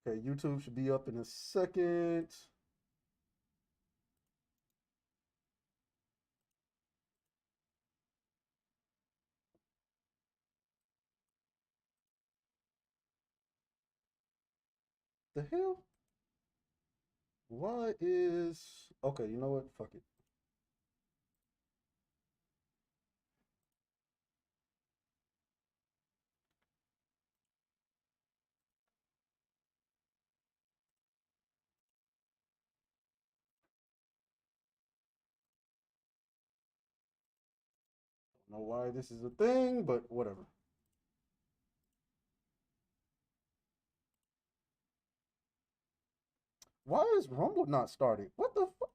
Okay, YouTube should be up in a second. The hell? Why is okay? You know what? Fuck it. Don't know why this is a thing, but whatever. Why is Rumble not started? What the fuck?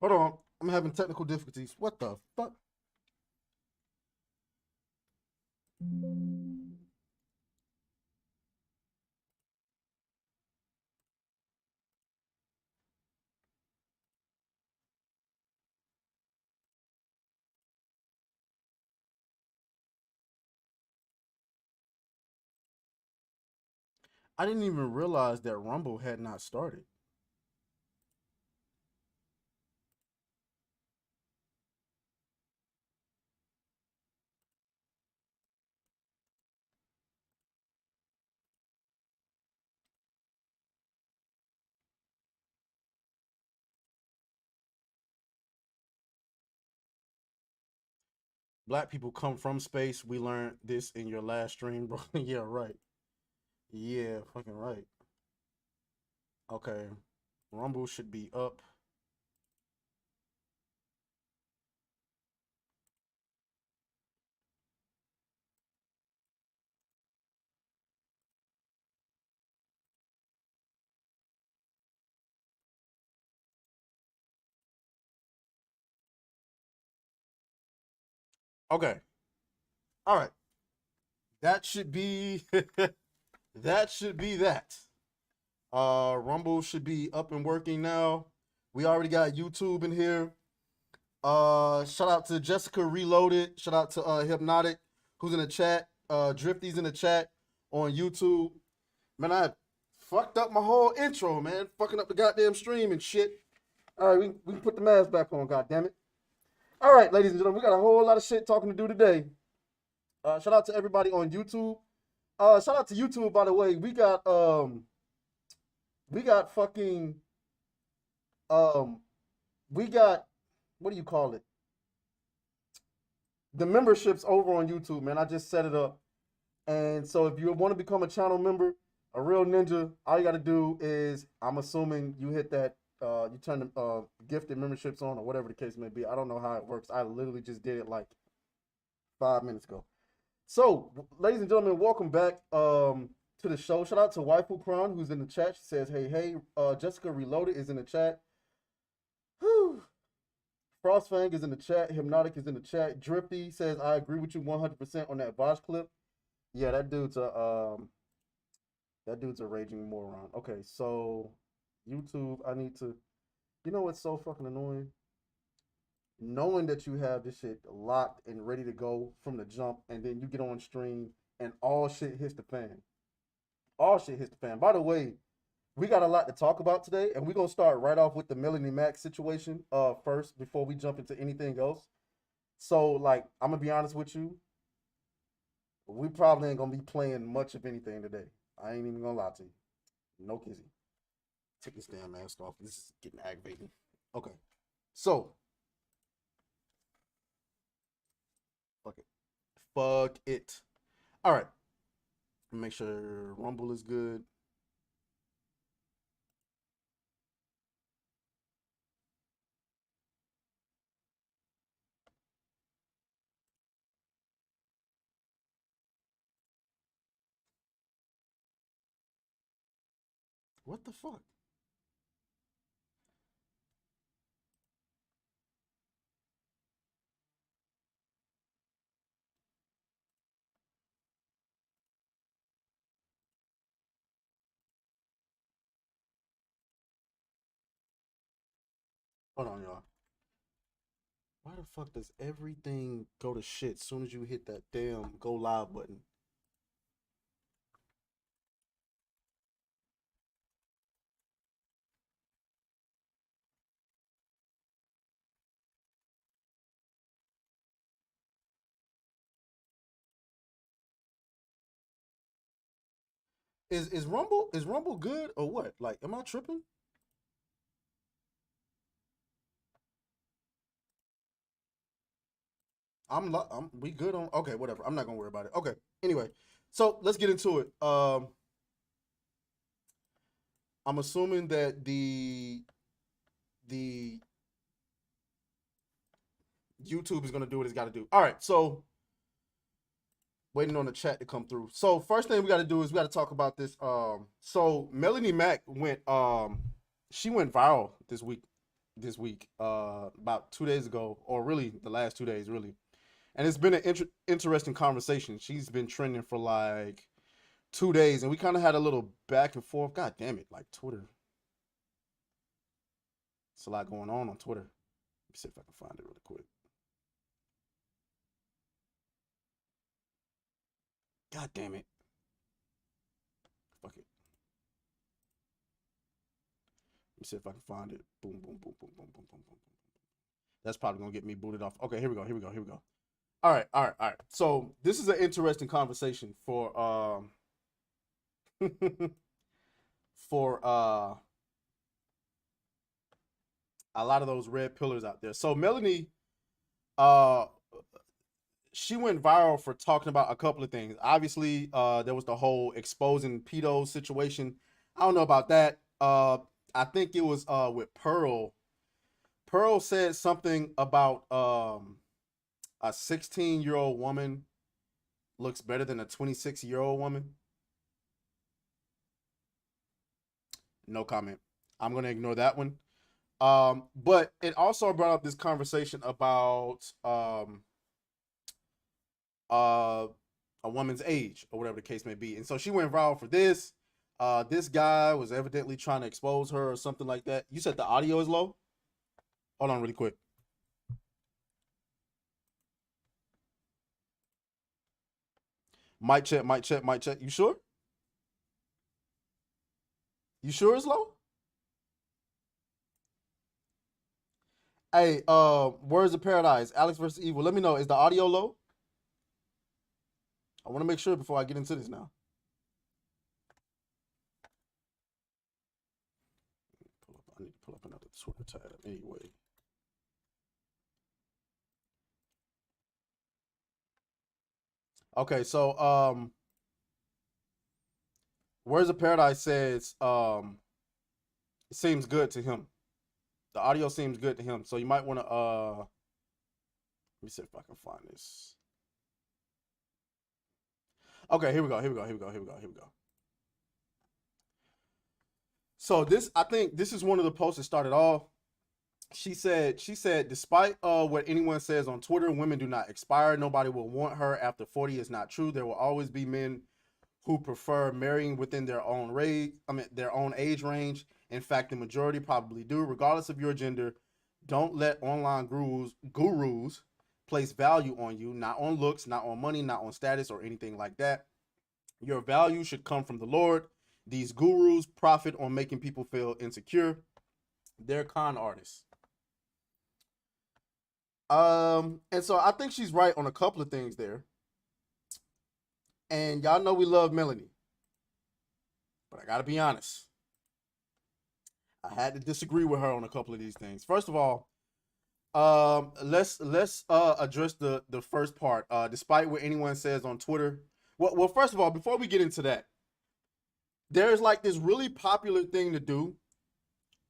Hold on. I'm having technical difficulties. What the fuck? I didn't even realize that Rumble had not started. Black people come from space. We learned this in your last stream, bro. Yeah, right. Yeah, fucking right. Okay. Rumble should be up. Okay. All right. That should be that should be that. Rumble should be up and working now. We already got YouTube in here. Shout out to Jessica Reloaded. Shout out to Hypnotic, who's in the chat. Drifty's in the chat on YouTube. Man, I fucked up my whole intro, man. Fucking up the goddamn stream and shit. All right, we can put the mask back on, goddamn it. All right, ladies and gentlemen, we got a whole lot of shit talking to do today. Shout out to everybody on YouTube. Shout out to YouTube, by the way. We got fucking um we got what do you call it? The memberships over on YouTube, man. I just set it up. And so if you want to become a channel member, a real ninja, all you got to do is, I'm assuming you hit that, you turn the gifted memberships on or whatever the case may be. I don't know how it works. I literally just did it like 5 minutes ago. So, ladies and gentlemen, welcome back to the show. Shout out to Waifu Kron, who's in the chat. She says, hey, hey. Jessica Reloaded is in the chat. Whew. Frostfang is in the chat. Hypnotic is in the chat. Drifty says, I agree with you 100% on that Vosh clip. Yeah, that dude's a raging moron. Okay, so YouTube, I need to. You know what's so fucking annoying? Knowing that you have this shit locked and ready to go from the jump, and then you get on stream and all shit hits the fan. All shit hits the fan. By the way, we got a lot to talk about today, and we're gonna start right off with the Melonie Max situation first before we jump into anything else. So, like, I'm gonna be honest with you, we probably ain't gonna be playing much of anything today. I ain't even gonna lie to you. No kizzy. Take this damn mask off. This is getting aggravating. Okay. So, fuck it. Fuck it. All right. Make sure Rumble is good. What the fuck? Hold on, y'all. Why the fuck does everything go to shit as soon as you hit that damn go live button? Is Rumble good or what? Like, am I tripping? I'm we good on. Okay, whatever. I'm not gonna worry about it. Okay. Anyway, so let's get into it. I'm assuming that the YouTube is gonna do what it's got to do. All right. So waiting on the chat to come through. So first thing we got to do is we got to talk about this. So Melanie Mack she went viral this week. About 2 days ago, or really the last 2 days, really. And it's been an interesting conversation. She's been trending for like 2 days, and we kind of had a little back and forth. God damn it, like Twitter. It's a lot going on Twitter. Let me see if I can find it really quick. God damn it. Fuck it. Let me see if I can find it. Boom, boom, boom, boom, boom, boom, boom, boom. That's probably gonna get me booted off. Okay, here we go. Here we go. Here we go. All right, all right, all right. So this is an interesting conversation for for a lot of those red pillars out there. So Melanie, uh, she went viral for talking about a couple of things. Obviously, there was the whole exposing pedo situation. I don't know about that. I think it was with Pearl. Pearl said something about a 16-year-old woman looks better than a 26-year-old woman. No comment. I'm gonna ignore that one. But it also brought up this conversation about uh, a woman's age or whatever the case may be. And so she went viral for this. This guy was evidently trying to expose her or something like that. You said the audio is low? Hold on really quick. Mic check, mic check, mic check. You sure? You sure it's low? Hey, Words of Paradise, Alex versus Evil. Let me know. Is the audio low? I want to make sure before I get into this now. I need to pull up another Twitter tab anyway. Okay, so Words of Paradise says it seems good to him. The audio seems good to him. So you might want to let me see if I can find this. Okay, here we go. Here we go. Here we go. Here we go. Here we go. So this, I think this is one of the posts that started off. She said, despite what anyone says on Twitter, women do not expire. Nobody will want her after 40 is not true. There will always be men who prefer marrying within their own their own age range. In fact, the majority probably do, regardless of your gender. Don't let online gurus place value on you, not on looks, not on money, not on status or anything like that. Your value should come from the Lord. These gurus profit on making people feel insecure. They're con artists. And so I think she's right on a couple of things there. And y'all know we love Melonie. But I gotta be honest. I had to disagree with her on a couple of these things. First of all, let's address the first part. Despite what anyone says on Twitter. Well, first of all, before we get into that, there's like this really popular thing to do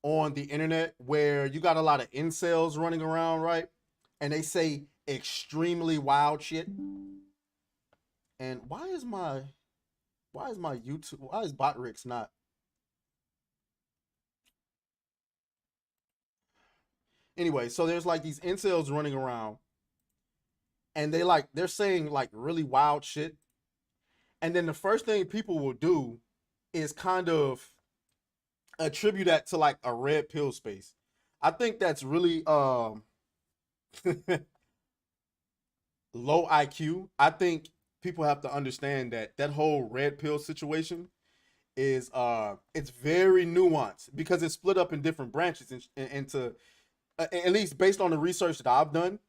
on the internet where you got a lot of incels running around, right? And they say extremely wild shit. And why is my YouTube, why is Botrix not? Anyway, so there's like these incels running around and they're saying like really wild shit. And then the first thing people will do is kind of attribute that to like a red pill space. I think that's really low IQ. I think people have to understand that that whole red pill situation is it's very nuanced because it's split up in different branches into at least based on the research that I've done,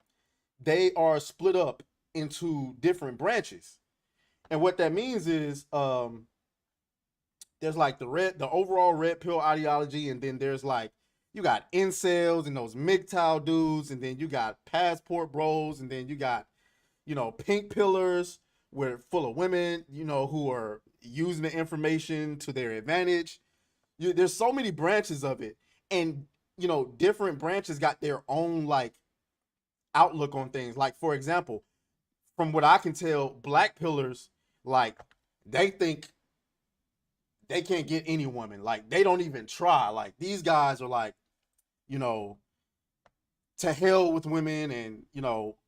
they are split up into different branches. And what that means is there's like the overall red pill ideology, and then there's like you got incels and those MGTOW dudes, and then you got passport bros, and then you got pink pillars where full of women, who are using the information to their advantage. There's so many branches of it, and different branches got their own like outlook on things. Like for example, from what I can tell, black pillars like they think they can't get any woman. Like they don't even try. Like these guys are like, you know, to hell with women, and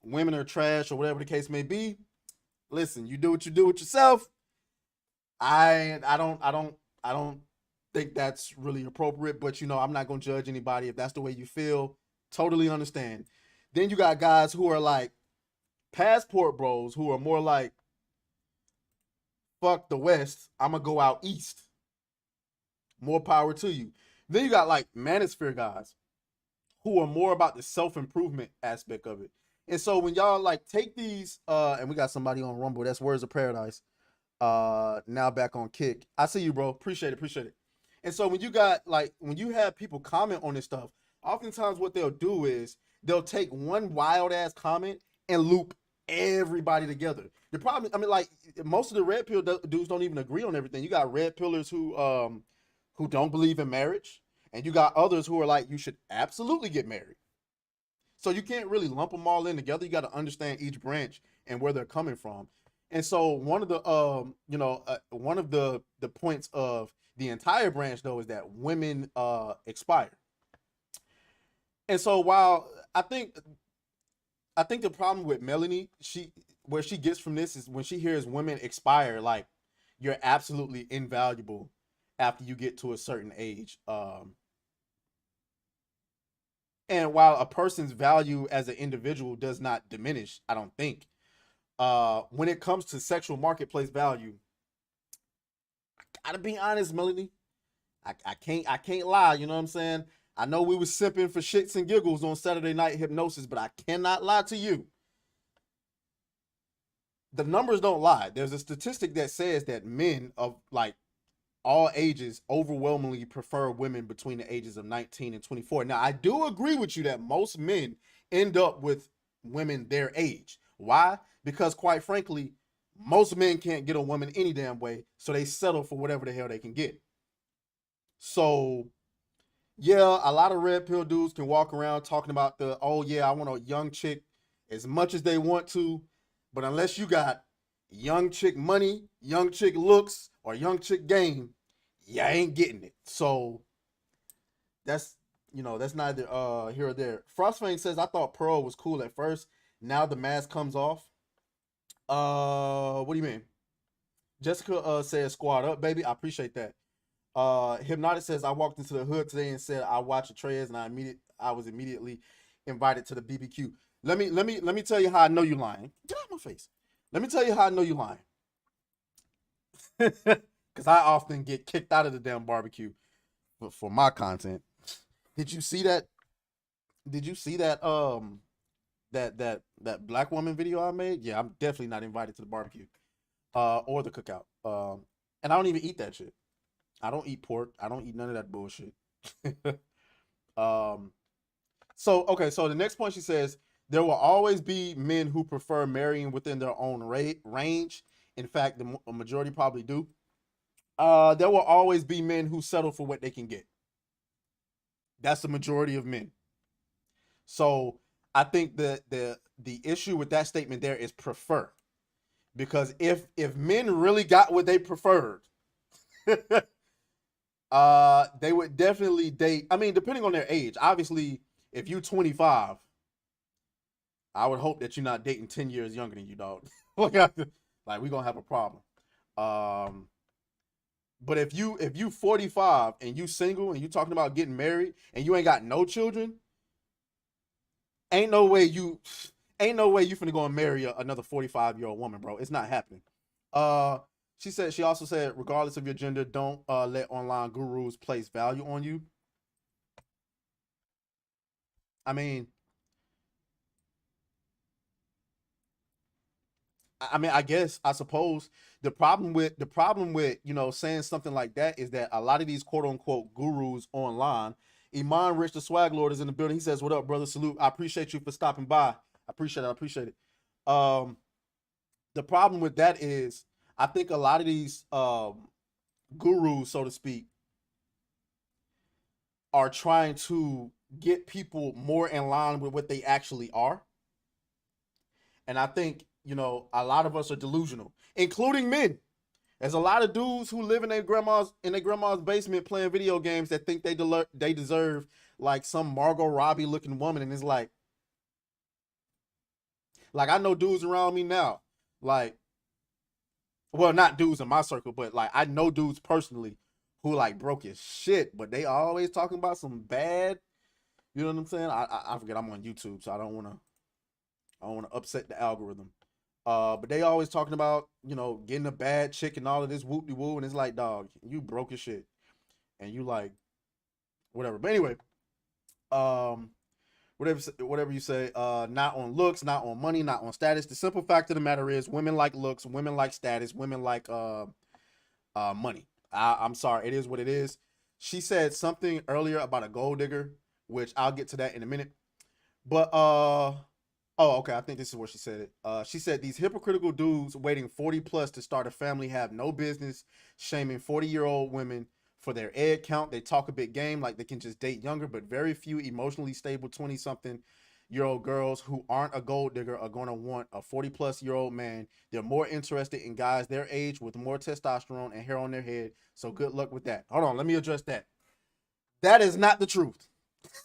women are trash or whatever the case may be. Listen, you do what you do with yourself. I don't think that's really appropriate, but I'm not gonna judge anybody if that's the way you feel. Totally understand. Then you got guys who are like passport bros who are more like fuck the West. I'm gonna go out east. More power to you. Then you got like manosphere guys who are more about the self-improvement aspect of it. And so when y'all like take these, and we got somebody on Rumble, that's Words of Paradise. Now back on Kick. I see you, bro. Appreciate it, appreciate it. And so when you have people comment on this stuff, oftentimes what they'll do is they'll take one wild ass comment and loop everybody together. The problem, I mean, like most of the red pill dudes don't even agree on everything. You got red pillars who don't believe in marriage, and you got others who are like, you should absolutely get married. So you can't really lump them all in together. You got to understand each branch and where they're coming from. And so one of the one of the points of the entire branch though is that women expire. And so while I think the problem with Melonie, where she gets from this is when she hears women expire, like you're absolutely invaluable after you get to a certain age. And while a person's value as an individual does not diminish, I don't think. When it comes to sexual marketplace value, I gotta be honest, Melanie. I can't lie. You know what I'm saying? I know we was simping for shits and giggles on Saturday Night Hypnosis, but I cannot lie to you. The numbers don't lie. There's a statistic that says that men of like all ages overwhelmingly prefer women between the ages of 19 and 24. Now, I do agree with you that most men end up with women their age. Why? Because quite frankly, most men can't get a woman any damn way, so they settle for whatever the hell they can get. So, yeah, a lot of red pill dudes can walk around talking about oh yeah, I want a young chick as much as they want to, but unless you got young chick money, young chick looks, or young chick game, you ain't getting it. So that's that's neither here or there. Frostfang says I thought Pearl was cool at first. Now the mask comes off. What do you mean? Jessica says squad up, baby. I appreciate that. Hypnotic says I walked into the hood today and said I watched Atreus and I was immediately invited to the BBQ. Let me tell you how I know you lying. Get out of my face. Let me tell you how I know you lying. Because I often get kicked out of the damn barbecue for my content. Did you see that? Did you see that black woman video I made? Yeah, I'm definitely not invited to the barbecue or the cookout. And I don't even eat that shit. I don't eat pork. I don't eat none of that bullshit. um, so the next point she says there will always be men who prefer marrying within their own range. In fact, the majority probably do. There will always be men who settle for what they can get. That's the majority of men. So I think that the issue with that statement there is prefer, because if men really got what they preferred, they would definitely date. I mean, depending on their age. Obviously, if you're 25, I would hope that you're not dating 10 years younger than you, dog. Like we're gonna have a problem. But if you 45 and you single and you talking about getting married and you ain't got no children, ain't no way you finna go and marry another 45-year-old woman, bro. It's not happening. She also said, regardless of your gender, don't let online gurus place value on you. I mean, I mean, I guess I suppose the problem with saying something like that is that a lot of these quote unquote gurus online. Iman Rich, the swag lord, is in the building. He says, "What up, brother? Salute. I appreciate you for stopping by. I appreciate it. I appreciate it." Um, the problem with that is, I think a lot of these gurus, so to speak, are trying to get people more in line with what they actually are. And I think, a lot of us are delusional, including men. There's a lot of dudes who live in their grandma's basement playing video games that think they deserve like some Margot Robbie looking woman, and it's like I know dudes around me now, like, well, not dudes in my circle, but like I know dudes personally who like broke as shit, but they always talking about some bad. You know what I'm saying? I forget I'm on YouTube, so I don't wanna upset the algorithm. But they always talking about getting a bad chick and all of this whoop de woo, and it's like, dog, you broke as shit, and you like whatever. But anyway, um, whatever you say, not on looks, not on money, not on status. The simple fact of the matter is, women like looks, women like status, women like money. I'm sorry, it is what it is. She said something earlier about a gold digger, which I'll get to that in a minute. But oh, okay, I think this is where she said it. She said these hypocritical dudes waiting 40 plus to start a family have no business shaming 40-year-old women for their egg count. They talk a big game like they can just date younger, but very few emotionally stable 20 something year old girls who aren't a gold digger are going to want a 40 plus year old man. They're more interested in guys their age with more testosterone and hair on their head. So good luck with that. Hold on, let me address that. That is not the truth.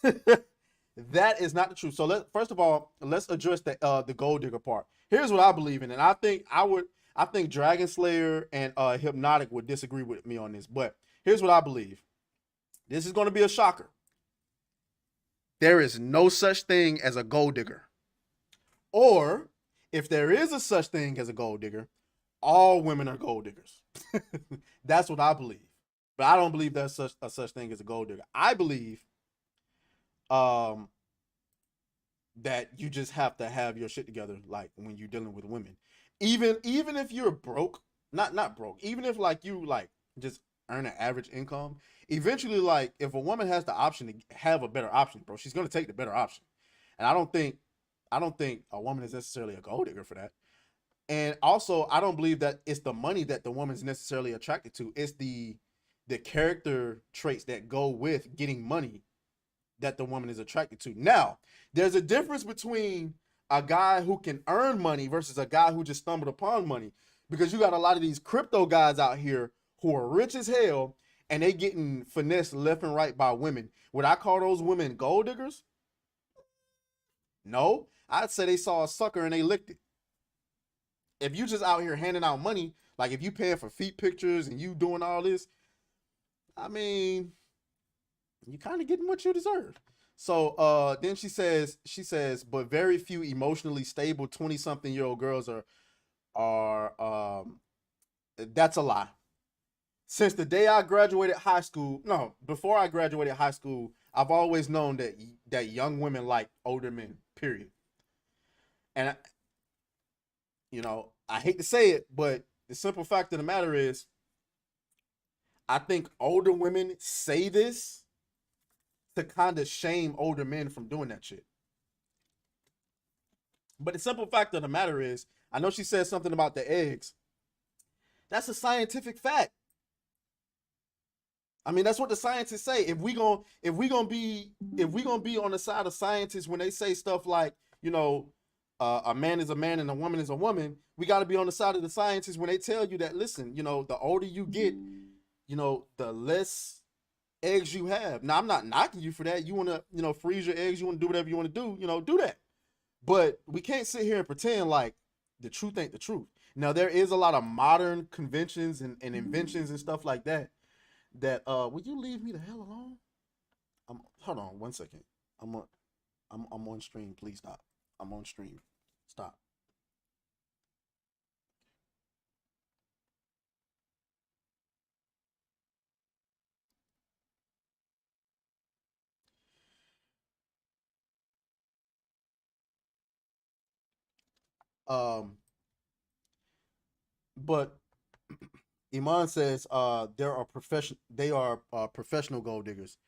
That is not the truth. So first of all, let's address the gold digger part. Here's what I believe in, and I think Dragon Slayer and Hypnotic would disagree with me on this, but here's what I believe. This is going to be a shocker. There is no such thing as a gold digger, or if there is a such thing as a gold digger, all women are gold diggers. That's what I believe, but I don't believe there's such thing as a gold digger. I believe um that you just have to have your shit together like when you're dealing with women, even if you're broke, not broke, even if like you like just earn an average income, eventually like if a woman has the option to have a better option, bro, she's going to take the better option. And I don't think a woman is necessarily a gold digger for that. And also I don't believe that it's the money that the woman's necessarily attracted to. It's the character traits that go with getting money that the woman is attracted to. Now, there's a difference between a guy who can earn money versus a guy who just stumbled upon money. Because you got a lot of these crypto guys out here who are rich as hell and they getting finessed left and right by women. Would I call those women gold diggers? No. I'd say they saw a sucker and they licked it. If you just out here handing out money, like if you paying for feet pictures and you doing all this, I mean, you kind of getting what you deserve. So then she says, but very few emotionally stable 20 something year old girls are that's a lie. Since the day I graduated high school, no, before I graduated high school, I've always known that young women like older men, period. And I hate to say it, but the simple fact of the matter is I think older women say this to kind of shame older men from doing that shit. But the simple fact of the matter is, I know she said something about the eggs. That's a scientific fact. I mean, that's what the scientists say. If we gonna be on the side of scientists when they say stuff like, a man is a man and a woman is a woman, we got to be on the side of the scientists when they tell you that. Listen, the older you get, the less eggs you have. Now, I'm not knocking you for that. You want to, freeze your eggs. You want to do whatever you want to do. Do that. But we can't sit here and pretend like the truth ain't the truth. Now there is a lot of modern conventions and inventions and stuff like that. That would you leave me the hell alone? Hold on 1 second. I'm on I'm on stream. Please stop. I'm on stream. Stop. Um But Iman says they are professional gold diggers,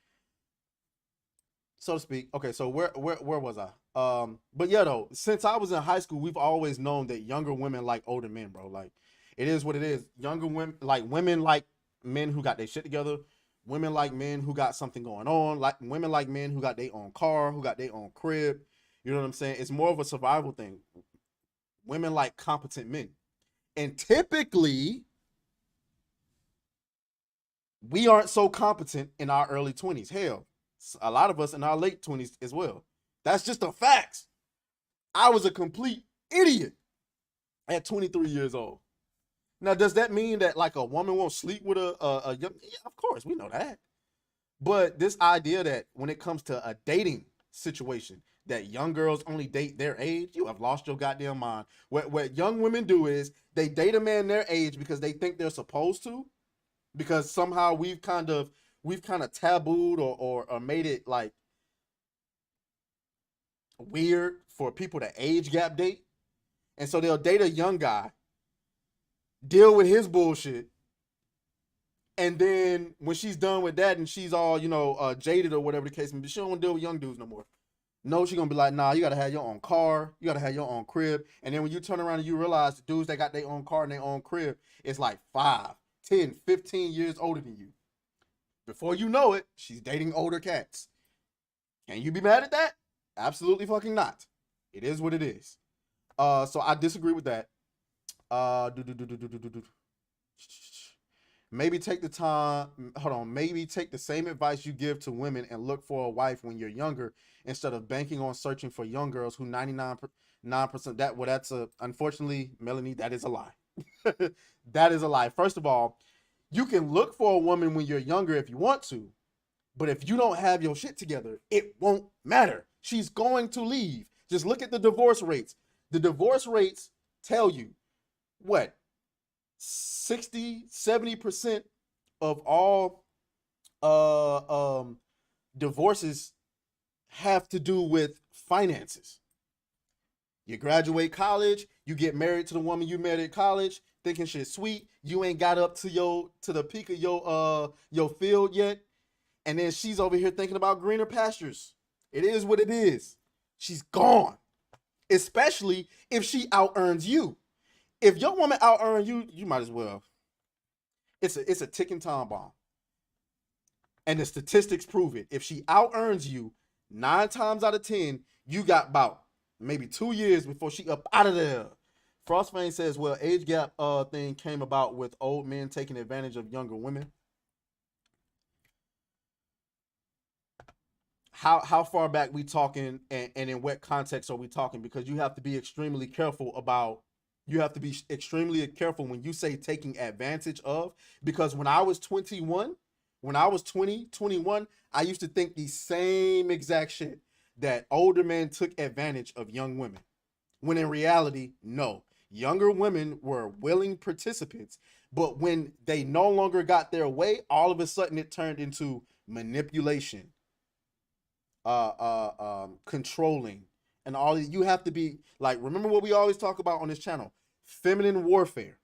so to speak. Okay, so where was I? But yeah, though, since I was in high school, we've always known that younger women like older men, bro. Like, it is what it is. Younger women like men who got their shit together. Women like men who got something going on. Like women like men who got their own car, who got their own crib. You know what I'm saying? It's more of a survival thing. Women like competent men, and typically we aren't so competent in our early 20s. Hell, a lot of us in our late 20s as well. That's just the facts. I was a complete idiot at 23 years old. Now, does that mean that like a woman won't sleep with a young? Yeah, of course, we know that. But this idea that when it comes to a dating situation, that young girls only date their age, you have lost your goddamn mind. What young women do is they date a man their age because they think they're supposed to, because somehow we've kind of tabooed or made it like weird for people to age gap date. And so they'll date a young guy, deal with his bullshit, and then when she's done with that and she's all, jaded or whatever the case may be, she don't want to deal with young dudes no more. No, she's gonna be like, nah, you gotta have your own car, you gotta have your own crib. And then when you turn around and you realize the dudes that got their own car and their own crib, it's like 5, 10, 15 years older than you. Before you know it, she's dating older cats. Can you be mad at that? Absolutely fucking not. It is what it is. So I disagree with that. Do, do, do, do, do, do, do. Maybe take the time. Hold on. Maybe take the same advice you give to women and look for a wife when you're younger instead of banking on searching for young girls who 99% that's unfortunately, Melonie, that is a lie. That is a lie. First of all, you can look for a woman when you're younger if you want to, but if you don't have your shit together, it won't matter. She's going to leave. Just look at the divorce rates. The divorce rates tell you what 60-70% of all divorces have to do with finances. You graduate college, you get married to the woman you met at college, thinking shit sweet. You ain't got up to the peak of your field yet, and then she's over here thinking about greener pastures. It is what it is. She's gone. Especially if she out earns you. If your woman out earns you, you might as well. It's a ticking time bomb. And the statistics prove it. If she out earns you, 9 times out of 10, you got about maybe 2 years before she up out of there. Frostfang says, well, age gap thing came about with old men taking advantage of younger women. How far back we talking, and in what context are we talking? Because you have to be extremely careful when you say taking advantage of, because when I was 21, when I was 20, 21, I used to think the same exact shit, that older men took advantage of young women. When in reality, no. Younger women were willing participants, but when they no longer got their way, all of a sudden it turned into manipulation, controlling, and all. You have to be like, remember what we always talk about on this channel: feminine warfare.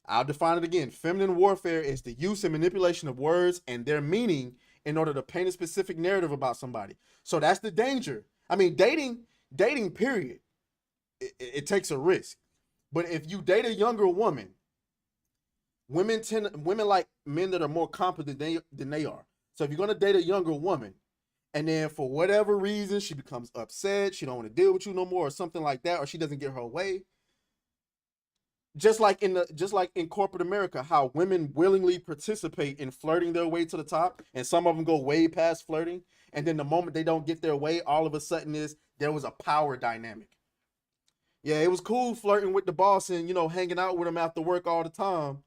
I'll define it again. Feminine warfare is the use and manipulation of words and their meaning in order to paint a specific narrative about somebody. So that's the danger. I mean, dating, period. It takes a risk. But if you date a younger woman, women like men that are more competent than they are. So if you're gonna date a younger woman, and then for whatever reason she becomes upset, she don't want to deal with you no more, or something like that, or she doesn't get her way. Just like in corporate America, how women willingly participate in flirting their way to the top, and some of them go way past flirting, and then the moment they don't get their way, all of a sudden there was a power dynamic. Yeah, it was cool flirting with the boss and hanging out with him after work all the time,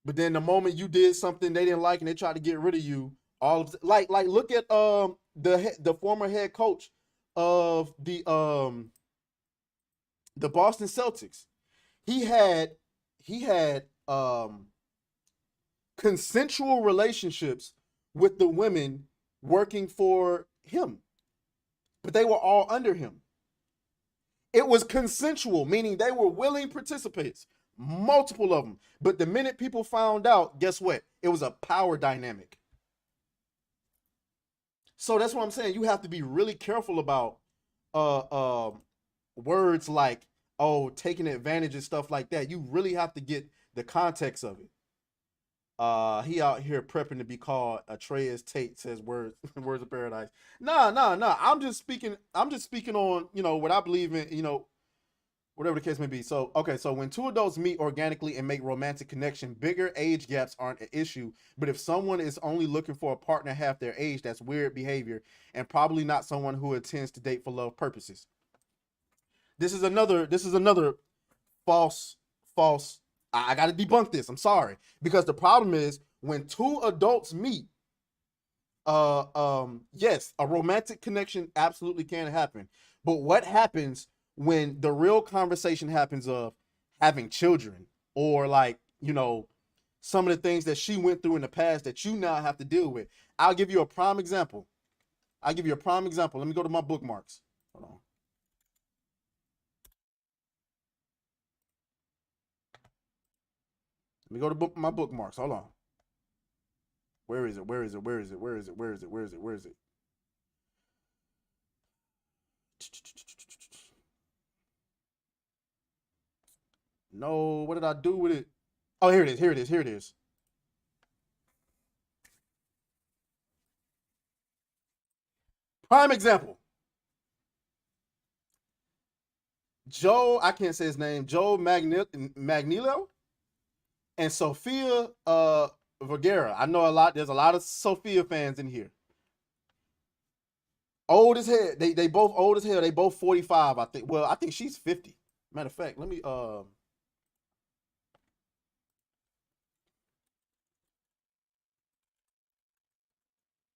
but then the moment you did something they didn't like and they tried to get rid of you, all of like look at the former head coach of the Boston Celtics. He had consensual relationships with the women working for him, but they were all under him. It was consensual, meaning they were willing participants, multiple of them. But the minute people found out, guess what? It was a power dynamic. So that's what I'm saying. You have to be really careful about uh, uh, words like, oh, taking advantage and stuff like that. You really have to get the context of it. He out here prepping to be called Atreus Tate, says words words of paradise. Nah. I'm just speaking on, what I believe in, whatever the case may be. So, okay, so when two adults meet organically and make romantic connection, bigger age gaps aren't an issue. But if someone is only looking for a partner half their age, that's weird behavior and probably not someone who intends to date for love purposes. This is another false. I got to debunk this. I'm sorry, because the problem is when two adults meet, yes, a romantic connection absolutely can happen. But what happens when the real conversation happens of having children, or like, some of the things that she went through in the past that you now have to deal with? I'll give you a prime example. Let me go to my bookmarks. Hold on. Let me go to my bookmarks. Hold on. Where is it? Where is it? Where is it? Where is it? Where is it? Where is it? Where is it? No, what did I do with it? Oh, here it is. Here it is. Here it is. Prime example. Joe, I can't say his name. Joe Magnilo and Sophia Vergara. I know a lot. There's a lot of Sophia fans in here. Old as hell. They both old as hell. They both 45, I think. Well, I think she's 50. Matter of fact, let me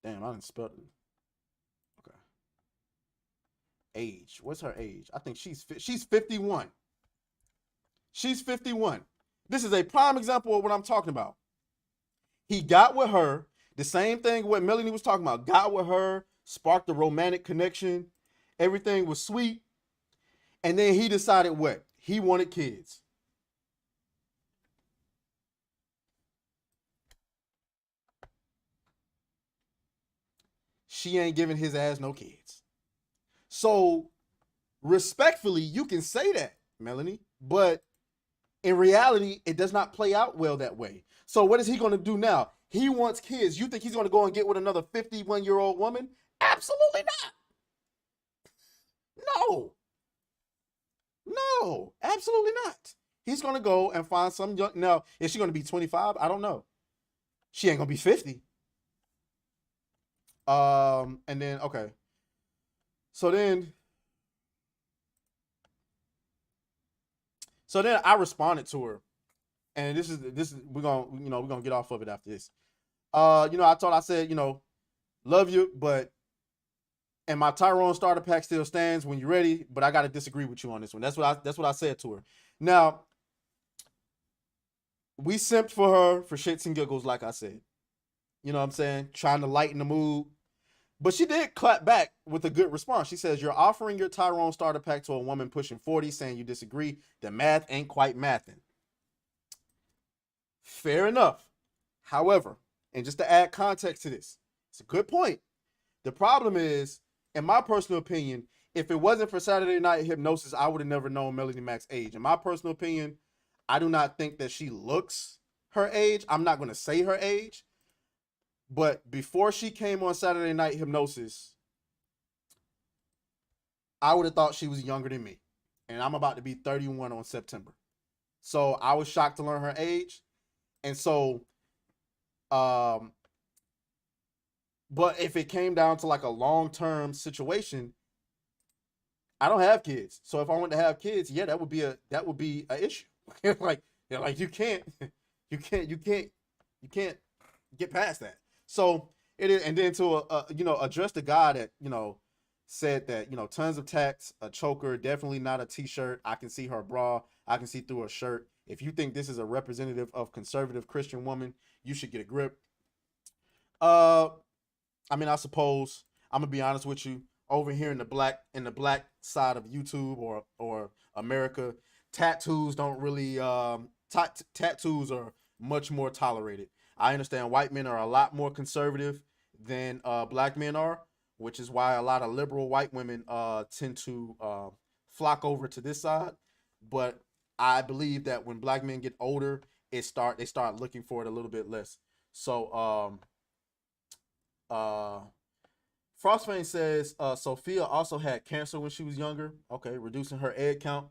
damn, I didn't spell it. Okay. Age. What's her age? I think she's 51. She's 51. This is a prime example of what I'm talking about. He got with her, the same thing what Melonie was talking about. Got with her, sparked a romantic connection. Everything was sweet. And then he decided what? He wanted kids. She ain't giving his ass no kids. So, respectfully, you can say that, Melonie, but in reality, it does not play out well that way. So, what is he going to do now? He wants kids. You think he's going to go and get with another 51-year-old woman? Absolutely not. No. No, absolutely not. He's going to go and find some young. Now, is she going to be 25? I don't know. She ain't going to be 50. And then, okay. So then, I responded to her, and this is we're gonna get off of it after this. I said, love you, but and my Tyrone starter pack still stands when you're ready, but I gotta disagree with you on this one. That's what I said to her. Now, we simped for her for shits and giggles, like I said. You know what I'm saying? Trying to lighten the mood. But she did clap back with a good response. She says, you're offering your Tyrone starter pack to a woman pushing 40, saying you disagree. The math ain't quite mathing. Fair enough. However, and just to add context to this, it's a good point. The problem is, in my personal opinion, if it wasn't for Saturday Night Hypnosis, I would have never known Melonie Mac's age. In my personal opinion, I do not think that she looks her age. I'm not going to say her age. But before she came on Saturday Night Hypnosis, I would have thought she was younger than me. And I'm about to be 31 on September. So I was shocked to learn her age. And so, but if it came down to like a long-term situation, I don't have kids. So if I wanted to have kids, yeah, that would be a issue. like, like you can't get past that. So it is, and then to address the guy that said that tons of tats, a choker, definitely not a t-shirt. I can see her bra. I can see through her shirt. If you think this is a representative of conservative Christian woman, you should get a grip. I mean, I suppose I'm gonna be honest with you. over here in the black side of YouTube or America, tattoos don't really tattoos are much more tolerated. I understand white men are a lot more conservative than black men are, which is why a lot of liberal white women tend to flock over to this side. But I believe that when black men get older, they start looking for it a little bit less. So uh Frostfang says Sophia also had cancer when she was younger. Okay, reducing her egg count.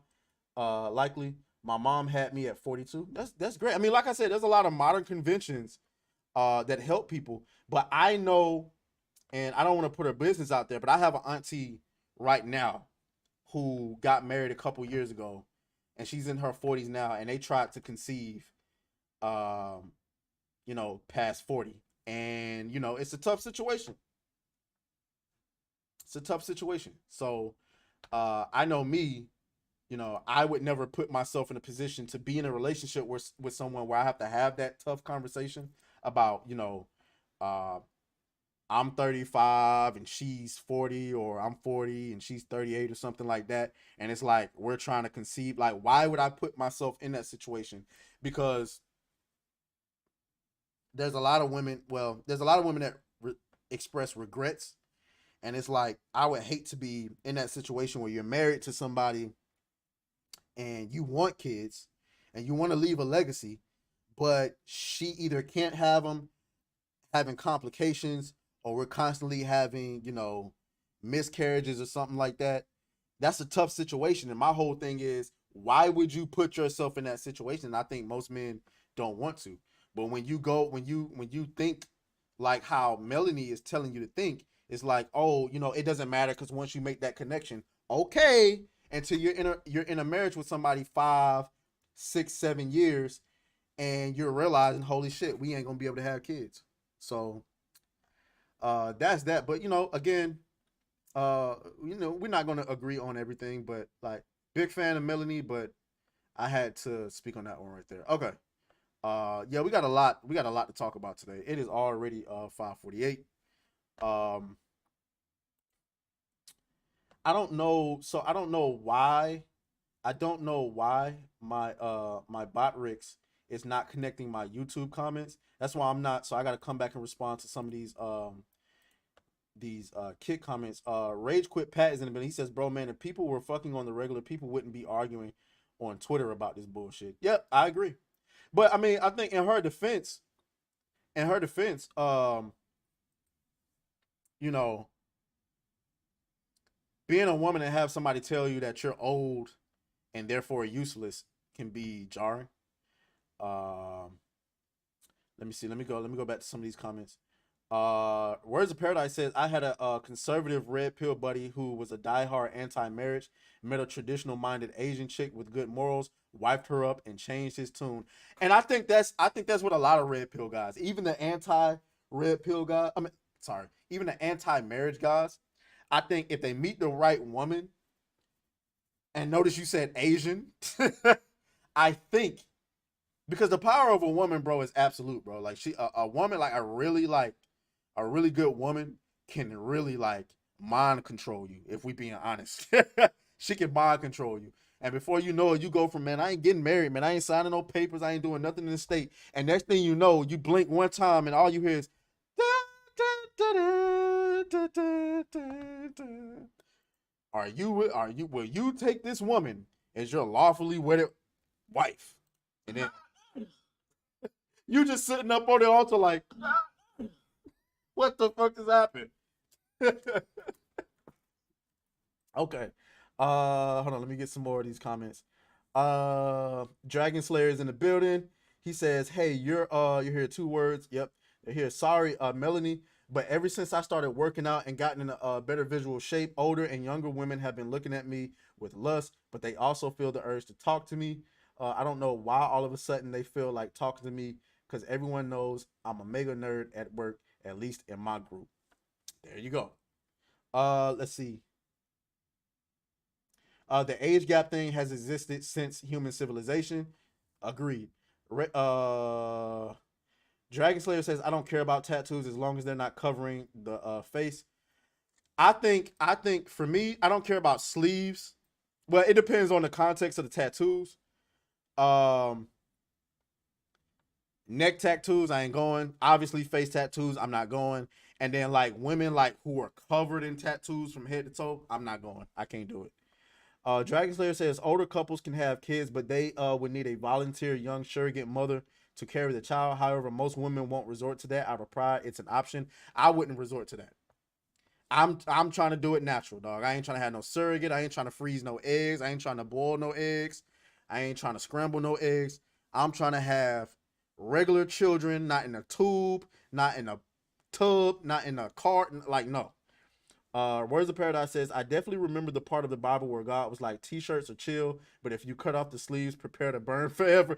Likely. My mom had me at 42. That's great. I mean, like I said, there's a lot of modern conventions that help people. But I know, and I don't want to put her business out there, but I have an auntie right now who got married a couple years ago, and she's in her 40s now, and they tried to conceive, um, past 40, and it's a tough situation. It's a tough situation. So I know me, I would never put myself in a position to be in a relationship with someone where I have to have that tough conversation about, uh, I'm 35 and she's 40, or I'm 40 and she's 38 or something like that. And it's like, we're trying to conceive. Like, why would I put myself in that situation? Because there's a lot of women that express regrets. And it's like, I would hate to be in that situation where you're married to somebody and you want kids and you want to leave a legacy, but she either can't have them, having complications, or we're constantly having, miscarriages or something like that. That's a tough situation. And my whole thing is, why would you put yourself in that situation? And I think most men don't want to. But when you think like how Melonie is telling you to think, it's like, oh, it doesn't matter because once you make that connection, okay, until you're in a marriage with somebody 5, 6, 7 years, and you're realizing, holy shit, we ain't gonna be able to have kids. So that's that. But again, we're not gonna agree on everything, but like, big fan of Melanie, but I had to speak on that one right there. Okay. Yeah, we got a lot to talk about today. It is already 5:48. Um I don't know why. I don't know why my Botrix is not connecting my YouTube comments. That's why I'm not. So I got to come back and respond to some of these kid comments. Rage Quit Pat is in the middle. He says, "Bro, man, if people were fucking on the regular, people wouldn't be arguing on Twitter about this bullshit." Yep, I agree. But I mean, I think in her defense, you know, being a woman and have somebody tell you that you're old and therefore useless can be jarring. Um, Let me see. Let me go back to some of these comments. Words of Paradise says, I had a conservative red pill buddy who was a diehard anti-marriage, met a traditional minded Asian chick with good morals, wiped her up, and changed his tune. And I think that's what a lot of red pill guys, even the anti-red pill guys, I mean, sorry, even the anti-marriage guys, I think if they meet the right woman, and notice you said Asian, I think, because the power of a woman, bro, is absolute, bro. Like, a woman, like a really good woman, can really like mind control you. If we being honest, she can mind control you. And before you know it, you go from, man, I ain't getting married, man, I ain't signing no papers, I ain't doing nothing in the state. And next thing you know, you blink one time, and all you hear is, da, da, da, da, da, da, da. Will you take this woman as your lawfully wedded wife? And then you just sitting up on the altar like, what the fuck has happened? Okay. Hold on, let me get some more of these comments. Dragon Slayer is in the building. He says, "Hey, you're here 2 words. Yep. They're here. Sorry, Melanie, but ever since I started working out and gotten in a better visual shape, older and younger women have been looking at me with lust, but they also feel the urge to talk to me. I don't know why all of a sudden they feel like talking to me because everyone knows I'm a mega nerd at work, at least in my group." There you go. Let's see. The age gap thing has existed since human civilization. Agreed. Dragon Slayer says, I don't care about tattoos as long as they're not covering the face. I think for me, I don't care about sleeves. Well, it depends on the context of the tattoos. Um, Neck tattoos, I ain't going. Obviously, face tattoos, I'm not going. And then like women like who are covered in tattoos from head to toe, I'm not going. I can't do it. Dragon Slayer says older couples can have kids, but they would need a volunteer young surrogate mother to carry the child. However, most women won't resort to that out of pride. It's an option. I wouldn't resort to that. I'm trying to do it natural, dog. I ain't trying to have no surrogate. I ain't trying to freeze no eggs. I ain't trying to boil no eggs. I ain't trying to scramble no eggs. I'm trying to have regular children, not in a tube, not in a tub, not in a carton. Like, no. Words of Paradise says, I definitely remember the part of the Bible where God was like, t-shirts are chill, but if you cut off the sleeves, prepare to burn forever.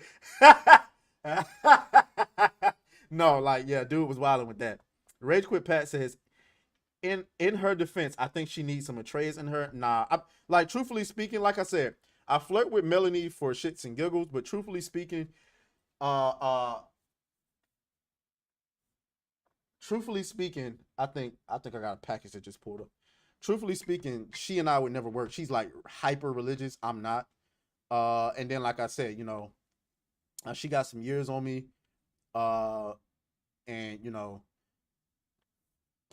No, like, yeah, dude was wilding with that. Rage Quit Pat says, in her defense, I think she needs some Atreus in her. Nah, like truthfully speaking, like I said, I flirt with Melonie for shits and giggles, but truthfully speaking, uh, uh, I think I got a package that just pulled up. Truthfully speaking, she and I would never work. She's like hyper religious. I'm not. And then like I said, she got some years on me. Uh, and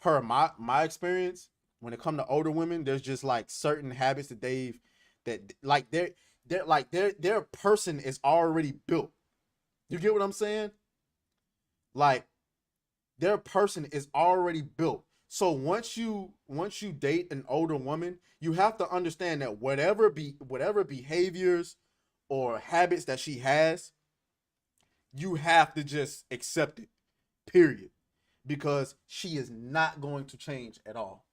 per my experience, when it come to older women, there's just like certain habits that like their person is already built. You get what I'm saying? Like their person is already built. So once you date an older woman, you have to understand that whatever behaviors or habits that she has, you have to just accept it. Period. Because she is not going to change at all.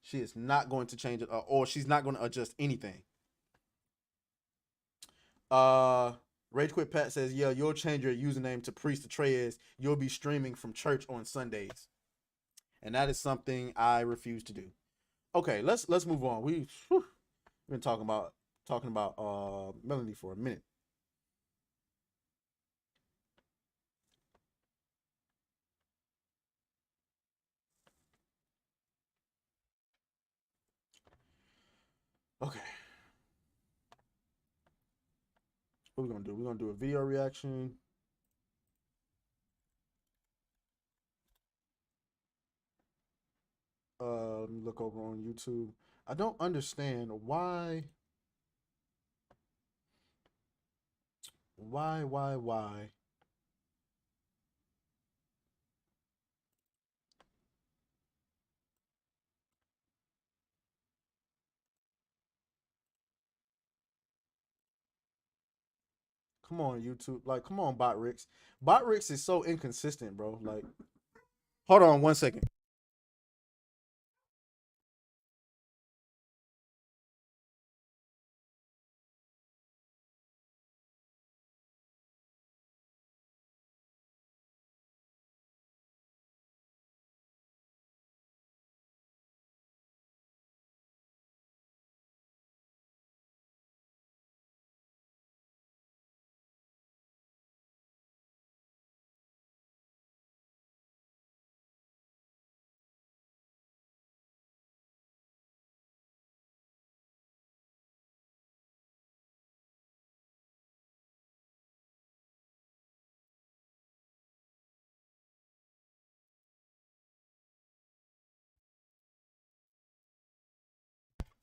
She is not going to change it, or she's not going to adjust anything. Uh, Rage Quit Pat says, "Yeah, you'll change your username to Priest Atreus. You'll be streaming from church on Sundays, and that is something I refuse to do." Okay, let's move on. We've been talking about Melanie for a minute. Okay, what we gonna do? We're gonna do a video reaction. Let me look over on YouTube. I don't understand why. Come on, YouTube. Like, come on, Botrix. Botrix is so inconsistent, bro. Like, hold on one second.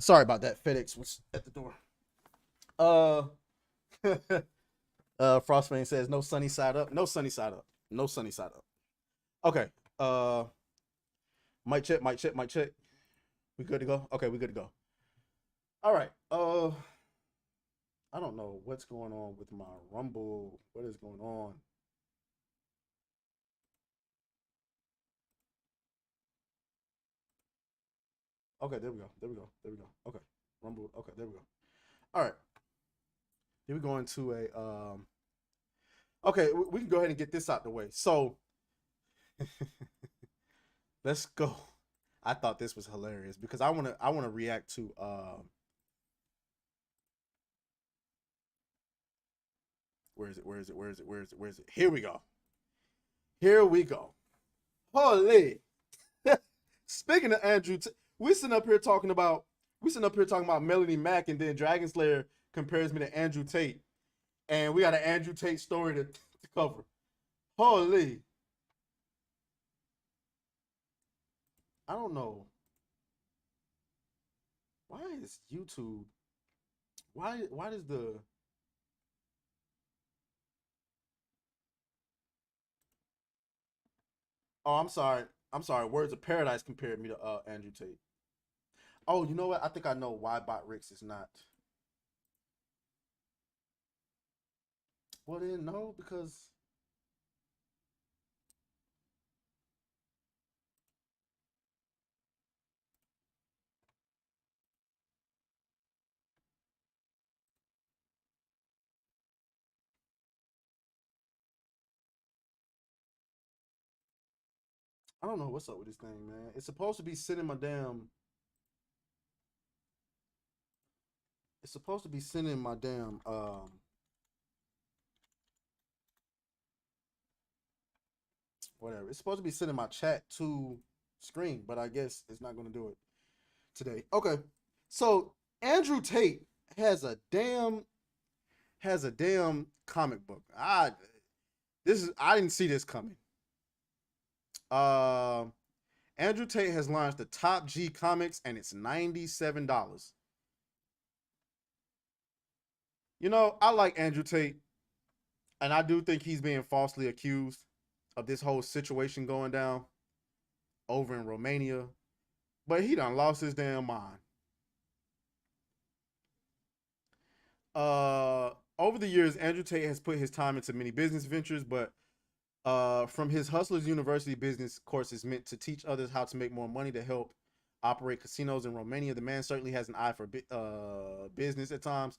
Sorry about that. FedEx was at the door. Uh, Frostbane says no sunny side up. No sunny side up. No sunny side up. Okay. Uh, mic check. Mic check. Mic check. We good to go? Okay, we good to go. All right. I don't know what's going on with my Rumble. What is going on? Okay, there we go. There we go. There we go. Okay, Rumble. Okay, there we go. All right. Here we go into a Okay, we can go ahead and get this out the way. So let's go. I thought this was hilarious because I wanna react to where is it? Where is it? Where is it? Where is it? Where is it? Here we go. Here we go. Holy. Speaking of Andrew, we sitting up here talking about Melanie Mack, and then Dragon Slayer compares me to Andrew Tate, and we got an Andrew Tate story to cover. Holy, I don't know. Why is YouTube? Why does the Oh, I'm sorry. I'm sorry. Words of Paradise compared me to Andrew Tate. Oh, you know what? I think I know why Bot Ricks is not. Well, then no, because I don't know what's up with this thing, man. It's supposed to be sending my damn. It's supposed to be sending my damn. Whatever. It's supposed to be sending my chat to screen, but I guess it's not going to do it today. Okay, so Andrew Tate has a damn comic book. I didn't see this coming. Uh, Andrew Tate has launched the Top G Comics, and it's $97. You know, I like Andrew Tate, and I do think he's being falsely accused of this whole situation going down over in Romania, but he done lost his damn mind. Over the years, Andrew Tate has put his time into many business ventures, but from his Hustlers University business courses meant to teach others how to make more money to help operate casinos in Romania, the man certainly has an eye for business at times.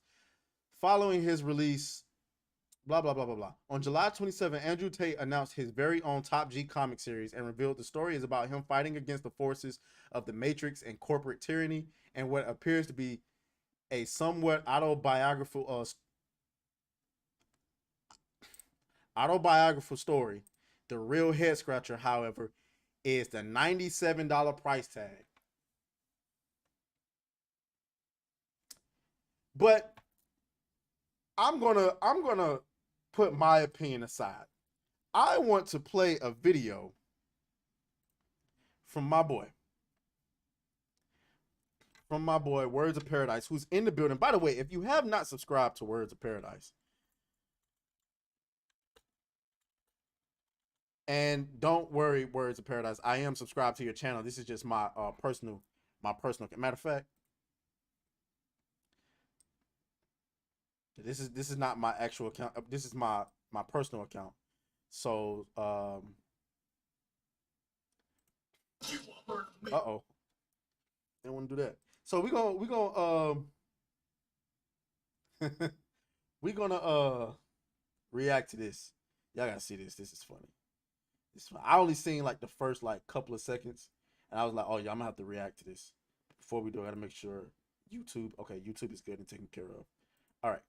Following his release, blah, blah, blah, blah, blah. On July 27, Andrew Tate announced his very own Top G comic series and revealed the story is about him fighting against the forces of the Matrix and corporate tyranny and what appears to be a somewhat autobiographical story. The real head scratcher, however, is the $97 price tag. But I'm gonna put my opinion aside. I want to play a video from my boy. Words of Paradise, who's in the building. By the way, if you have not subscribed to Words of Paradise, and don't worry, Words of Paradise, I am subscribed to your channel. This is just my personal. Matter of fact, this is not my actual account. This is my personal account. So uh-oh. They want to do that. So we gonna react to this. Y'all gotta see this. This is funny. I only seen like the first like couple of seconds, and I was like, oh yeah, I'm gonna have to react to this. Before we do, I gotta make sure YouTube. Okay, YouTube is good and taken care of. All right.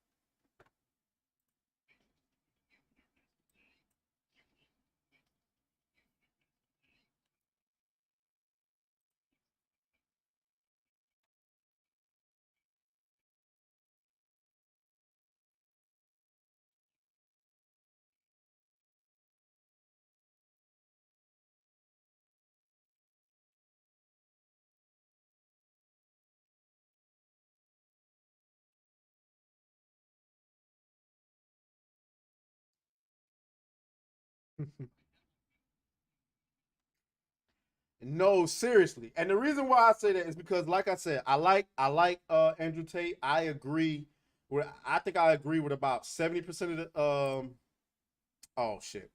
No, seriously. And the reason why I say that is because, like I said, I like Andrew Tate. I agree with I think I agree with about 70% of the oh shit.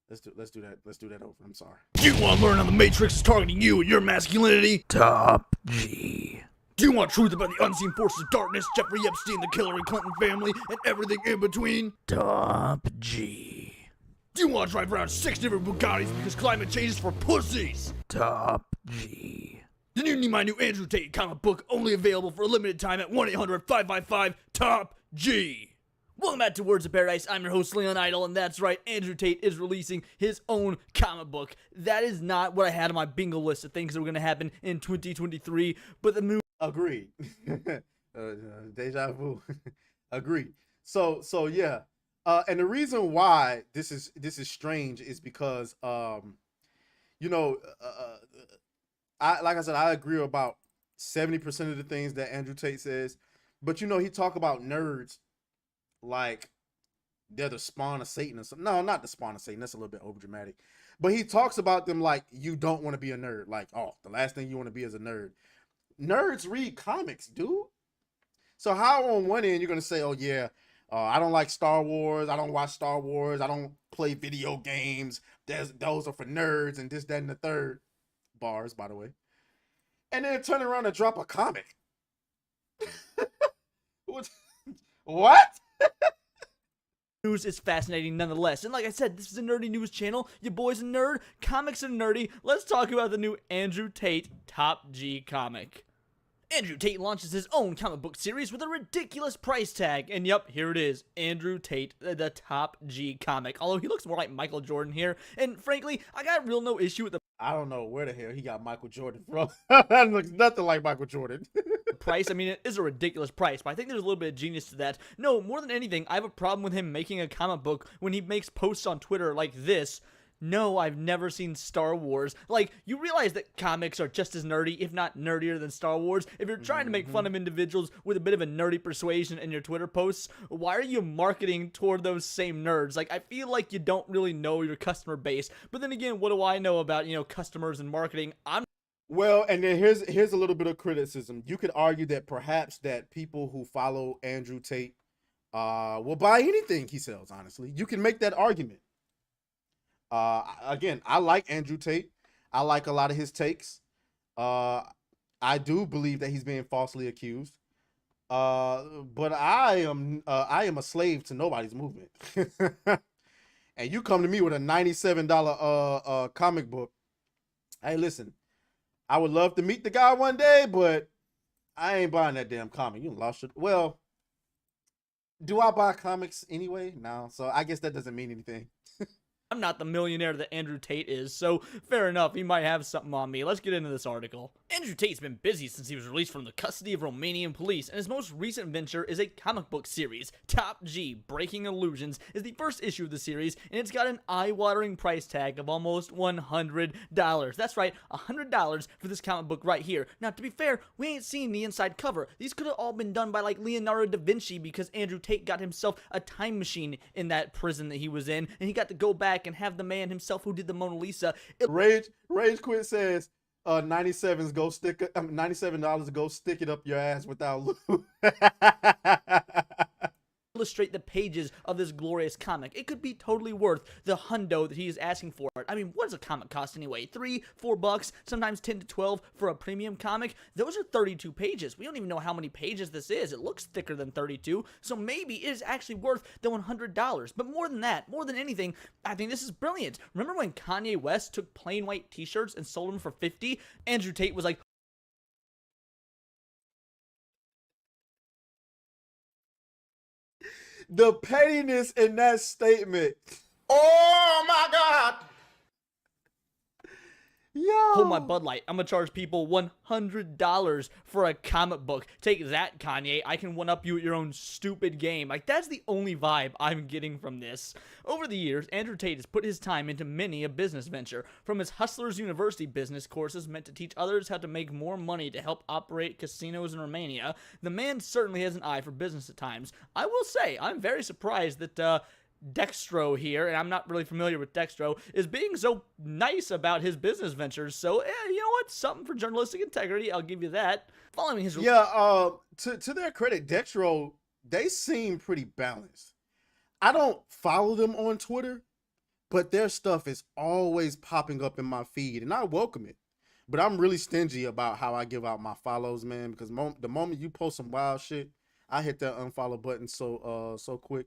Let's do that. Let's do that over. I'm sorry. Do you want to learn how the Matrix is targeting you and your masculinity? Top G. Do you want truth about the unseen forces of darkness, Jeffrey Epstein, the Hillary Clinton family, and everything in between? Top G. Do you want to drive around 6 different Bugattis because climate change is for pussies? Top G. Then you need my new Andrew Tate comic book, only available for a limited time at 1-800-555-TOP-G. Welcome back to Words of Paradise. I'm your host, Leon Idol, and that's right, Andrew Tate is releasing his own comic book. That is not what I had on my bingo list of things that were going to happen in 2023, but the movie... Agreed. Deja vu. Agreed. So yeah. And the reason why this is strange is because you know, like I said, I agree about 70% of the things that Andrew Tate says, but you know, he talk about nerds like they're the spawn of Satan or something. No, not the spawn of Satan. That's a little bit over dramatic. But he talks about them like you don't want to be a nerd. Like, oh, the last thing you want to be is a nerd. Nerds read comics, dude. So how on one end you're gonna say, oh yeah, I don't like Star Wars. I don't watch Star Wars. I don't play video games. Those are for nerds and this, that, and the third. Bars, by the way. And then turn around and drop a comic. What? News is fascinating nonetheless. And like I said, this is a nerdy news channel. Your boy's a nerd. Comics are nerdy. Let's talk about the new Andrew Tate Top G comic. Andrew Tate launches his own comic book series with a ridiculous price tag. And yep, here it is. Andrew Tate, the Top G comic. Although he looks more like Michael Jordan here. And frankly, I got real no issue with the I don't know where the hell he got Michael Jordan from. That looks nothing like Michael Jordan. price. I mean, it is a ridiculous price, but I think there's a little bit of genius to that. No, more than anything, I have a problem with him making a comic book when he makes posts on Twitter like this. No, I've never seen Star Wars. Like, you realize that comics are just as nerdy, if not nerdier than Star Wars. If you're trying to make fun of individuals with a bit of a nerdy persuasion in your Twitter posts, why are you marketing toward those same nerds? Like, I feel like you don't really know your customer base. But then again, what do I know about, customers and marketing? Well, and then here's a little bit of criticism. You could argue that perhaps that people who follow Andrew Tate will buy anything he sells, honestly. You can make that argument. Again, I like Andrew Tate. I like a lot of his takes. I do believe that he's being falsely accused. But I am a slave to nobody's movement. And you come to me with a $97 comic book. Hey, listen, I would love to meet the guy one day, but I ain't buying that damn comic. You lost it. Well, do I buy comics anyway? No, so I guess that doesn't mean anything. I'm not the millionaire that Andrew Tate is, so fair enough, he might have something on me. Let's get into this article. Andrew Tate's been busy since he was released from the custody of Romanian police, and his most recent venture is a comic book series. Top G, Breaking Illusions, is the first issue of the series, and it's got an eye-watering price tag of almost $100. That's right, $100 for this comic book right here. Now, to be fair, we ain't seen the inside cover. These could have all been done by, like, Leonardo da Vinci, because Andrew Tate got himself a time machine in that prison that he was in, and he got to go back and have the man himself who did the Mona Lisa. Rage Quit says $97 go stick $97 go stick it up your ass without lube. Illustrate the pages of this glorious comic. It could be totally worth the hundo that he is asking for it. I mean, what does a comic cost anyway? $3-4, sometimes 10 to 12 for a premium comic. Those are 32 pages. We don't even know how many pages this is. It looks thicker than 32, so maybe it is actually worth the $100. But more than that, more than anything, I think this is brilliant. Remember when Kanye West took plain white t-shirts and sold them for $50? Andrew Tate was like, the pettiness in that statement. Oh my God. Yo. hold my Bud Light. I'm gonna charge people $100 for a comic book. Take that, Kanye. I can one-up you at your own stupid game. Like, that's the only vibe I'm getting from this. Over the years, Andrew Tate has put his time into many a business venture. From his Hustlers University business courses meant to teach others how to make more money to help operate casinos in Romania, the man certainly has an eye for business at times. I will say, I'm very surprised that, Dextro here, and I'm not really familiar with Dextro, is being so nice about his business ventures. So, you know what? Something for journalistic integrity. I'll give you that. Following his... Yeah, to their credit, Dextro, they seem pretty balanced. I don't follow them on Twitter, but their stuff is always popping up in my feed, and I welcome it. But I'm really stingy about how I give out my follows, man, because the moment you post some wild shit, I hit that unfollow button so quick.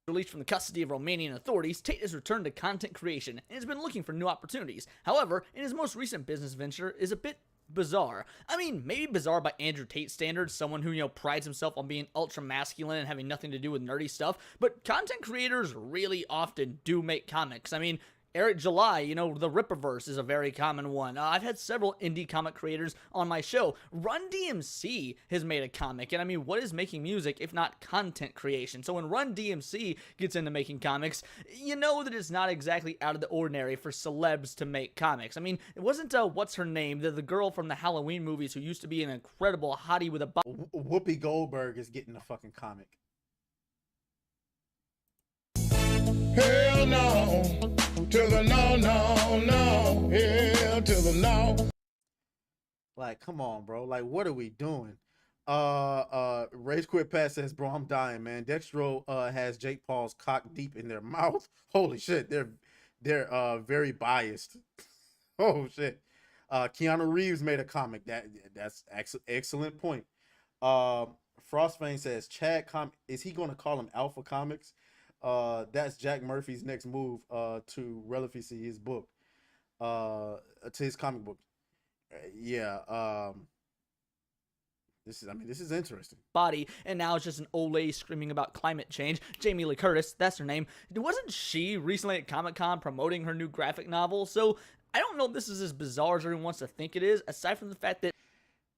Released from the custody of Romanian authorities, Tate has returned to content creation and has been looking for new opportunities. However, in his most recent business venture is a bit bizarre. I mean, maybe bizarre by Andrew Tate standards, someone who, prides himself on being ultra masculine and having nothing to do with nerdy stuff, but content creators really often do make comics. I mean, Eric July, the Rippaverse is a very common one. I've had several indie comic creators on my show. Run DMC has made a comic, and I mean, what is making music if not content creation? So when Run DMC gets into making comics, you know that it's not exactly out of the ordinary for celebs to make comics. I mean, it wasn't, what's her name, the girl from the Halloween movies who used to be an incredible hottie with a Whoopi Goldberg is getting a fucking comic. Hell no, to the no, no, no, hell to the no. Like, come on, bro. Like, what are we doing? Rage Quit Pat says, bro, I'm dying, man. Dextro has Jake Paul's cock deep in their mouth. Holy shit, they're very biased. Oh shit. Keanu Reeves made a comic. That's excellent point. Frostfang says, Chad is he gonna call him Alpha Comics? That's Jack Murphy's next move to relevancy his book, to his comic book. Yeah. This is interesting. Body, and now it's just an old lady screaming about climate change. Jamie Lee Curtis, that's her name. Wasn't she recently at Comic-Con promoting her new graphic novel? So I don't know if this is as bizarre as everyone wants to think it is, aside from the fact that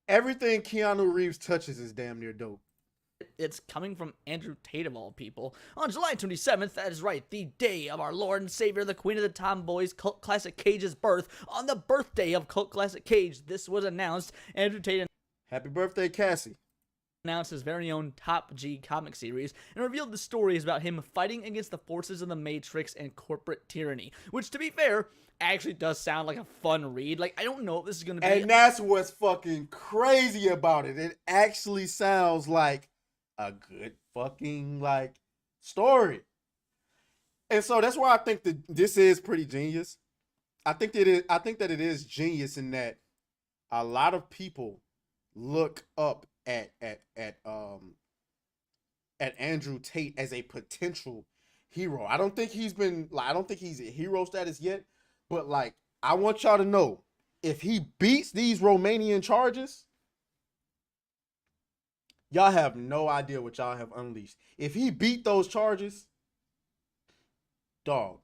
everything Keanu Reeves touches is damn near dope. It's coming from Andrew Tate of all people. On July 27th, that is right, the day of our Lord and Savior, the Queen of the Tomboys, Cult Classic Cage's birth. On the birthday of Cult Classic Cage, this was announced. Andrew Tate Happy birthday, Cassie. Announced his very own Top G comic series and revealed the stories about him fighting against the forces of the Matrix and corporate tyranny, which, to be fair, actually does sound like a fun read. Like, I don't know if this is going to be... And that's what's fucking crazy about it. It actually sounds like a good fucking, like, story. And so that's why I think that this is pretty genius. I think that it is genius in that a lot of people look up at Andrew Tate as a potential hero. I don't think he's a hero status yet, but like, I want y'all to know, if he beats these Romanian charges, y'all have no idea what y'all have unleashed. If he beat those charges, dog,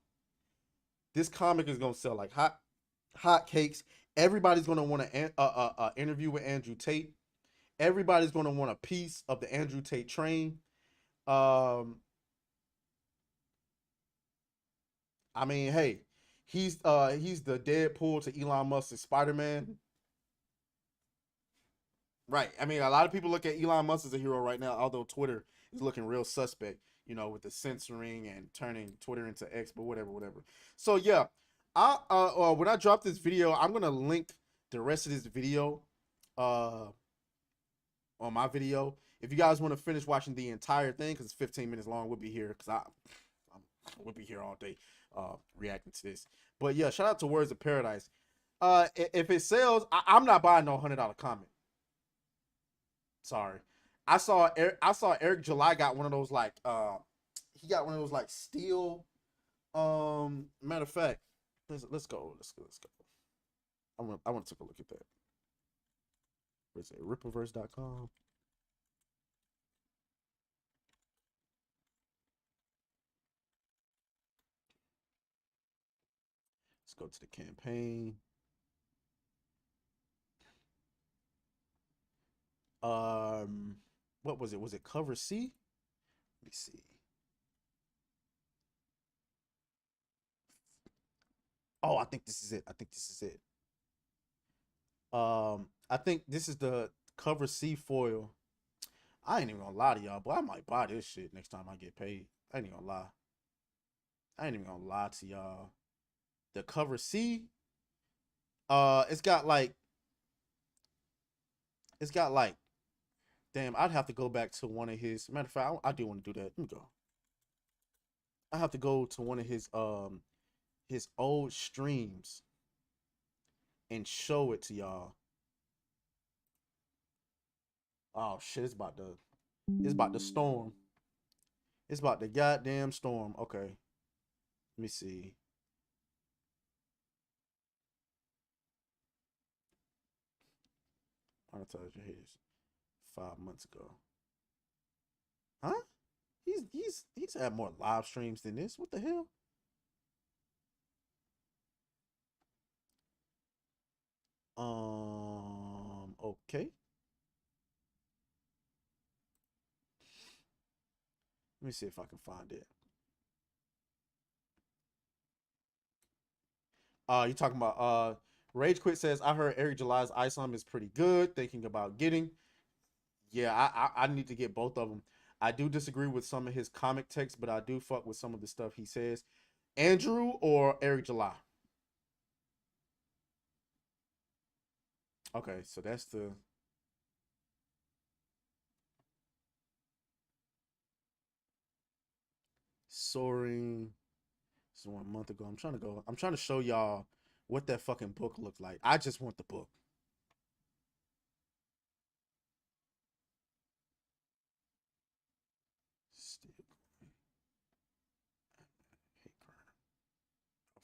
this comic is gonna sell like hot cakes. Everybody's gonna want to interview with Andrew Tate. Everybody's gonna want a piece of the Andrew Tate train. I mean, hey, he's the Deadpool to Elon Musk's Spider-Man. Right. I mean, a lot of people look at Elon Musk as a hero right now, although Twitter is looking real suspect, with the censoring and turning Twitter into X, but whatever. So yeah, when I drop this video, I'm gonna link the rest of this video on my video. If you guys want to finish watching the entire thing, because it's 15 minutes long, we'll be here because we'll be here all day reacting to this. But yeah, shout out to Words of Paradise. If it sells, I'm not buying no $100 comic. Sorry. I saw Eric July got one of those like he got one of those like steel matter of fact, let's go. I want to take a look at that. Where's it? Rippaverse.com. Let's go to the campaign. What was it? Was it cover C? Let me see. Oh, I think this is it. I think this is the cover C foil. I ain't even gonna lie to y'all, but I might buy this shit next time I get paid. I ain't even gonna lie to y'all. The cover C, it's got like, damn, I'd have to go back to one of his, matter of fact, I do want to do that. Let me go. I have to go to one of his old streams and show it to y'all. Oh shit, it's about to storm. It's about to goddamn storm. Okay. Let me see. Monetize your hits 5 months ago. Huh? He's had more live streams than this. What the hell? Okay. Let me see if I can find it. You talking about Rage Quit says, I heard Eric July's ISOM is pretty good. Thinking about getting. Yeah, I need to get both of them. I do disagree with some of his comic texts, but I do fuck with some of the stuff he says. Andrew or Eric July? Okay, so that's the Soaring. This is 1 month ago. I'm trying to show y'all what that fucking book looked like. I just want the book. Still going. Hate crime.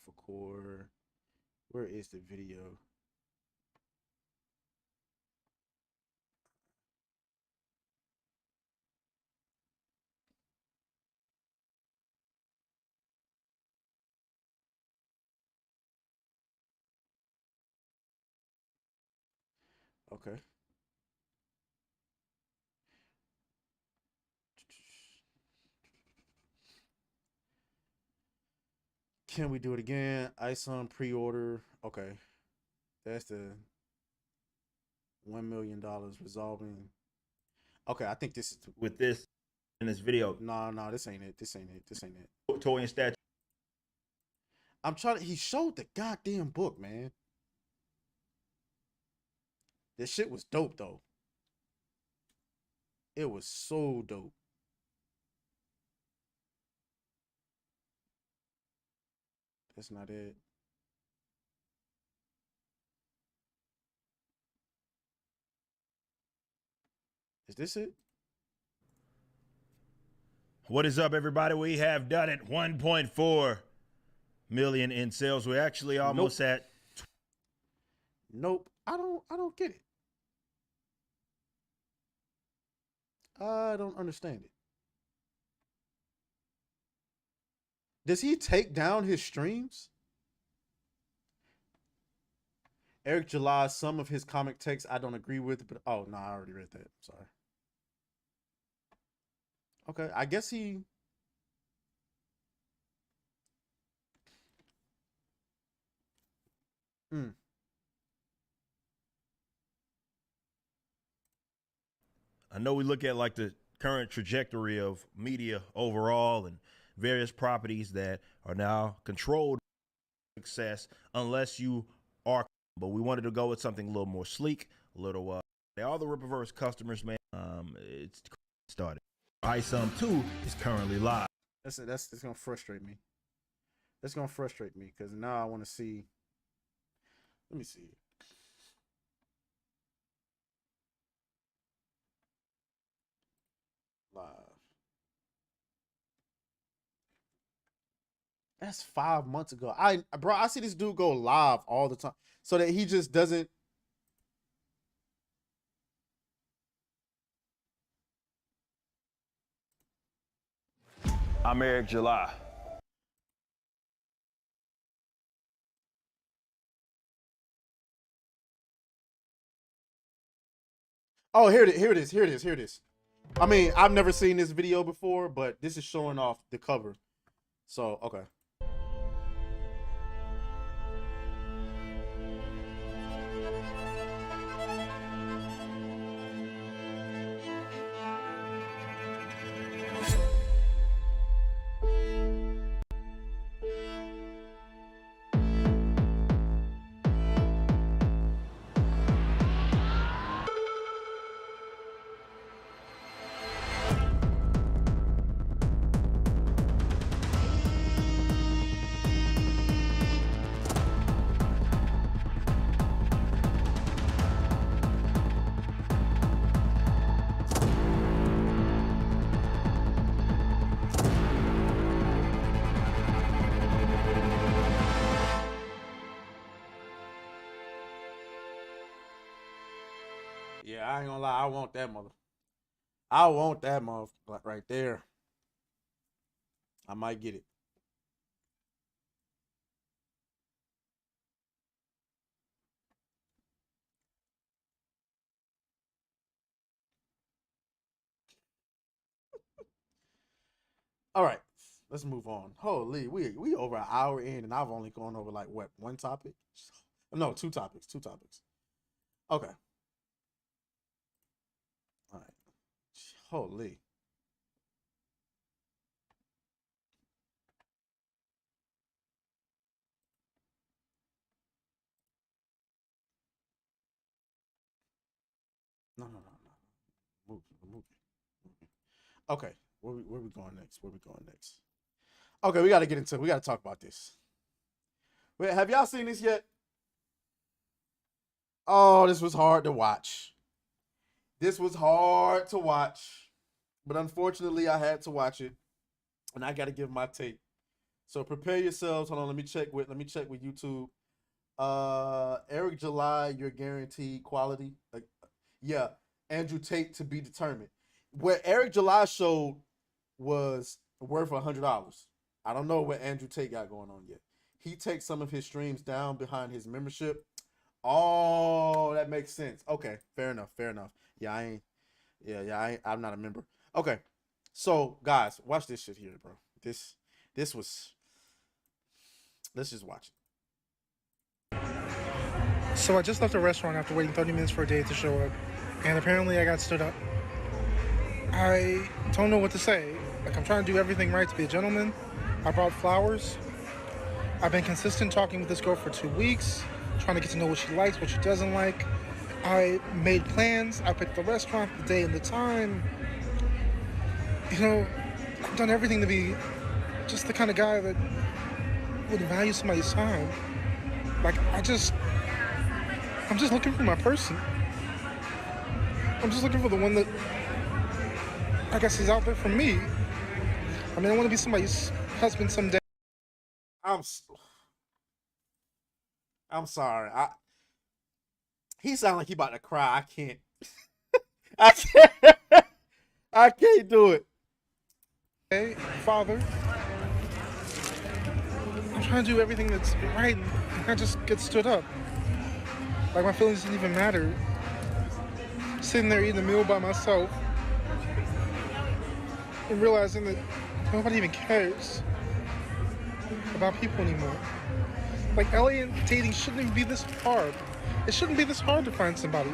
For core. Where is the video? Okay. Can we do it again? ISOM pre-order. Okay. That's the $1 million resolving. Okay, I think this is with this in this video. No, this ain't it. This ain't it. Toy and statue. I'm trying to. He showed the goddamn book, man. This shit was dope though. It was so dope. That's not it. Is this it? What is up, everybody? We have done it. 1.4 million in sales. We're actually almost at. Nope. I don't get it. I don't understand it. Does he take down his streams? Eric July, some of his comic texts I don't agree with, but oh no, I already read that. Sorry. Okay, I guess he. I know we look at like the current trajectory of media overall and various properties that are now controlled success unless you are, but we wanted to go with something a little more sleek, a little they are the Rippaverse customers, man. It's started. ISOM 2 is currently live. That's gonna frustrate me. That's gonna frustrate me because now I want to see. Let me see. Live. That's 5 months ago. I see this dude go live all the time so that he just doesn't. I'm Eric July. Oh, here it is. I mean, I've never seen this video before, but this is showing off the cover. So, okay. Yeah, I ain't gonna lie. I want that mother. I want that mother right there. I might get it. All right, let's move on. Holy, we over an hour in, and I've only gone over like what, one topic? No, two topics. Two topics. Okay. All right. Holy. No. Move, move. Okay. Where we going next? Where we going next? Okay, we got to get into. We got to talk about this. Wait, have y'all seen this yet? Oh, this was hard to watch. This was hard to watch, but unfortunately, I had to watch it, and I got to give my take. So prepare yourselves. Hold on, let me check with YouTube. Eric July, you're guaranteed quality. Yeah, Andrew Tate to be determined. What Eric July showed was worth $100. I don't know what Andrew Tate got going on yet. He takes some of his streams down behind his membership. Oh, that makes sense. Okay, fair enough. Yeah, I ain't. Yeah, I'm not a member. Okay, so guys, watch this shit here, bro. This was. Let's just watch it. So I just left the restaurant after waiting 30 minutes for a date to show up, and apparently I got stood up. I don't know what to say. Like, I'm trying to do everything right to be a gentleman. I brought flowers. I've been consistent talking with this girl for 2 weeks, trying to get to know what she likes, what she doesn't like. I made plans. I picked the restaurant, the day, and the time. You know, I've done everything to be just the kind of guy that would value somebody's time. Like, I'm just looking for my person. I'm just looking for the one that, I guess, is out there for me. I mean, I want to be somebody's husband someday. I'm sorry. He sound like he about to cry. I can't. I can't. I can't do it. Hey, Father, I'm trying to do everything that's right, and I just get stood up. Like, my feelings didn't even matter. Sitting there eating a meal by myself and realizing that nobody even cares about people anymore. Like, alien dating shouldn't even be this hard. It shouldn't be this hard to find somebody.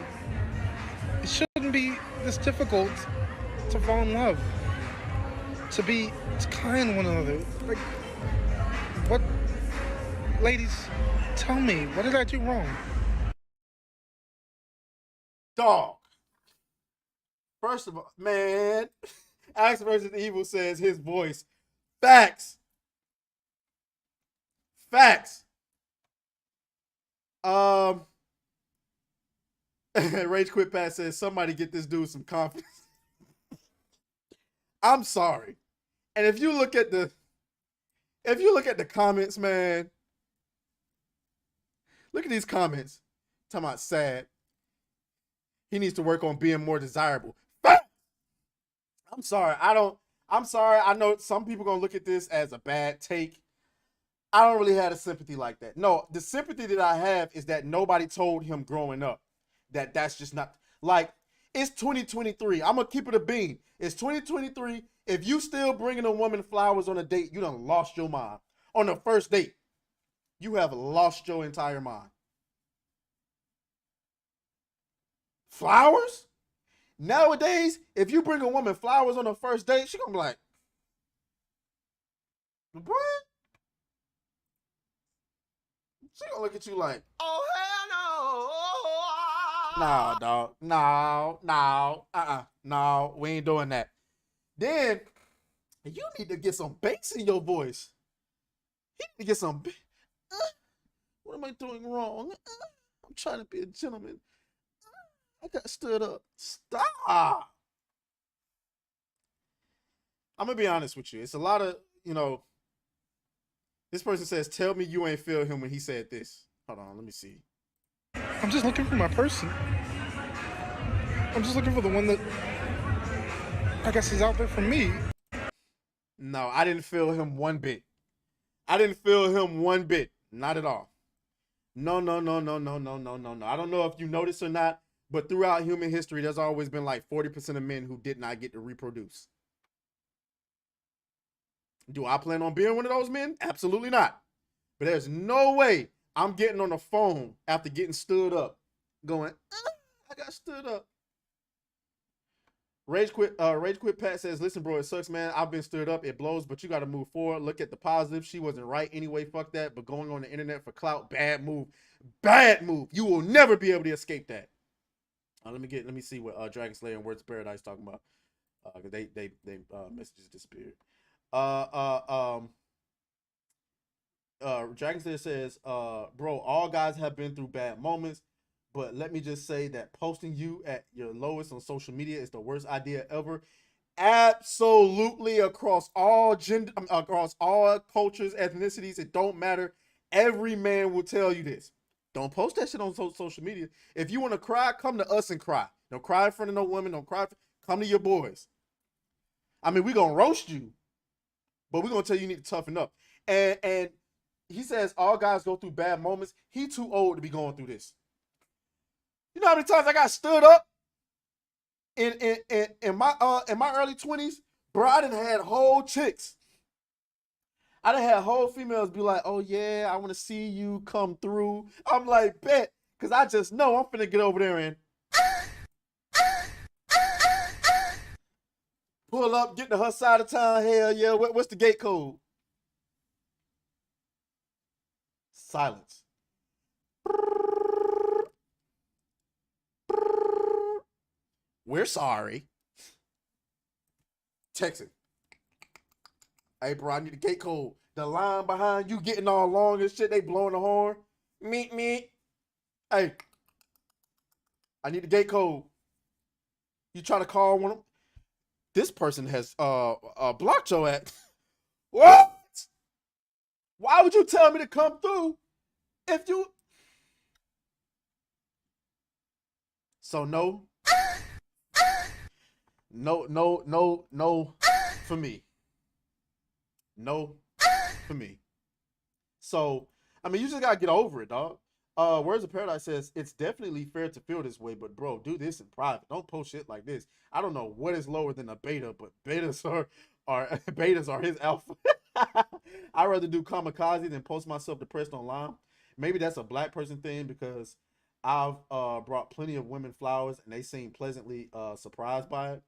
It shouldn't be this difficult to fall in love. To be kind to one another. Like, what? Ladies, tell me, what did I do wrong? Dog. First of all, man, Alex vs. Evil says his voice. Facts. Rage Quit Pat says somebody get this dude some confidence. I'm sorry. And if you look at the comments, man, look at these comments. Talking about sad. He needs to work on being more desirable. I'm sorry. I know some people gonna look at this as a bad take. I don't really have a sympathy like that. No, the sympathy that I have is that nobody told him growing up that that's just not, like, it's 2023. I'm gonna keep it a bean. It's 2023. If you still bringing a woman flowers on a date, you done lost your mind. On the first date, you have lost your entire mind. Flowers? Nowadays, if you bring a woman flowers on the first date, she gonna be like, what? She gonna look at you like, oh, hell no. No, dog. No, we ain't doing that. Then, you need to get some bass in your voice. You need to get some, what am I doing wrong? I'm trying to be a gentleman. I got stood up. Stop. I'm going to be honest with you. It's a lot of, this person says, tell me you ain't feel him when he said this. Hold on, let me see. I'm just looking for my person. I'm just looking for the one that I guess is out there for me. No, I didn't feel him one bit. I didn't feel him one bit. Not at all. No, no, no, no, no, no, no, no, no. I don't know if you noticed or not, but throughout human history, there's always been like 40% of men who did not get to reproduce. Do I plan on being one of those men? Absolutely not. But there's no way I'm getting on the phone after getting stood up, going, I got stood up. Rage quit Pat says, listen, bro, it sucks, man. I've been stood up. It blows, but you got to move forward. Look at the positive. She wasn't right anyway. Fuck that. But going on the internet for clout, bad move. Bad move. You will never be able to escape that. Let me see what Dragon Slayer and Words of Paradise talking about. They messages disappeared. Dragon Slayer says, bro, all guys have been through bad moments. But let me just say that posting you at your lowest on social media is the worst idea ever. Absolutely, across all gender, across all cultures, ethnicities, it don't matter. Every man will tell you this. Don't post that shit on social media. If you want to cry, come to us and cry. Don't cry in front of no women. Don't cry. Come to your boys. I mean, we're going to roast you, but we're going to tell you need to toughen up. And he says all guys go through bad moments. He too old to be going through this. You know how many times I got stood up in my early 20s? Bro, I done had whole chicks. I done had whole females be like, oh yeah, I want to see you come through. I'm like, bet. Because I just know I'm finna get over there and pull up, get to her side of town. Hell yeah, what's the gate code? Silence. We're sorry. Text it. Hey, bro, I need the gate code. The line behind you getting all long and shit. They blowing the horn. Meet me. Hey, I need the gate code. You try to call one of them? This person has blocked your ass. What? Why would you tell me to come through if you? So no. No for me. No for me. So, I mean, you just gotta get over it, dog. Words of Paradise says, it's definitely fair to feel this way, but bro, do this in private. Don't post shit like this. I don't know what is lower than a beta, but betas are his alpha. I'd rather do kamikaze than post myself depressed online. Maybe that's a black person thing because I've brought plenty of women flowers and they seem pleasantly surprised by it.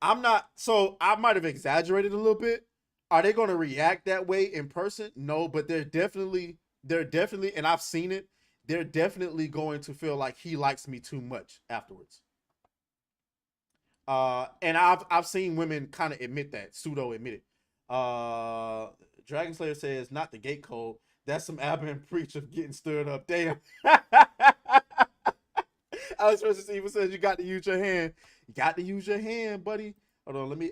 I'm not, so I might have exaggerated a little bit. Are they going to react that way in person? No, but they're definitely, and I've seen it, they're definitely going to feel like he likes me too much afterwards. And I've seen women kind of admit that, pseudo admit it. Dragon Slayer says, not the gate code. That's some aberrant preach of getting stirred up. Damn. I was supposed to see what says you got to use your hand. You got to use your hand, buddy. Hold on, let me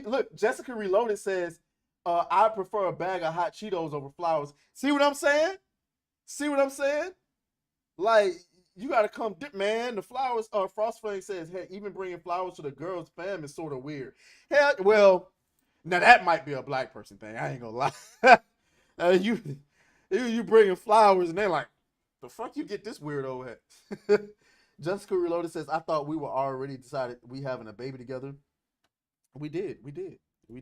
look, Jessica Reloaded says, I prefer a bag of hot Cheetos over flowers. See what I'm saying? See what I'm saying? Like, you gotta come dip, man. The flowers, Frost Flame says, hey, even bringing flowers to the girl's fam is sort of weird. Hell, well, now that might be a black person thing. I ain't gonna lie. You bringing flowers and they're like, the fuck you get this weirdo at? Jessica Reloaded says, I thought we were already decided we having a baby together. We did. We did. We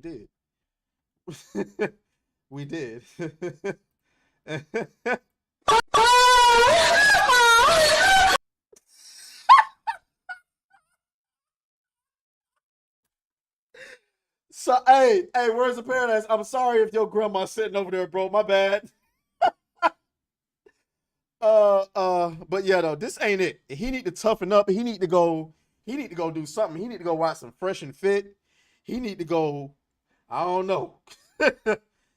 did. So, hey, Words of Paradise, I'm sorry if your grandma's sitting over there, bro. My bad. But yeah, though, this ain't it. He need to toughen up. He need to go do something. He need to go watch some Fresh and Fit. He need to go, I don't know.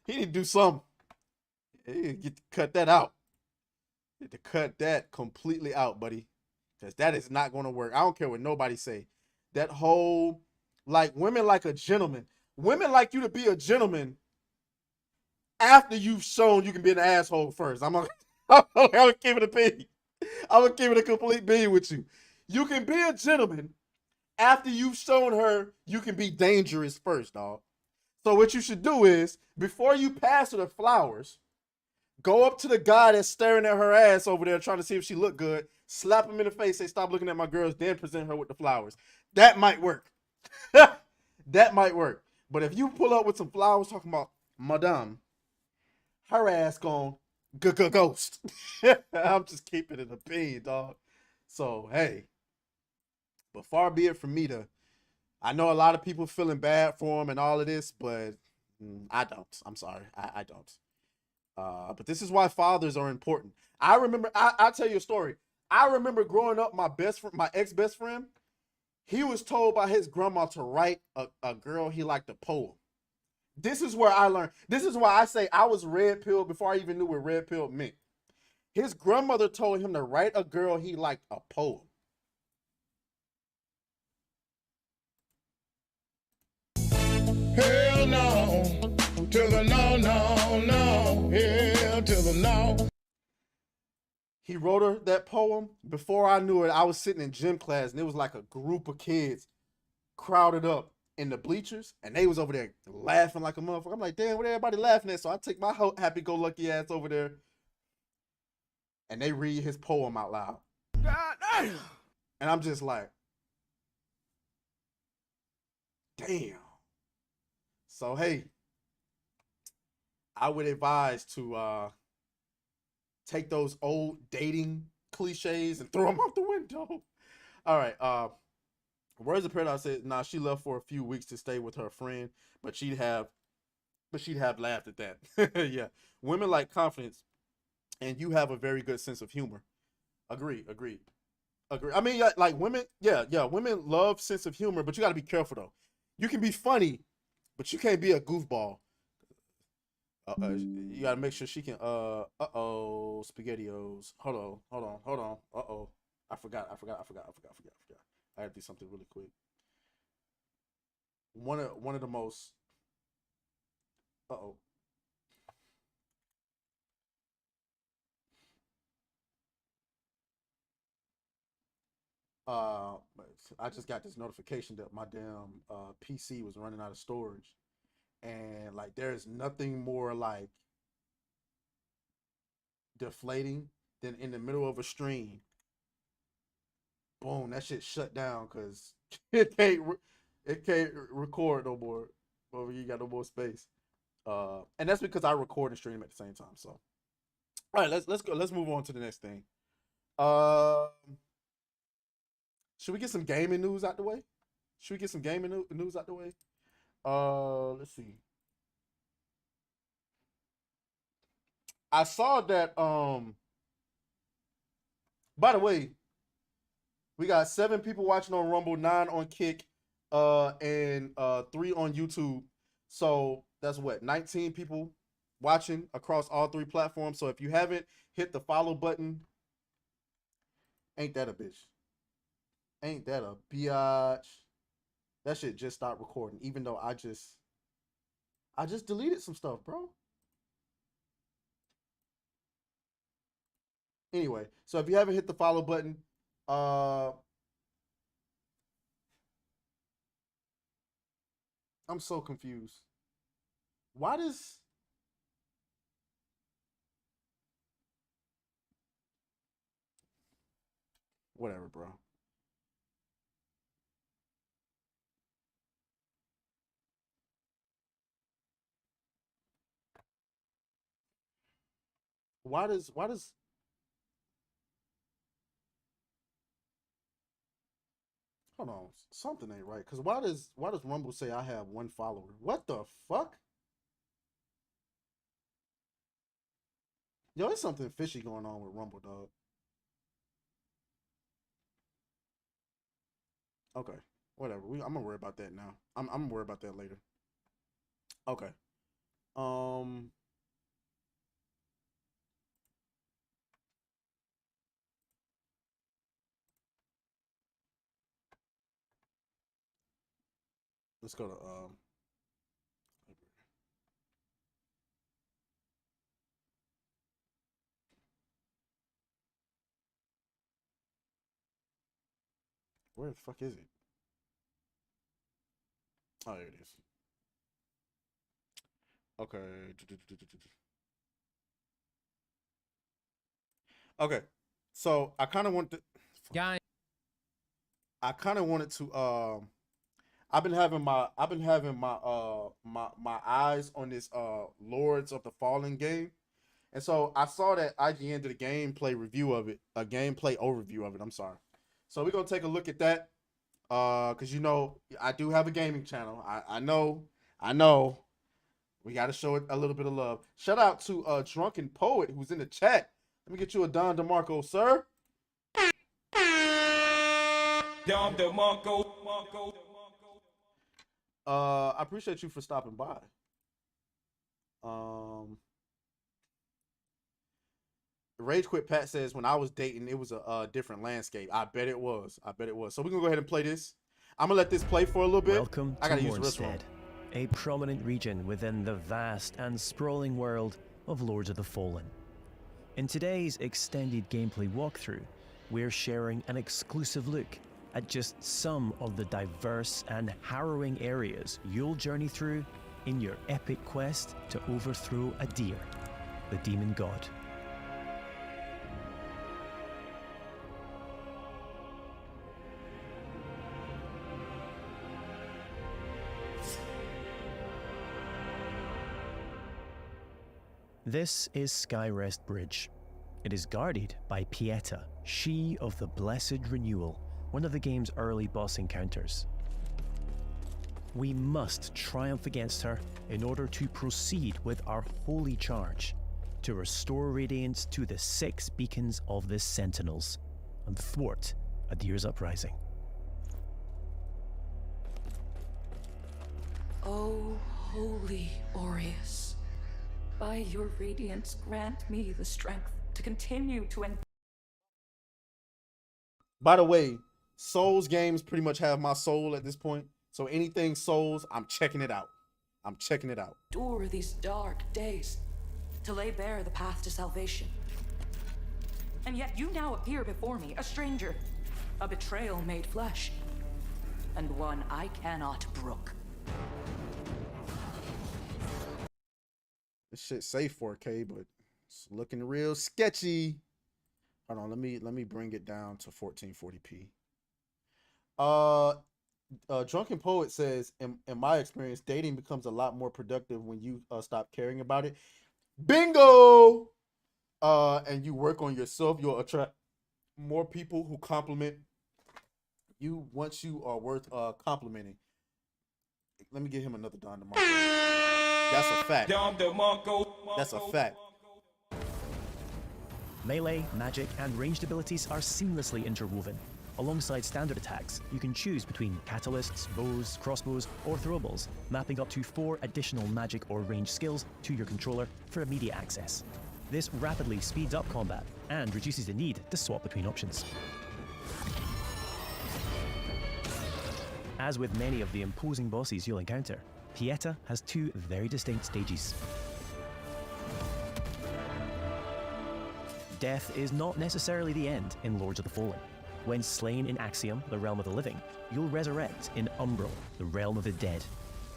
He need to do something. He need to get to cut that out. He need to cut that completely out, buddy. Because that is not going to work. I don't care what nobody say. That whole, like, women like a gentleman. Women like you to be a gentleman after you've shown you can be an asshole first. I'm gonna keep it a pig. I'm gonna keep it a complete being with you. You can be a gentleman after you've shown her you can be dangerous first, dog. So what you should do is before you pass her the flowers, go up to the guy that's staring at her ass over there trying to see if she look good, slap him in the face, say stop looking at my girls, then present her with the flowers. That might work. That might work. But if you pull up with some flowers talking about Madame, her ass gone ghost. I'm just keeping it a bean, dog. So hey, but far be it from me to. I know a lot of people feeling bad for him and all of this, but I don't. I'm sorry, I don't. But this is why fathers are important. I remember. I'll tell you a story. I remember growing up, my best friend, my ex best friend, he was told by his grandma to write a girl he liked a poem. This is where I learned. This is why I say I was red pill before I even knew what red pill meant. His grandmother told him to write a girl he liked a poem. Hell no, to the no, no, no. Hell to the no. He wrote her that poem. Before I knew it, I was sitting in gym class and it was like a group of kids crowded up in the bleachers and they was over there laughing like a motherfucker. I'm like, damn, what everybody laughing at? So I take my happy-go-lucky ass over there and they read his poem out loud. God damn. And I'm just like, damn. So hey, I would advise to take those old dating cliches and throw them out the window. All right. Words of Paradise said, "Nah, she left for a few weeks to stay with her friend, but she'd have laughed at that." Yeah, women like confidence, and you have a very good sense of humor. Agree. I mean, yeah, like women, yeah, women love sense of humor, but you got to be careful though. You can be funny, but you can't be a goofball. You gotta make sure she can. Spaghettios. Hold on. I forgot. I had to do something really quick. One of the most. Uh oh. I just got this notification that my damn PC was running out of storage, and like there's nothing more like deflating than in the middle of a stream. Boom, that shit shut down because it can't record no more. Over you got no more space. And that's because I record and stream at the same time. So, all right, let's go. Let's move on to the next thing. Uh, should we get some gaming news out the way? News out the way? Let's see. I saw that. By the way, we got 7 people watching on Rumble, 9 on Kick, and 3 on YouTube. So that's what 19 people watching across all 3 platforms. So if you haven't hit the follow button, ain't that a bitch? Ain't that a biatch? That shit just stopped recording, even though I just deleted some stuff, bro. Anyway, so if you haven't hit the follow button, I'm so confused. Why does whatever, bro? Why does hold on, something ain't right. Cause why does Rumble say I have 1 follower? What the fuck? Yo, there's something fishy going on with Rumble, dog. Okay, whatever. I'm gonna worry about that now. I'm gonna worry about that later. Okay. Um, let's go to Where the fuck is it? Oh, there it is. Okay. Okay. So I kind of want to. Guy. I kind of wanted to. I've been having my my eyes on this Lords of the Fallen game, and so I saw that IGN did a gameplay review of it, a gameplay overview of it. I'm sorry. So we're gonna take a look at that, cause you know I do have a gaming channel. I know. We got to show it a little bit of love. Shout out to Drunken Poet who's in the chat. Let me get you a Don DeMarco, sir. Don DeMarco. I appreciate you for stopping by. Rage Quit Pat says, when I was dating, it was a different landscape. I bet it was. So we're gonna go ahead and play this. I'm gonna let this play for a little bit. Welcome I gotta to use the restroom. Mornstead, a prominent region within the vast and sprawling world of Lords of the Fallen. In today's extended gameplay walkthrough, we're sharing an exclusive look at just some of the diverse and harrowing areas you'll journey through in your epic quest to overthrow Adir, the demon god. This is Skyrest Bridge. It is guarded by Pieta, she of the Blessed Renewal, one of the game's early boss encounters. We must triumph against her in order to proceed with our holy charge to restore radiance to the 6 beacons of the Sentinels and thwart Adir's uprising. O holy Aureus, by your radiance grant me the strength to continue to By the way, Souls games pretty much have my soul at this point. So anything Souls, I'm checking it out. endure these dark days, to lay bare the path to salvation. And yet you now appear before me, a stranger, a betrayal made flesh, and one I cannot brook. This shit say 4K, but it's looking real sketchy. Hold on, let me bring it down to 1440p. Drunken Poet says, in my experience, dating becomes a lot more productive when you stop caring about it. Bingo! And you work on yourself, you'll attract more people who compliment you once you are worth complimenting. Let me get him another Don DeMarco. That's a fact. That's a fact. Melee, magic, and ranged abilities are seamlessly interwoven. Alongside standard attacks, you can choose between catalysts, bows, crossbows, or throwables, mapping up to 4 additional magic or range skills to your controller for immediate access. This rapidly speeds up combat and reduces the need to swap between options. As with many of the imposing bosses you'll encounter, Pieta has 2 very distinct stages. Death is not necessarily the end in Lords of the Fallen. When slain in Axiom, the realm of the living, you'll resurrect in Umbral, the realm of the dead.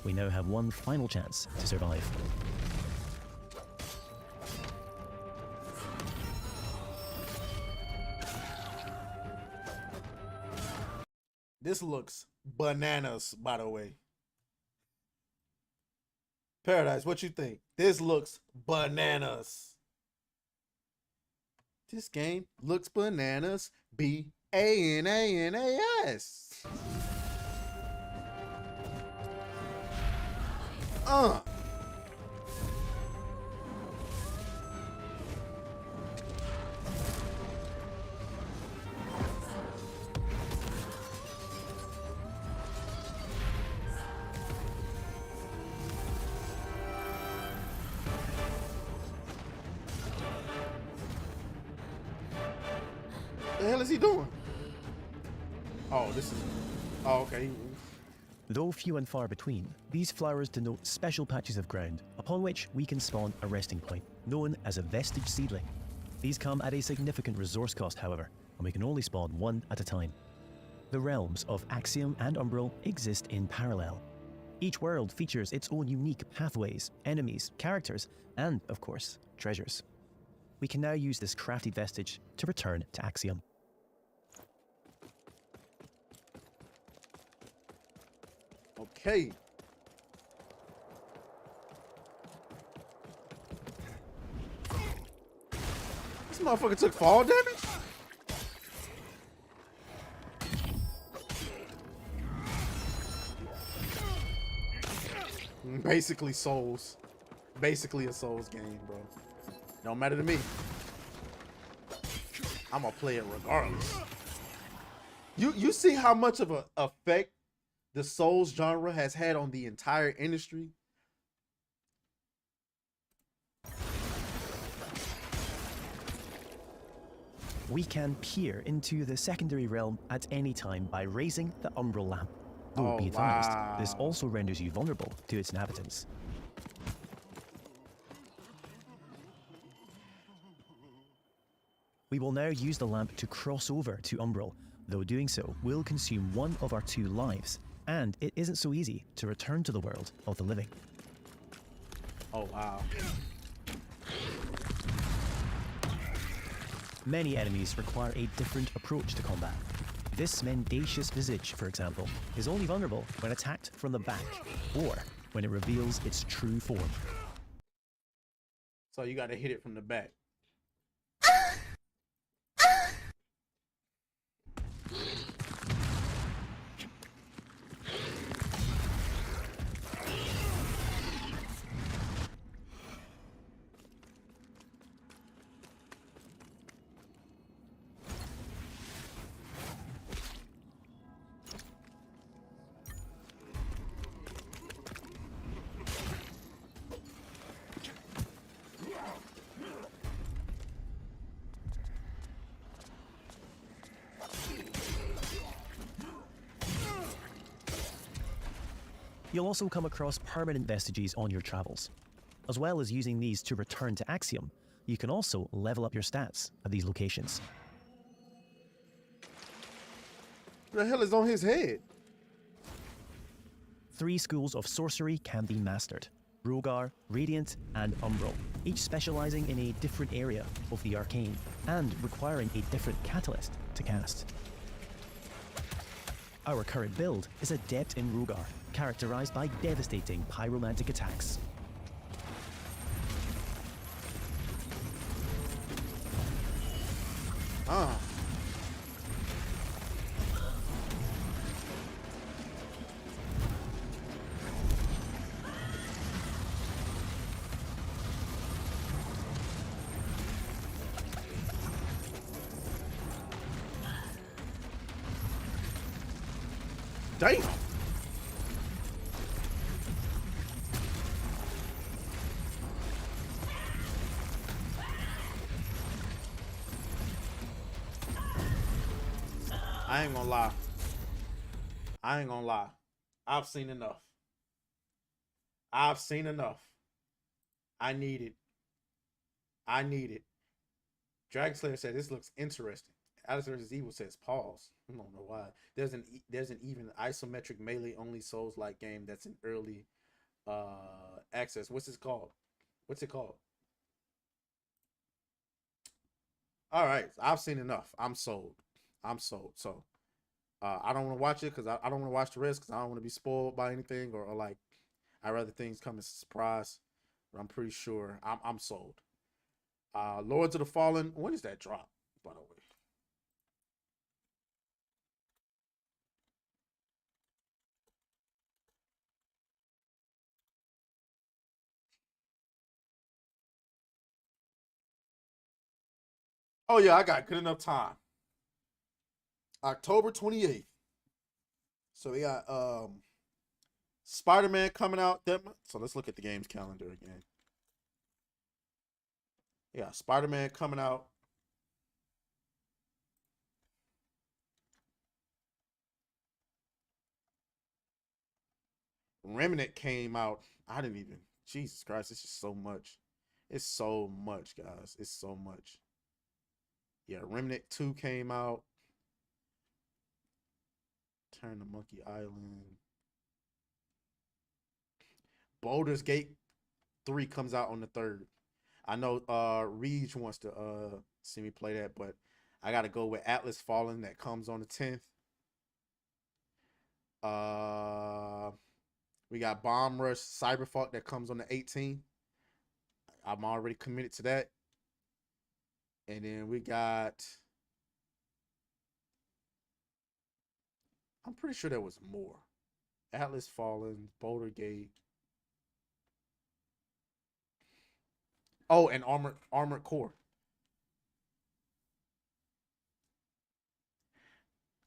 We now have one final chance to survive. This looks bananas, by the way. Paradise, what you think? This looks bananas. This game looks bananas. BANANAS. The hell is he doing? Oh, this is... Oh, okay. Though few and far between, these flowers denote special patches of ground upon which we can spawn a resting point, known as a vestige seedling. These come at a significant resource cost, however, and we can only spawn one at a time. The realms of Axiom and Umbral exist in parallel. Each world features its own unique pathways, enemies, characters, and, of course, treasures. We can now use this crafted vestige to return to Axiom. Okay. This motherfucker took fall damage? Basically Souls. Basically a Souls game, bro. Don't matter to me. I'm gonna play it regardless. You see how much of an effect the Souls genre has had on the entire industry? We can peer into the secondary realm at any time by raising the Umbral lamp. Though be advised, this also renders you vulnerable to its inhabitants. We will now use the lamp to cross over to Umbral, though doing so will consume one of our 2 lives, and it isn't so easy to return to the world of the living. Oh, wow. Many enemies require a different approach to combat. This mendacious visage, for example, is only vulnerable when attacked from the back, or when it reveals its true form. So you gotta hit it from the back. You'll also come across permanent vestiges on your travels. As well as using these to return to Axiom, you can also level up your stats at these locations. What the hell is on his head? 3 schools of sorcery can be mastered: Rogar, Radiant, and Umbral, each specializing in a different area of the arcane and requiring a different catalyst to cast. Our current build is adept in Rogar, characterized by devastating pyromantic attacks. Damn. I ain't gonna lie. I ain't gonna lie. I've seen enough. I've seen enough. I need it. I need it. Dragon Slayer said this looks interesting. Alex vs. Evil says pause. I don't know why. There's an even isometric melee only Souls like game that's in early access. What's it called? What's it called? All right, I've seen enough. I'm sold. I'm sold. So I don't want to watch it because I don't want to watch the rest because I don't want to be spoiled by anything or like I'd rather things come as a surprise. But I'm pretty sure I'm sold. Lords of the Fallen. When is that drop, by the way? Oh yeah, I got good enough time. October 28th. So we got Spider-Man coming out that month. So let's look at the game's calendar again. Yeah, Spider-Man coming out. Remnant came out. I didn't even. Jesus Christ, it's just so much. It's so much, guys. It's so much. Yeah, Remnant 2 came out. Return to Monkey Island. Baldur's Gate 3 comes out on the 3rd. I know Reach wants to see me play that, but I gotta go with Atlas Fallen that comes on the 10th. We got Bomb Rush Cyberfuck that comes on the 18th. I'm already committed to that. And then we got, I'm pretty sure there was more. Atlas Fallen, Boulder Gate. Oh, and Armored Core.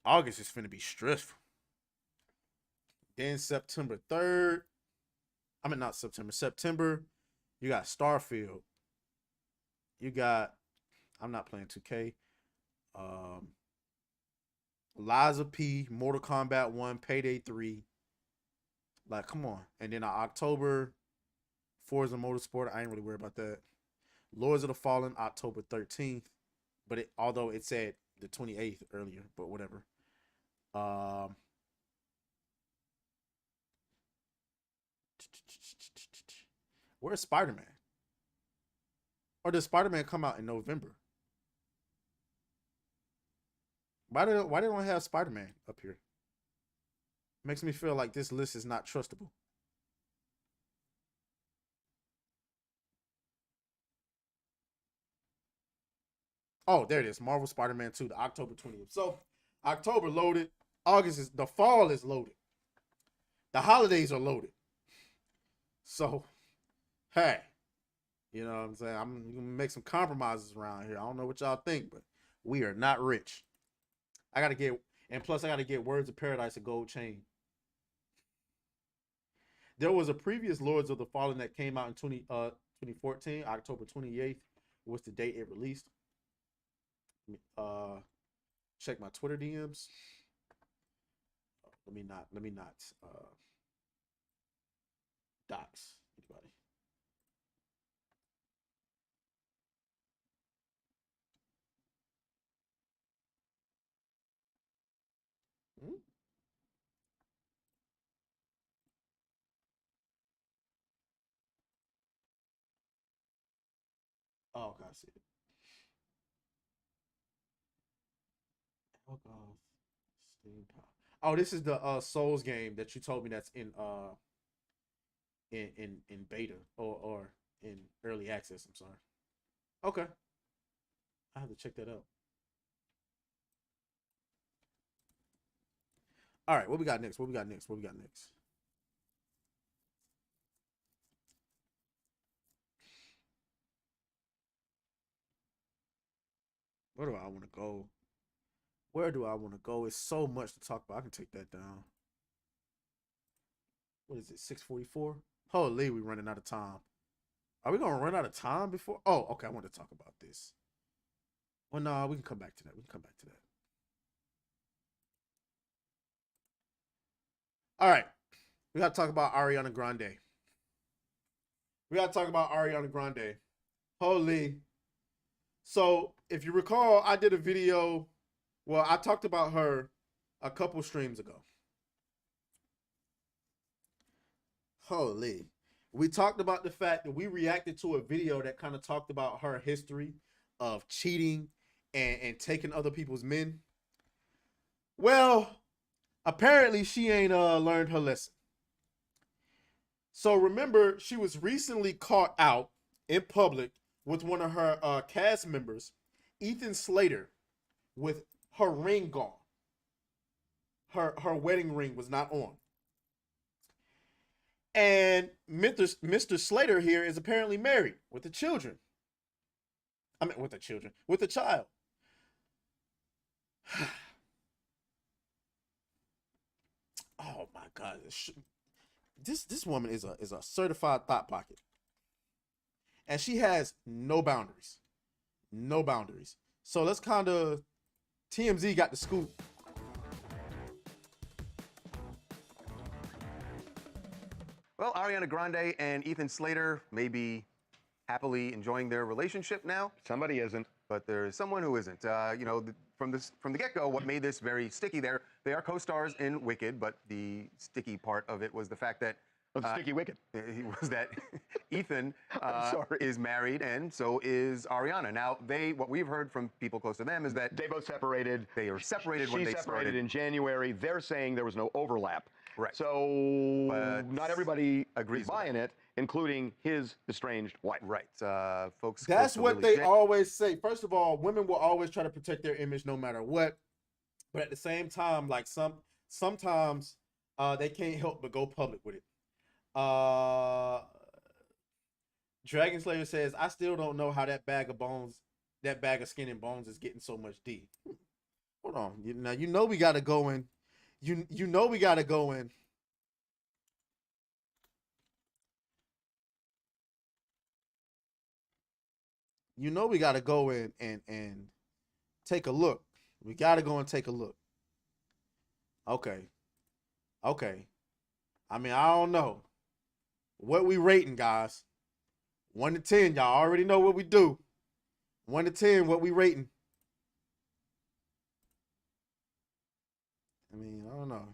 August is finna be stressful. Then September 3rd. I mean, not September. September, you got Starfield. You got, I'm not playing 2K. Liza P, Mortal Kombat 1, Payday 3. Like, come on. And then October, Forza Motorsport. I ain't really worried about that. Lords of the Fallen, October 13th. But although it said the 28th earlier, but whatever. Where's Spider-Man? Or does Spider-Man come out in November? Why they don't have Spider-Man up here? Makes me feel like this list is not trustable. Oh, there it is. Marvel Spider-Man 2, the October 20th. So, October loaded. August is, the fall is loaded. The holidays are loaded. So, hey, you know what I'm saying? I'm going to make some compromises around here. I don't know what y'all think, but we are not rich. I got to get, and plus I got to get Words of Paradise, a gold chain. There was a previous Lords of the Fallen that came out in 2014, October 28th was the date it released. Check my Twitter DMs. Let me not dox anybody. Oh, okay, I see it. Oh, this is the Souls game that you told me that's in beta or in early access. I'm sorry. Okay, I have to check that out. All right, what we got next? What we got next? What we got next? Where do I want to go? Where do I want to go? It's so much to talk about. I can take that down. What is it? 6:44? Holy, we running out of time. Are we gonna run out of time before? Oh, okay. I want to talk about this. Well, no, we can come back to that. We can come back to that. All right. We got to talk about Ariana Grande. We got to talk about Ariana Grande. Holy. So, if you recall, I did a video. Well, I talked about her a couple streams ago. Holy. We talked about the fact that we reacted to a video that kind of talked about her history of cheating and taking other people's men. Well, apparently she ain't learned her lesson. So remember, she was recently caught out in public with one of her cast members, Ethan Slater, with her ring gone. Her wedding ring was not on. And Mr. Slater here is apparently married with the children. I mean, with the children, with a child. Oh my God. This woman is a certified thought pocket. And she has no boundaries. No boundaries. So let's kind of, TMZ got the scoop. Well, Ariana Grande and Ethan Slater may be happily enjoying their relationship now. Somebody isn't. But there's someone who isn't. You know, from the get-go, what made this very sticky there, they are co-stars in Wicked, but the sticky part of it was the fact that Sticky Wicked. was that Ethan is married, and so is Ariana. Now, what we've heard from people close to them is that they both separated. They are separated when they separated started in January. They're saying there was no overlap. Right. So not everybody agrees buying it, including his estranged wife. Right. Folks. That's what they always say. First of all, women will always try to protect their image no matter what. But at the same time, like sometimes they can't help but go public with it. Dragon Slayer says, I still don't know how that bag of skin and bones is getting so much D. Hold on. Now you know we gotta go in. You know we gotta go in. You know we gotta go in and take a look. We gotta go and take a look. Okay. I mean, I don't know. What we rating, guys? 1 to 10, y'all already know what we do. 1 to 10, what we rating? I mean, I don't know.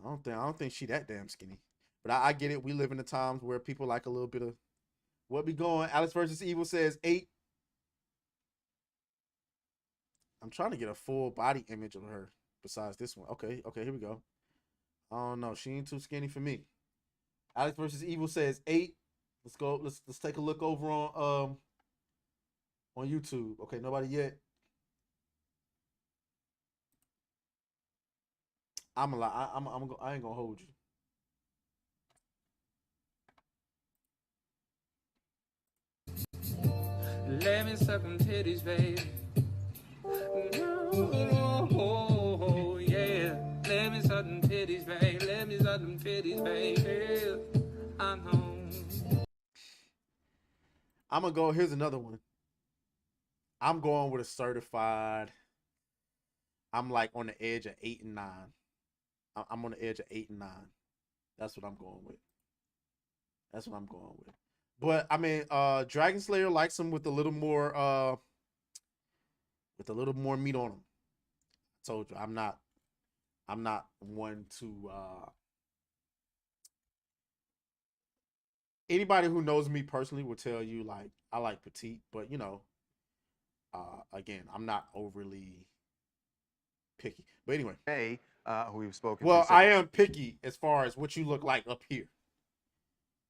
I don't think she that damn skinny. But I get it. We live in the times where people like a little bit of what be going. Alex versus Evil says 8. I'm trying to get a full body image of her besides this one. Okay, here we go. I don't know. She ain't too skinny for me. Alex versus Evil says 8. Let's go. Let's take a look over on YouTube. Okay, nobody yet. I ain't gonna hold you. Let me suck them titties, baby. Oh, yeah. Let me suck them titties, baby. Let me suck them titties, baby. I'm home. I'm gonna go. Here's another one. I'm going with a certified. I'm like on the edge of 8 and 9. I'm on the edge of 8 and 9. That's what I'm going with. But I mean, Dragon Slayer likes them with a little more meat on them. I told you, I'm not one to anybody who knows me personally will tell you like I like petite, but you know, again, I'm not overly picky. But anyway, who we've spoken well, to. I am picky as far as what you look like up here.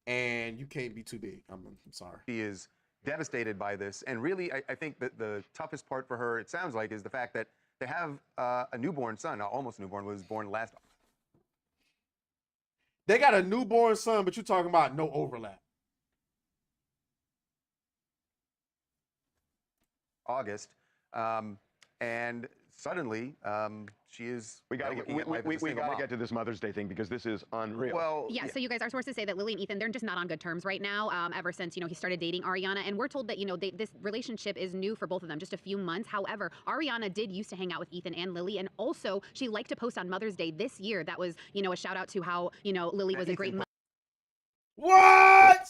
And you can't be too big. I'm sorry. She is devastated by this. And really, I think that the toughest part for her, it sounds like, is the fact that they have a newborn son, almost newborn, was born last. They got a newborn son, but you're talking about no overlap. August. And suddenly, she is. We got to get to this Mother's Day thing because this is unreal. Well, yeah. So you guys, our sources say that Lily and Ethan, they're just not on good terms right now. Ever since he started dating Ariana, and we're told that this relationship is new for both of them, just a few months. However, Ariana did used to hang out with Ethan and Lily, and also she liked to post on Mother's Day this year. That was a shout out to how Lily was a great mother. What?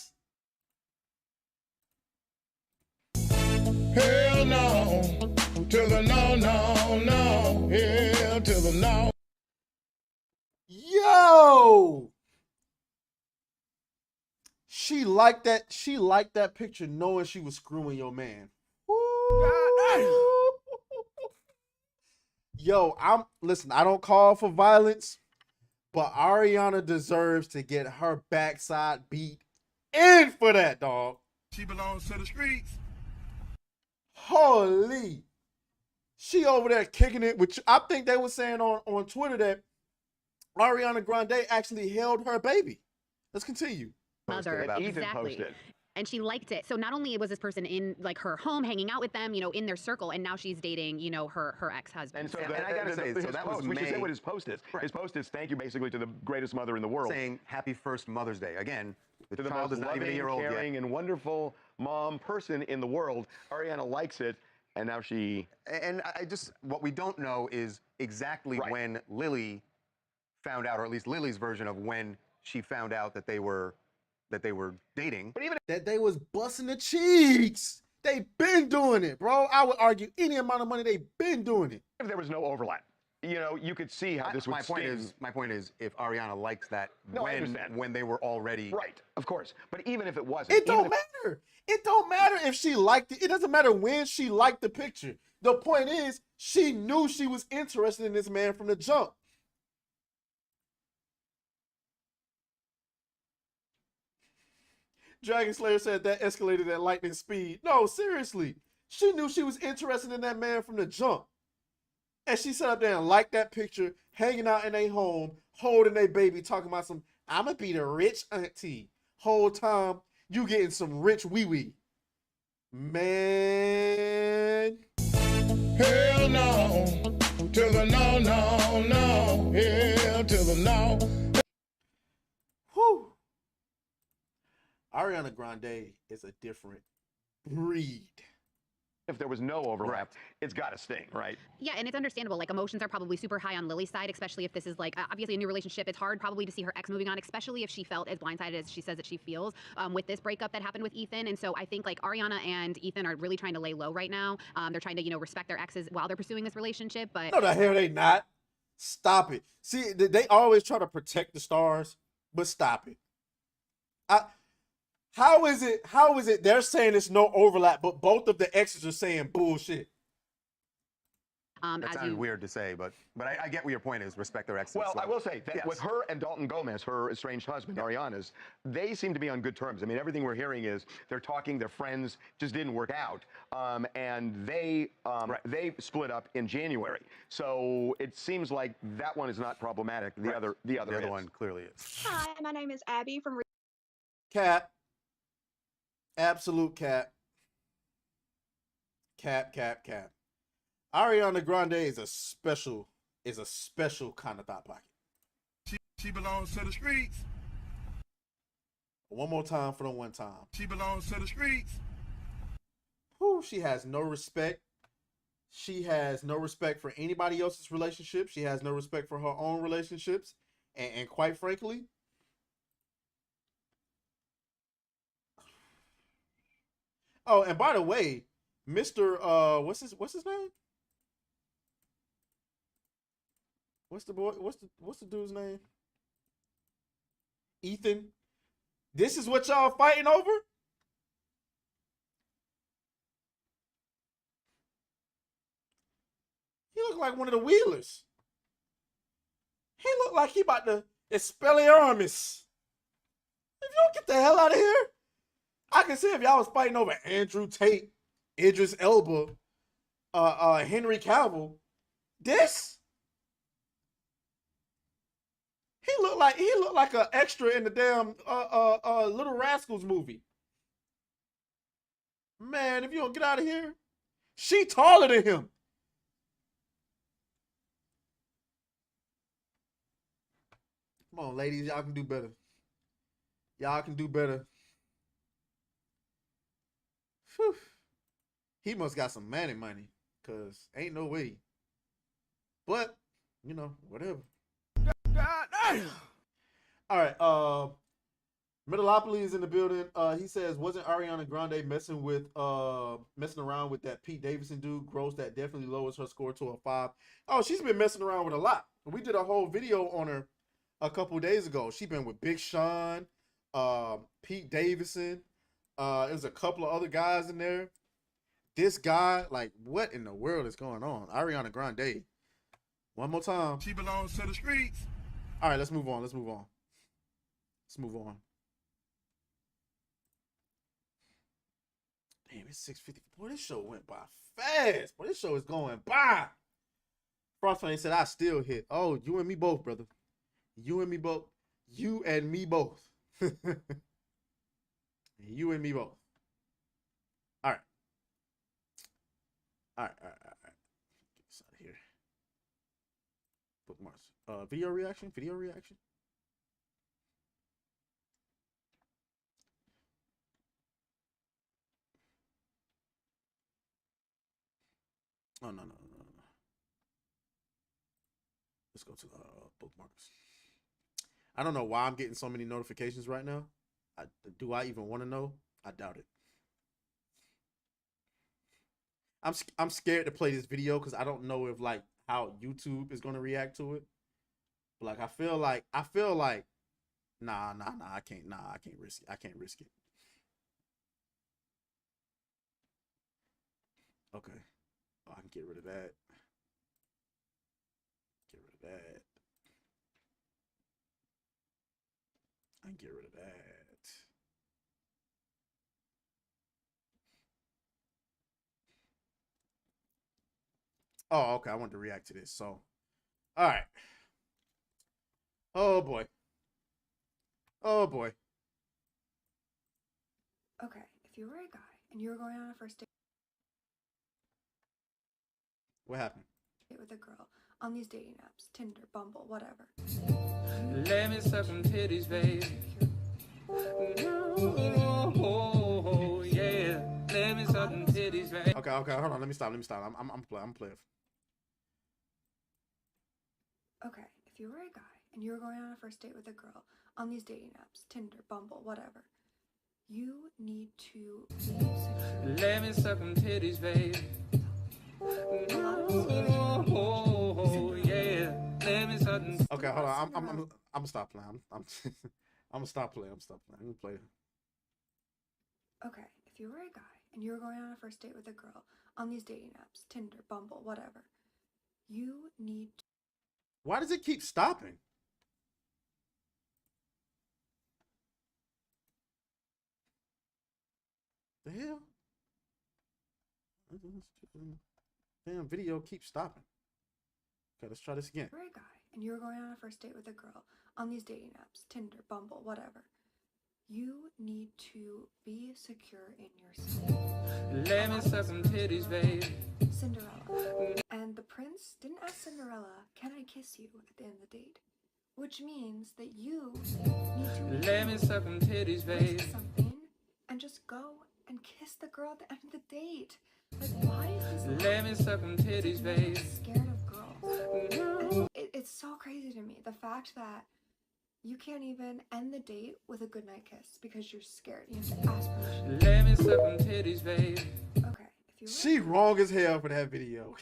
Hell no. To the no, hell to the no. Yo! She liked that picture knowing she was screwing your man. Yo, listen, I don't call for violence, but Ariana deserves to get her backside beat in for that, dog. She belongs to the streets. Holy. She over there kicking it, which I think they were saying on Twitter that Ariana Grande actually held her baby. Let's continue. Mother, exactly. And she liked it. So not only was this person in like her home hanging out with them, in their circle, and now she's dating, her ex-husband. And so and I gotta say, so that was we should say May. what his post is. Right. His post is thank you basically to the greatest mother in the world. Saying happy first Mother's Day. Again, the to the child most is not even a loving, year old yet. caring, and wonderful mom person in the world. Ariana likes it. And now she... And what we don't know is exactly when Lily found out, or at least Lily's version of when she found out that they were dating. But even that they was busting the cheeks. They been doing it, bro. I would argue any amount of money, they been doing it. If there was no overlap, you know, you could see how this would sting. My point is, if Ariana likes that No, I understand. when they were already right, of course. But even if it wasn't, it don't matter. It don't matter if she liked it. It doesn't matter when she liked the picture. The point is, she knew she was interested in this man from the jump. Dragon Slayer said that escalated at lightning speed. No, seriously. She knew she was interested in that man from the jump. And she sat up there and liked that picture, hanging out in their home, holding their baby, talking about some, I'ma be the rich auntie. Whole time, you getting some rich wee-wee. Man. Hell no. To the no, no, no. Hell to the no. Whew. Ariana Grande is a different breed. If there was no overlap, it's got to sting, right? Yeah, and it's understandable. Like, emotions are probably super high on Lily's side, especially if this is, like, obviously a new relationship. It's hard probably to see her ex moving on, especially if she felt as blindsided as she says that she feels with this breakup that happened with Ethan. And so I think, like, Ariana and Ethan are really trying to lay low right now. They're trying to, you know, respect their exes while they're pursuing this relationship. But no, the hell they not. Stop it. See, they always try to protect the stars, but stop it. How is it they're saying there's no overlap, but both of the exes are saying bullshit? That sounds weird to say, but I get what your point is. Respect their exes. Well, I will say that with her and Dalton Gomez, her estranged husband, Ariana's, they seem to be on good terms. I mean, everything we're hearing is they're talking, they're friends, just didn't work out, and they split up in January. So it seems like that one is not problematic. The other one clearly is. Hi, my name is Abby from. Cap. Absolute cap. Cap. Ariana Grande is a special kind of thought pocket. She belongs to the streets. One more time for the one time. She belongs to the streets. Whew, she has no respect. She has no respect for anybody else's relationship. She has no respect for her own relationships. And quite frankly, oh, and by the way, Mr. What's his name? What's the dude's name? Ethan. This is what y'all fighting over? He looked like one of the Wheelers. He looked like he about to Expelliarmus. If you don't get the hell out of here, I can see if y'all was fighting over Andrew Tate, Idris Elba, Henry Cavill. This? He looked like an extra in the damn Little Rascals movie. Man, if you don't get out of here, she taller than him. Come on, ladies, y'all can do better. Y'all can do better. Whew. He must got some money, cause ain't no way. But you know, whatever. All right, Metalopoly is in the building. He says, wasn't Ariana Grande messing around with that Pete Davidson dude? Gross, that definitely lowers her score to a 5. Oh, she's been messing around with a lot. We did a whole video on her a couple days ago. She's been with Big Sean, Pete Davidson. There's a couple of other guys in there. This guy, like, what in the world is going on? Ariana Grande. One more time. She belongs to the streets. All right, let's move on. Let's move on. Damn, it's 6:50. Boy, this show went by fast. Boy, this show is going by. Frostflame said, I still hit. Oh, you and me both, brother. You and me both. You and me both. You and me both. All right. Get this out of here. Bookmarks. Video reaction. Oh, no. Let's go to bookmarks. I don't know why I'm getting so many notifications right now. Do I even want to know? I doubt it. I'm scared to play this video because I don't know if like how YouTube is gonna react to it. But like I feel like nah, I can't risk it. I can't risk it. Okay. Oh, I can get rid of that. Get rid of that. I can get rid of that. Oh, okay. I wanted to react to this. So, all right. Oh boy. Oh boy. Okay, if you were a guy and you were going on a first date What happened? with a girl on these dating apps, Tinder, Bumble, whatever. Let me suck some titties, baby. Oh, yeah. Let me suck some titties, baby. Okay, hold on. Let me stop. I'm playing. Okay, if you were a guy and you were going on a first date with a girl on these dating apps, Tinder, Bumble, whatever, you need to be secure. Let me suck some titties, baby. Oh, yeah. Let me suck some. Okay, hold on. I'm gonna stop playing. I'm gonna stop playing. I'm gonna play. Okay, if you were a guy and you were going on a first date with a girl on these dating apps, Tinder, Bumble, whatever, you need to. Why does it keep stopping? The hell? Damn, video keeps stopping. Okay, let's try this again. If you were a guy and you were going on a first date with a girl on these dating apps, Tinder, Bumble, whatever, you need to be secure in yourself. Let me suck some titties, baby. Cinderella. And the prince didn't ask Cinderella, "Can I kiss you?" at the end of the date. Which means that you need to Let me suck some titties, baby. risk something and just go and kiss the girl at the end of the date. Like, why is this? Let me suck some titties, baby. Scared of girls. And it's so crazy to me, the fact that you can't even end the date with a goodnight kiss because you're scared. You have to ask permission. Let me suck some titties, baby. Okay, if you were She wrong as hell for that video.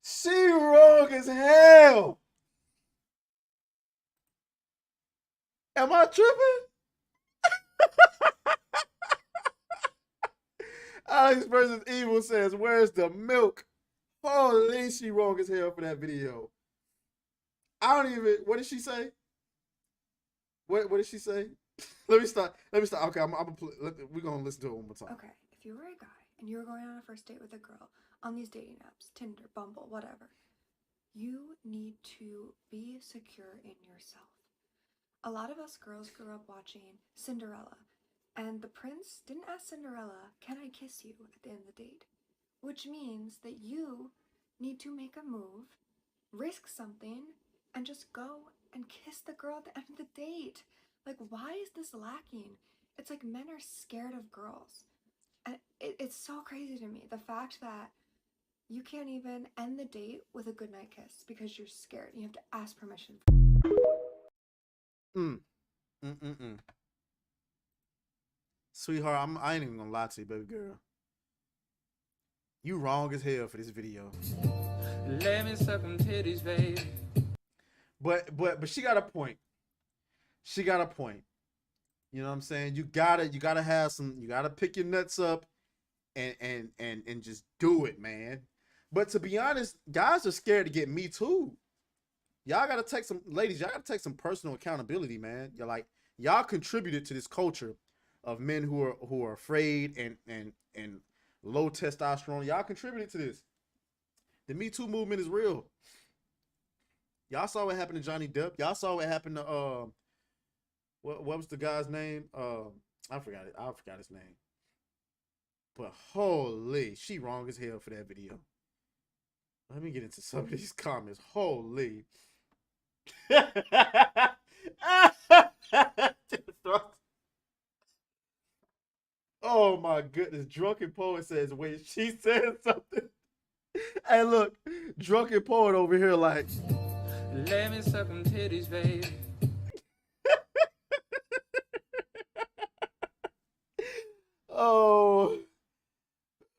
She wrong as hell. Am I tripping? Alex versus Evil says, "Where's the milk?" Holy, she wrong as hell for that video. I don't even. What did she say? What did she say? Let me start. Okay, we're gonna listen to it one more time. Okay, if you were a guy and you were going on a first date with a girl on these dating apps, Tinder, Bumble, whatever, you need to be secure in yourself. A lot of us girls grew up watching Cinderella, and the prince didn't ask Cinderella, "Can I kiss you?" at the end of the date. Which means that you need to make a move, risk something, and just go and kiss the girl at the end of the date. Like, why is this lacking? It's like men are scared of girls. And it's so crazy to me, the fact that you can't even end the date with a goodnight kiss because you're scared. You have to ask permission. Sweetheart, I ain't even gonna lie to you, baby girl. You wrong as hell for this video. Let me suck them titties, baby. But she got a point. She got a point. You know what I'm saying? You gotta have some. You gotta pick your nuts up, and just do it, man. But to be honest, guys are scared to get me too. Y'all gotta take some, ladies. Y'all gotta take some personal accountability, man. You're like, y'all contributed to this culture of men who are afraid and low testosterone. Y'all contributed to this. The Me Too movement is real. Y'all saw what happened to Johnny Depp. Y'all saw what happened to what was the guy's name? I forgot it. I forgot his name. But holy, she wrong as hell for that video. Let me get into some of these comments. Holy. Oh my goodness. Drunken Poet says, wait, she said something. Hey, look, Drunken Poet over here like, let me suck them titties, baby. Oh,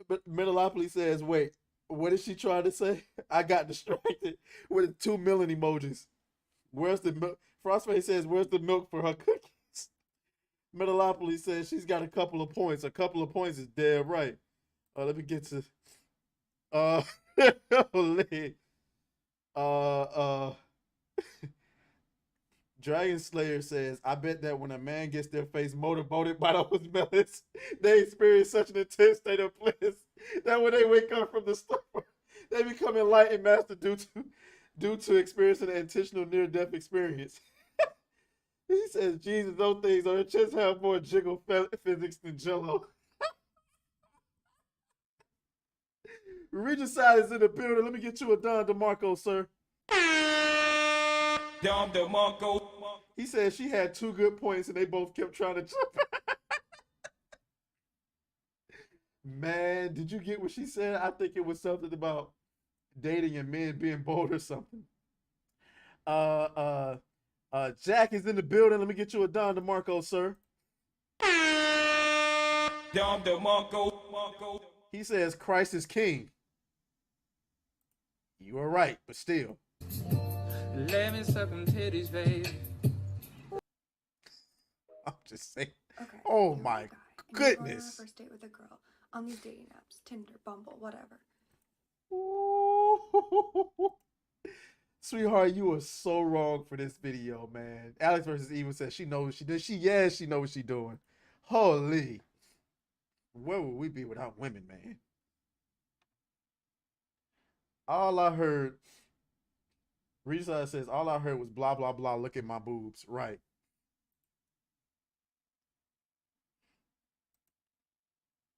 But Metalopoly says, wait, what is she trying to say? I got distracted with 2 million emojis. Where's the milk? Frostface says, where's the milk for her cookies? Metalopoly says she's got a couple of points. A couple of points is dead right. Let me get to uh Dragon Slayer says, I bet that when a man gets their face motorboated by those melons, they experience such an intense state of bliss that when they wake up from the storm, they become enlightened master due to experiencing an intentional near-death experience. He says, Jesus, those things on your chest have more jiggle physics than Jello. Regicide is in the building. Let me get you a Don DeMarco, sir. Don DeMarco. He said she had 2 good points and they both kept trying to jump. Man, did you get what she said? I think it was something about dating and men being bold or something. Jack is in the building. Let me get you a Don DeMarco, sir. Don DeMarco. He says Christ is king. You are right, but still. Let me suck them titties, baby. I'm just saying. Okay. Oh you're my a guy, and you're going on a goodness. first date with a girl on these dating apps, Tinder, Bumble, whatever. Sweetheart, you are so wrong for this video, man. Alex versus Eva says she knows what she did. She knows what she's doing. Holy. Where would we be without women, man? All I heard, Risa says, all I heard was blah, blah, blah. Look at my boobs. Right.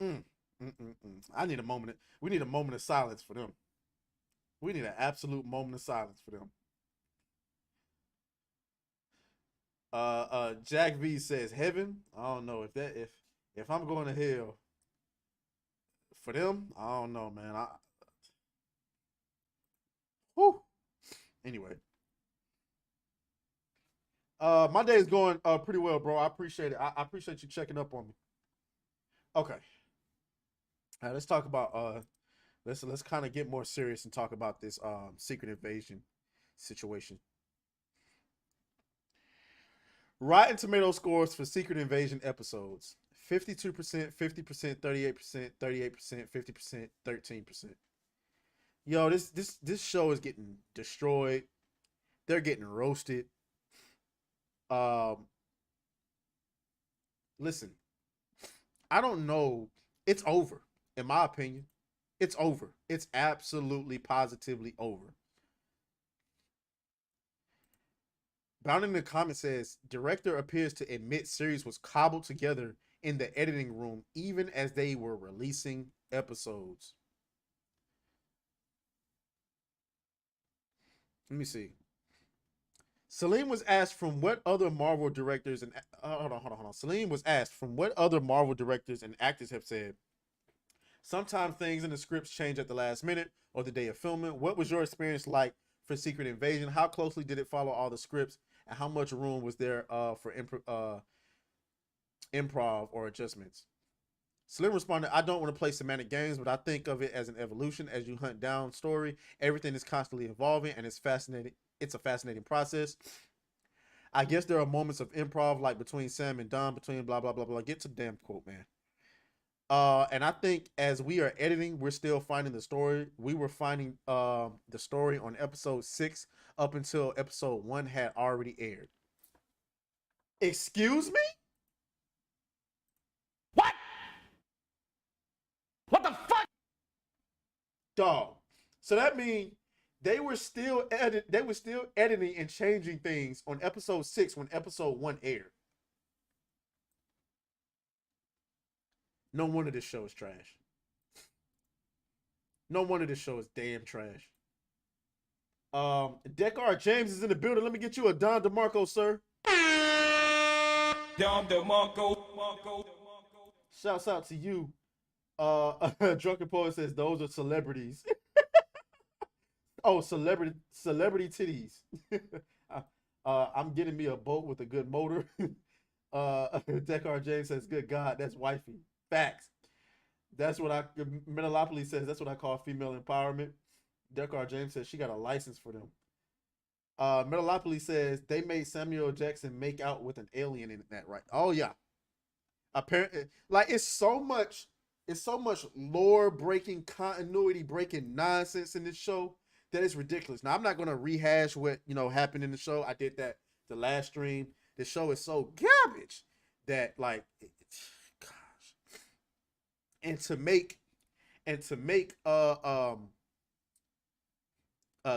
I need a moment. We need a moment of silence for them. We need an absolute moment of silence for them. Jack V says heaven. I don't know if I'm going to hell for them. I don't know, man. Whew. Anyway. My day is going pretty well, bro. I appreciate it. I appreciate you checking up on me. Okay. All right, let's talk about let's kind of get more serious and talk about this secret invasion situation. Rotten Tomato scores for Secret Invasion episodes: 52%, 50%, 38%, 38%, 50%, 13%. Yo, this show is getting destroyed. They're getting roasted. Listen, I don't know. It's over, in my opinion. It's over. It's absolutely, positively over. Bound in the comments says, director appears to admit series was cobbled together in the editing room even as they were releasing episodes. Let me see. Celine was asked from what other Marvel directors and hold on. Celine was asked from what other Marvel directors and actors have said, sometimes things in the scripts change at the last minute or the day of filming. What was your experience like for Secret Invasion? How closely did it follow all the scripts? And how much room was there for improv or adjustments? Slim responded, I don't want to play semantic games, but I think of it as an evolution. As you hunt down story, everything is constantly evolving, and it's fascinating. It's a fascinating process. I guess there are moments of improv, like between Sam and Don, between blah, blah, blah, blah. Get to the damn quote, man. And I think as we are editing, we're still finding the story. We were finding the story on episode 6 up until episode 1 had already aired. Excuse me? What? What the fuck? Dog. So that means they were still editing and changing things on episode 6 when episode 1 aired. No wonder this show is trash. No wonder this show is damn trash. Deckard James is in the building. Let me get you a Don DeMarco, sir. Don DeMarco. Shouts out to you. Drunken Poet says those are celebrities. Oh, celebrity titties. I'm getting me a boat with a good motor. Deckard James says, good God, that's wifey. Facts. That's what Melonie says. That's what I call female empowerment. Dekar James says she got a license for them. Melonie says they made Samuel Jackson make out with an alien in that, right? Oh yeah. Apparently, like it's so much lore breaking, continuity breaking nonsense in this show that it's ridiculous. Now I'm not gonna rehash what happened in the show. I did that the last stream. The show is so garbage that like, gosh, and to make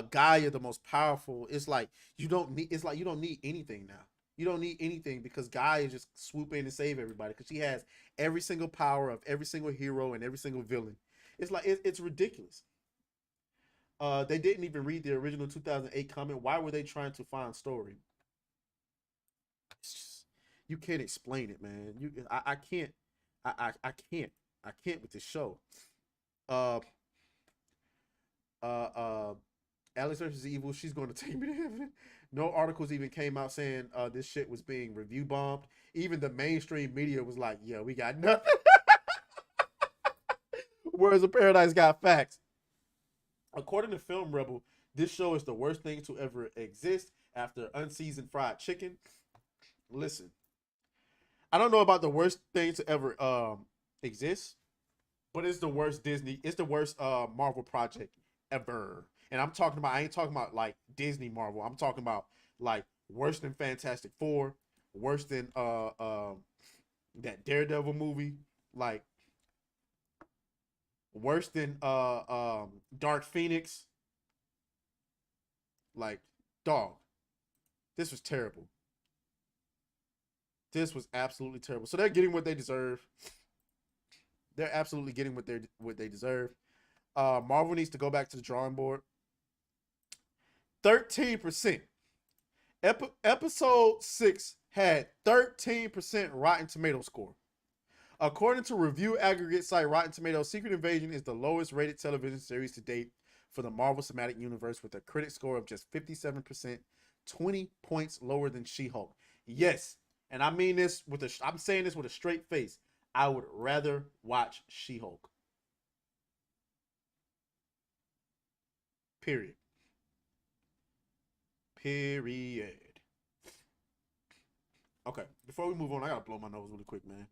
Gaia the most powerful, it's like you don't need anything now. You don't need anything because Gaia just swoop in and save everybody because she has every single power of every single hero and every single villain. It's like it's ridiculous. They didn't even read the original 2008 comic. Why were they trying to find story? It's just, you can't explain it, man. I can't. I can't with this show. Uh, Alex versus Evil, she's going to take me to heaven. No articles even came out saying this shit was being review bombed. Even the mainstream media was like, yeah, we got nothing. Whereas the Paradise got facts. According to Film Rebel, this show is the worst thing to ever exist after unseasoned fried chicken. Listen, I don't know about the worst thing to ever exist, but it's the worst Marvel project ever. And I ain't talking about like Disney Marvel. I'm talking about like worse than Fantastic Four, worse than that Daredevil movie, like worse than Dark Phoenix. Like, dog, this was terrible. This was absolutely terrible. So they're getting what they deserve. They're absolutely getting what they deserve. Marvel needs to go back to the drawing board. 13%. Episode 6 had 13% Rotten Tomato score. According to review aggregate site Rotten Tomatoes, Secret Invasion is the lowest rated television series to date for the Marvel Cinematic Universe with a critic score of just 57%, 20 points lower than She-Hulk. Yes, and I mean this I'm saying this with a straight face. I would rather watch She-Hulk. Period. Okay, before we move on, I gotta blow my nose really quick, man.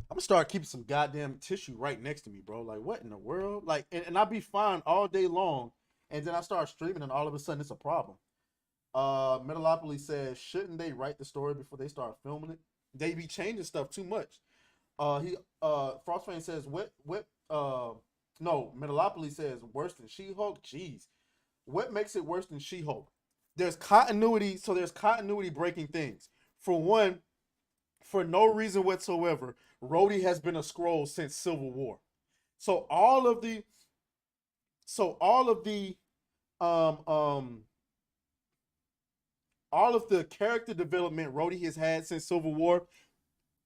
I'm gonna start keeping some goddamn tissue right next to me, bro. Like, what in the world? Like, and I'll be fine all day long, and then I start streaming, and all of a sudden it's a problem. Metalopoly says, shouldn't they write the story before they start filming it? They be changing stuff too much. Frostfang says, no, Metalopoly says worse than She-Hulk. Jeez, what makes it worse than She-Hulk? There's continuity, so there's continuity breaking things. For one, for no reason whatsoever, Rhodey has been a Skrull since Civil War. So all of the character development Rhodey has had since Civil War,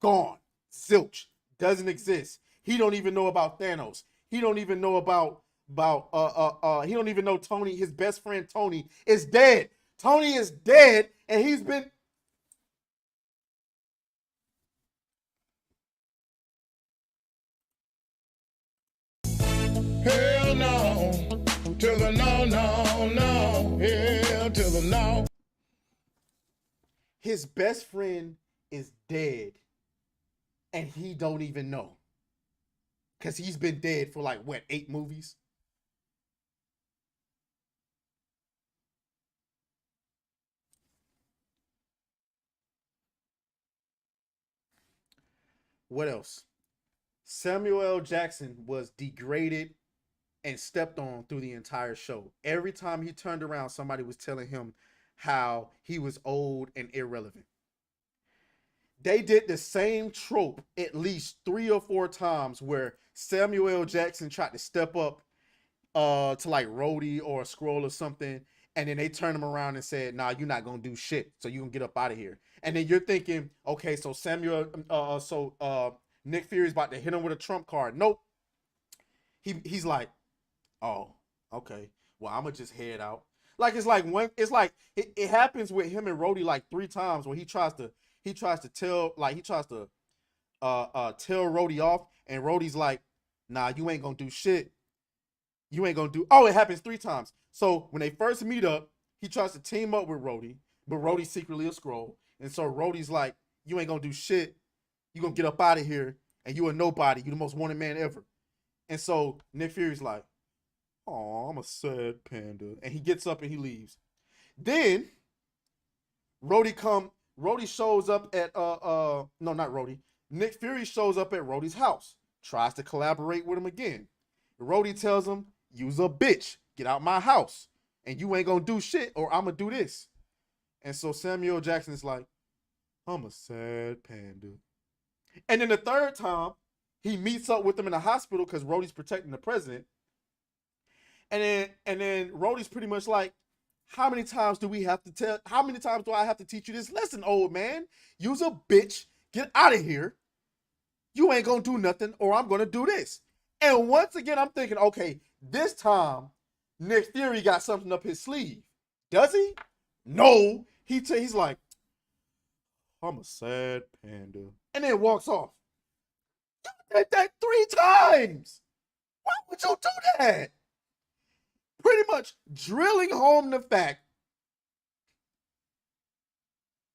gone. Zilch. Doesn't exist. He don't even know about Thanos. He don't even know about he don't even know Tony, his best friend Tony, is dead. Tony is dead, and he's been Hell no, to the no, no, no, hell to the no. His best friend is dead, and he don't even know. Because he's been dead for like, what, 8 movies? What else? Samuel L. Jackson was degraded and stepped on through the entire show. Every time he turned around, somebody was telling him how he was old and irrelevant. they did the same trope at least 3 or 4 times where Samuel L. Jackson tried to step up to like Rhodey or a Scroll or something, and then they turn him around and said, "Nah, you're not gonna do shit, so you can get up out of here." And then you're thinking, okay, so Nick Fury's about to hit him with a trump card. Nope. He's like, oh, okay. Well, I'ma just head out. Like it happens with him and Rhodey like 3 times where he tries to tell tell Rhodey off, and Rhodey's like, nah, you ain't gonna do shit. You ain't gonna do. Oh, it happens 3 times. So when they first meet up, he tries to team up with Rhodey, but Rhodey's secretly a Skrull, and so Rhodey's like, you ain't gonna do shit. You gonna get up out of here, and you a nobody. You the most wanted man ever. And so Nick Fury's like, oh, I'm a sad panda, and he gets up and he leaves. Then Rhodey shows up at no, not Rhodey. Nick Fury shows up at Rhodey's house, tries to collaborate with him again. Rhodey tells him, "You's a bitch. Get out my house, and you ain't gonna do shit, or I'm gonna do this." And so Samuel Jackson is like, "I'm a sad panda." And then the third time, he meets up with him in the hospital because Rhodey's protecting the president. And then Rhodey's pretty much like, how many times do I have to teach you this lesson, old man? You's a bitch. Get out of here. You ain't gonna do nothing, or I'm gonna do this. And once again, I'm thinking, okay, this time Nick Fury got something up his sleeve. Does he? No. He's like, I'm a sad panda. And then walks off. You did that 3 times. Why would you do that? Pretty much drilling home the fact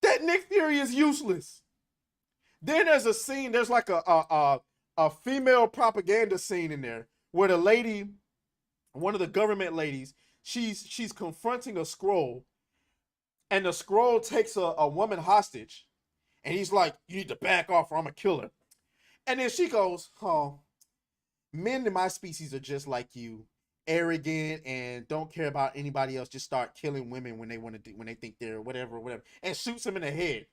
that Nick Fury is useless. Then there's a scene, there's like a female propaganda scene in there where the lady, one of the government ladies, she's confronting a Skrull, and the Skrull takes a woman hostage, and he's like, you need to back off or I'm gonna kill her. And then she goes, oh, men in my species are just like you, arrogant and don't care about anybody else, just start killing women when they think they're whatever, and shoots him in the head.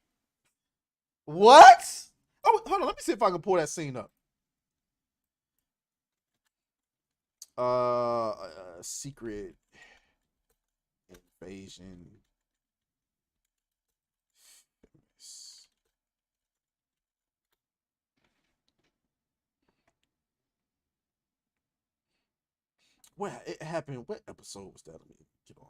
What? Oh, hold on, let me see if I can pull that scene up. Secret invasion. Well, it happened. What episode was that? Let me get on.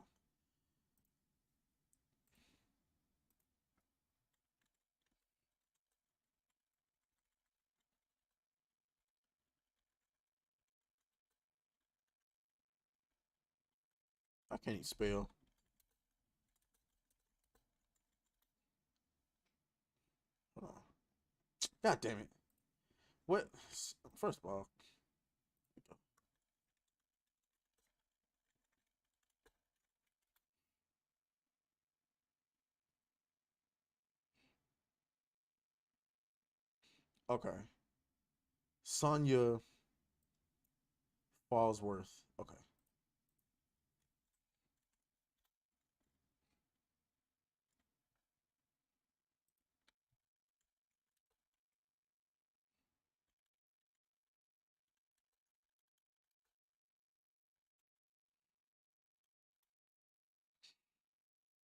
I can't even spell. Hold on. God damn it. What? First of all. Okay. Sonya Fallsworth. Okay.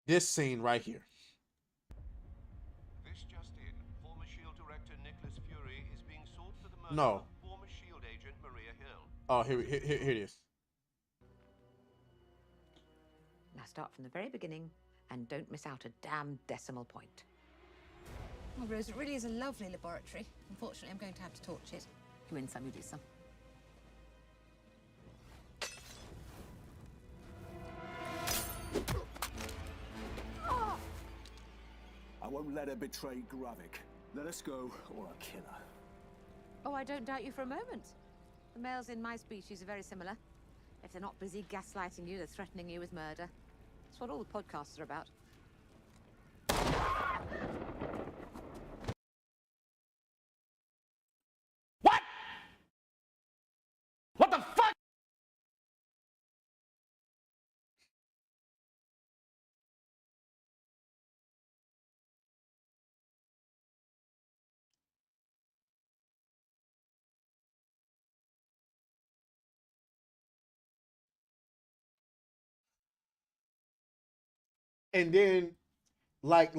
This scene right here. This just in, former S.H.I.E.L.D. director Nicholas Fury is being sought for the murder No. of former S.H.I.E.L.D. agent Maria Hill. Oh, here it is. Now start from the very beginning and don't miss out a damn decimal point. Well, Rose, it really is a lovely laboratory. Unfortunately, I'm going to have to torch it. You win some, you do some. I won't let her betray Gravik. Let us go, or I'll kill her. Oh, I don't doubt you for a moment. The males in my species are very similar. If they're not busy gaslighting you, they're threatening you with murder. That's what all the podcasts are about. And then like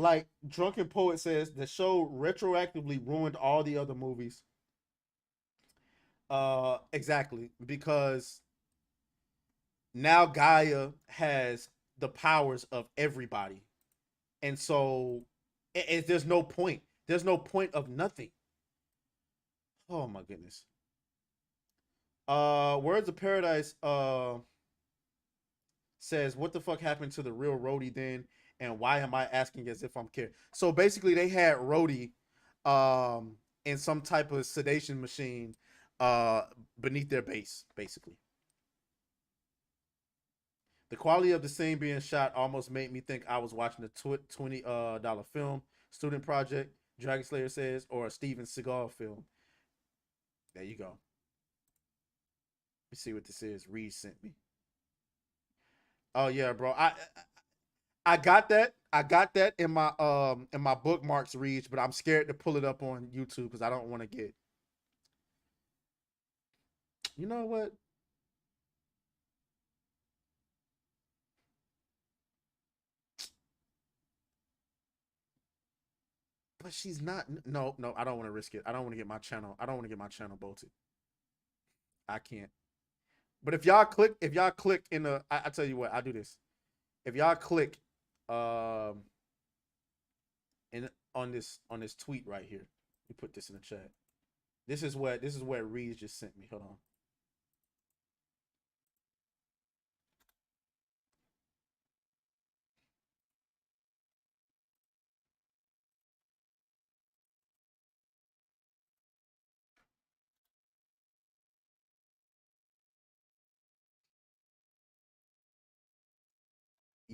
Drunken Poet says, the show retroactively ruined all the other movies. Exactly, because now Gaia has the powers of everybody. And so there's no point. There's no point of nothing. Oh my goodness. Words of Paradise says, what the fuck happened to the real Rhodey then? And why am I asking as if I'm care? So basically they had Rhodey in some type of sedation machine uh beneath their base, basically. The quality of the scene being shot almost made me think I was watching a $20 film, student project, Dragon Slayer says, or a Steven Seagal film. There you go. Let me see what this is. Reed sent me. Oh yeah, bro. I got that. I got that in my bookmarks, Reed, but I'm scared to pull it up on YouTube because I don't want to get. You know what? But she's not. No, no. I don't want to risk it. I don't want to get my channel. I don't want to get my channel bolted. I can't. But if y'all click in the, I tell you what, I do this. If y'all click, in on this tweet right here, you put this in the chat. This is what Reed just sent me. Hold on.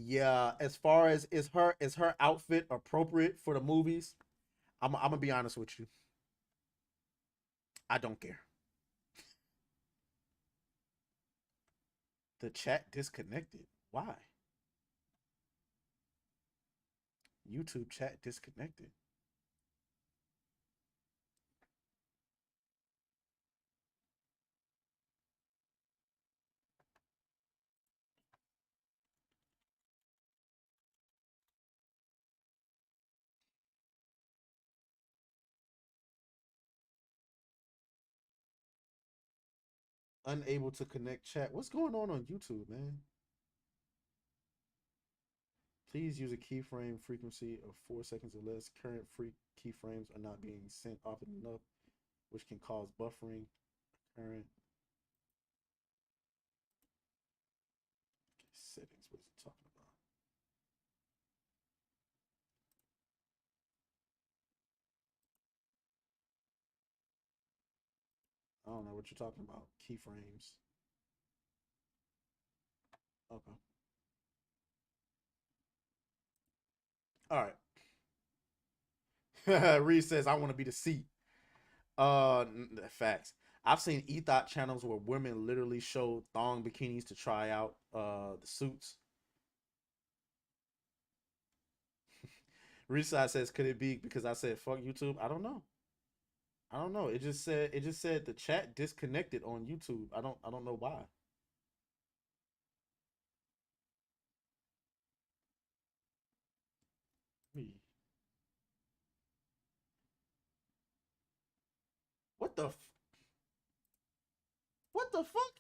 Yeah, as far as is her outfit appropriate for the movies? I'm gonna be honest with you. I don't care. The chat disconnected. Why? YouTube chat disconnected. Unable to connect chat. What's going on YouTube, man? Please use a keyframe frequency of 4 seconds or less. Current free keyframes are not being sent often enough, which can cause buffering. Current settings. What is it talking about? I don't know what you're talking about. Keyframes. Okay. All right. Reed says, I want to be the seat. Facts. I've seen ethot channels where women literally show thong bikinis to try out the suits. Reside says, could it be because I said fuck YouTube? I don't know. I don't know. It just said the chat disconnected on YouTube. I don't know why. What the what the fuck?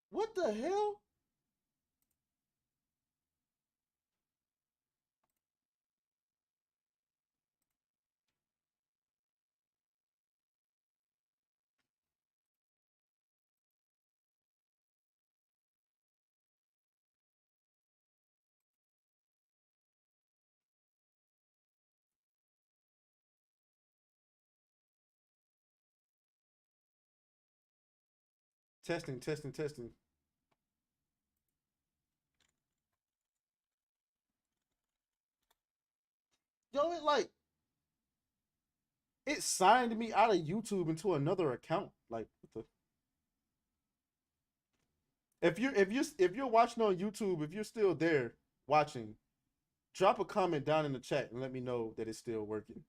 What the hell? Testing, testing, testing. Yo, it signed me out of YouTube into another account. Like what the if you're watching on YouTube, if you're still there watching, drop a comment down in the chat and let me know that it's still working.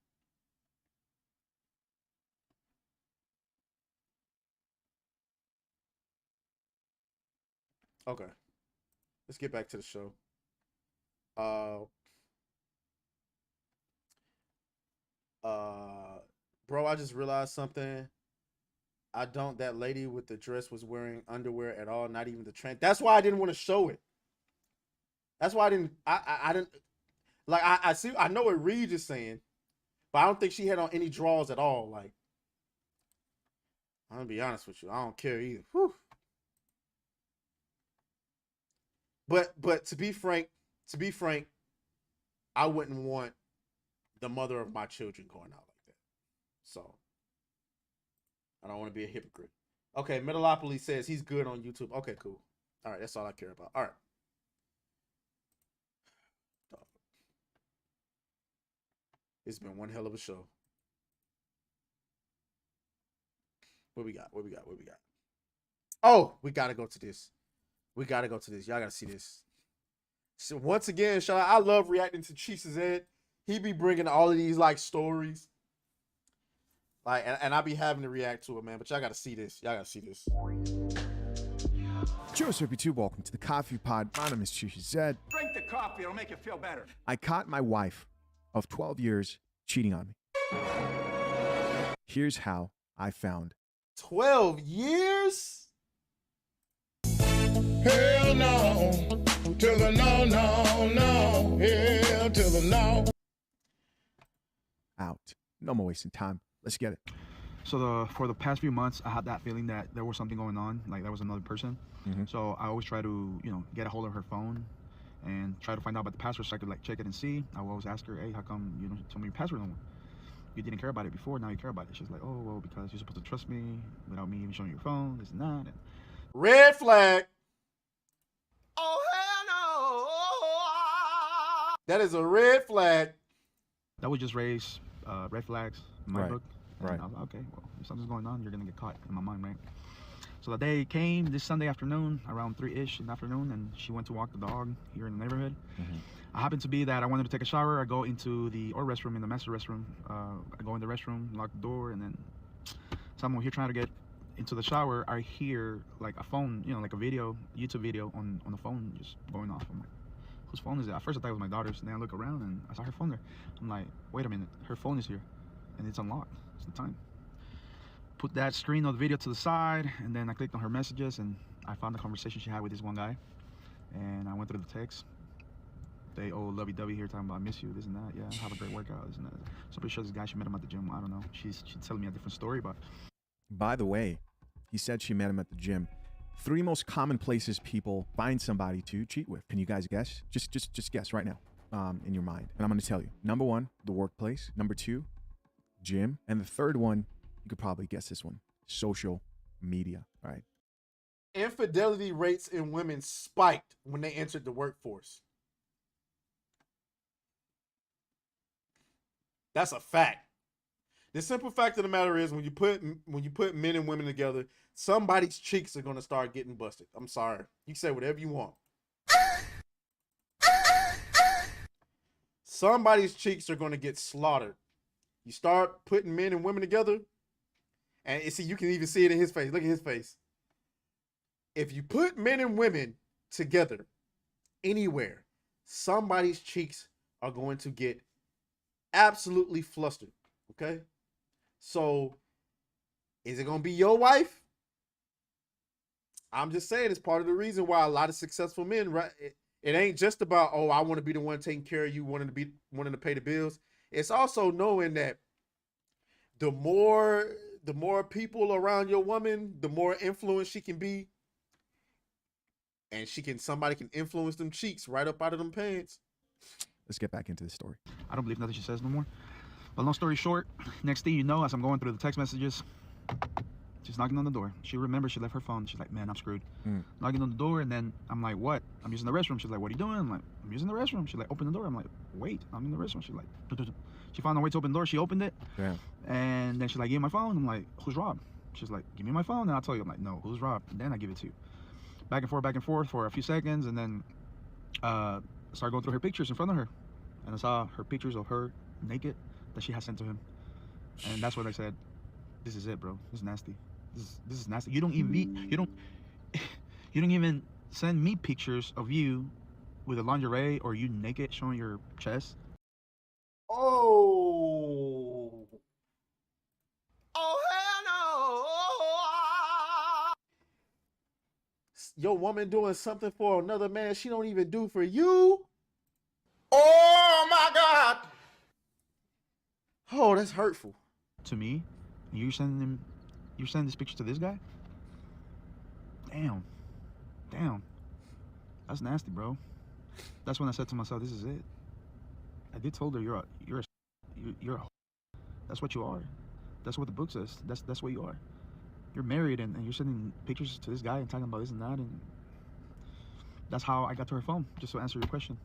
Okay. Let's get back to the show. Bro, I just realized something. That lady with the dress was wearing underwear at all, not even the train. That's why I didn't want to show it. That's why I didn't like I see I know what Reed is saying, but I don't think she had on any drawers at all. Like, I'm gonna be honest with you, I don't care either. Whew. But to be frank, I wouldn't want the mother of my children going out like that. So I don't want to be a hypocrite. Okay, Metalopoly says he's good on YouTube. Okay, cool. All right, that's all I care about. All right. It's been one hell of a show. What we got? Oh, we gotta go to this. Y'all gotta see this. So once again, shout out. I love reacting to Chiefs' Ed. He be bringing all of these like stories. Like, and I be having to react to it, man. But y'all gotta see this. Joseph, you welcome to the Coffee Pod. My name is Chief Zed. Drink the coffee, it'll make you feel better. I caught my wife of 12 years cheating on me. Here's how I found 12 years? Hell no, to the no, hell to the no. out. No more wasting time. Let's get it. So for the past few months, I had that feeling that there was something going on, like there was another person. So I always try to, get a hold of her phone and try to find out about the password so I could like check it and see. I will always ask her, hey, how come you don't tell me your password no more? You didn't care about it before, now you care about it. She's like, oh, well, because you're supposed to trust me without me even showing you your phone, this and that. And red flag. Oh, hell no. That is a red flag. that would just raise red flags in my Right, book. And right. I was like, okay, well, if something's going on, you're going to get caught in my mind, right? So the day came this Sunday afternoon, around 3-ish in the afternoon, and she went to walk the dog here in the neighborhood. I happened to be that I wanted to take a shower. I go into the restroom, in the master restroom. I go in the restroom, lock the door, and then someone here trying to get into the shower, I hear like a phone, like a video, YouTube video on the phone just going off. I'm like, whose phone is it? At first I thought it was my daughter's, and then I look around and I saw her phone there. I'm like, wait a minute, her phone is here, and it's unlocked. It's the time. Put that screen of the video to the side, and then I clicked on her messages, and I found the conversation she had with this one guy, and I went through the text. They all lovey-dovey here talking about I miss you, this and that. Yeah, have a great workout, this and that. So I'm pretty sure this guy, she met him at the gym. I don't know. She's telling me a different story, but. By the way, he said she met him at the gym. 3 most common places people find somebody to cheat with. Can you guys guess? Just guess right now, in your mind. And I'm going to tell you. Number 1, the workplace. Number 2, gym. And the third one, you could probably guess this one, social media. All right. Infidelity rates in women spiked when they entered the workforce. That's a fact. The simple fact of the matter is, when you put men and women together, somebody's cheeks are gonna start getting busted. I'm sorry. You can say whatever you want. Somebody's cheeks are gonna get slaughtered. You start putting men and women together, and see, you can even see it in his face. Look at his face. If you put men and women together anywhere, somebody's cheeks are going to get absolutely flustered. Okay? So, is it going to be your wife? I'm just saying, it's part of the reason why a lot of successful men, right? It ain't just about, oh, I want to be the one taking care of you, wanting to pay the bills. It's also knowing that the more people around your woman, the more influence she can be. And somebody can influence them cheeks right up out of them pants. Let's get back into the story. I don't believe nothing she says no more. But long story short, next thing you know, as I'm going through the text messages, she's knocking on the door. She remembers she left her phone. She's like, man, I'm screwed. Knocking on the door, and then I'm like, what? I'm using the restroom. She's like, what are you doing? I'm like, I'm using the restroom. She's like, open the door. I'm like, wait, I'm in the restroom. She's like, she found a way to open the door. She opened it. Yeah. And then she's like, give me my phone. I'm like, who's Rob? She's like, give me my phone, and I'll tell you. I'm like, no, who's Rob? And then I give it to you. Back and forth for a few seconds, and then started going through her pictures in front of her. And I saw her pictures of her naked that she had sent to him. And that's when I said, this is it, bro. This is nasty. This is nasty. You don't even send me pictures of you with a lingerie or you naked showing your chest. Oh. Oh, hell no. Your woman doing something for another man she don't even do for you? Oh, my God. Oh, that's hurtful. To me, and you're sending this picture to this guy? Damn. That's nasty, bro. That's when I said to myself, this is it. I did told her you're a that's what you are. That's what the book says. That's what you are. You're married and you're sending pictures to this guy and talking about this and that, and that's how I got to her phone, just to answer your question.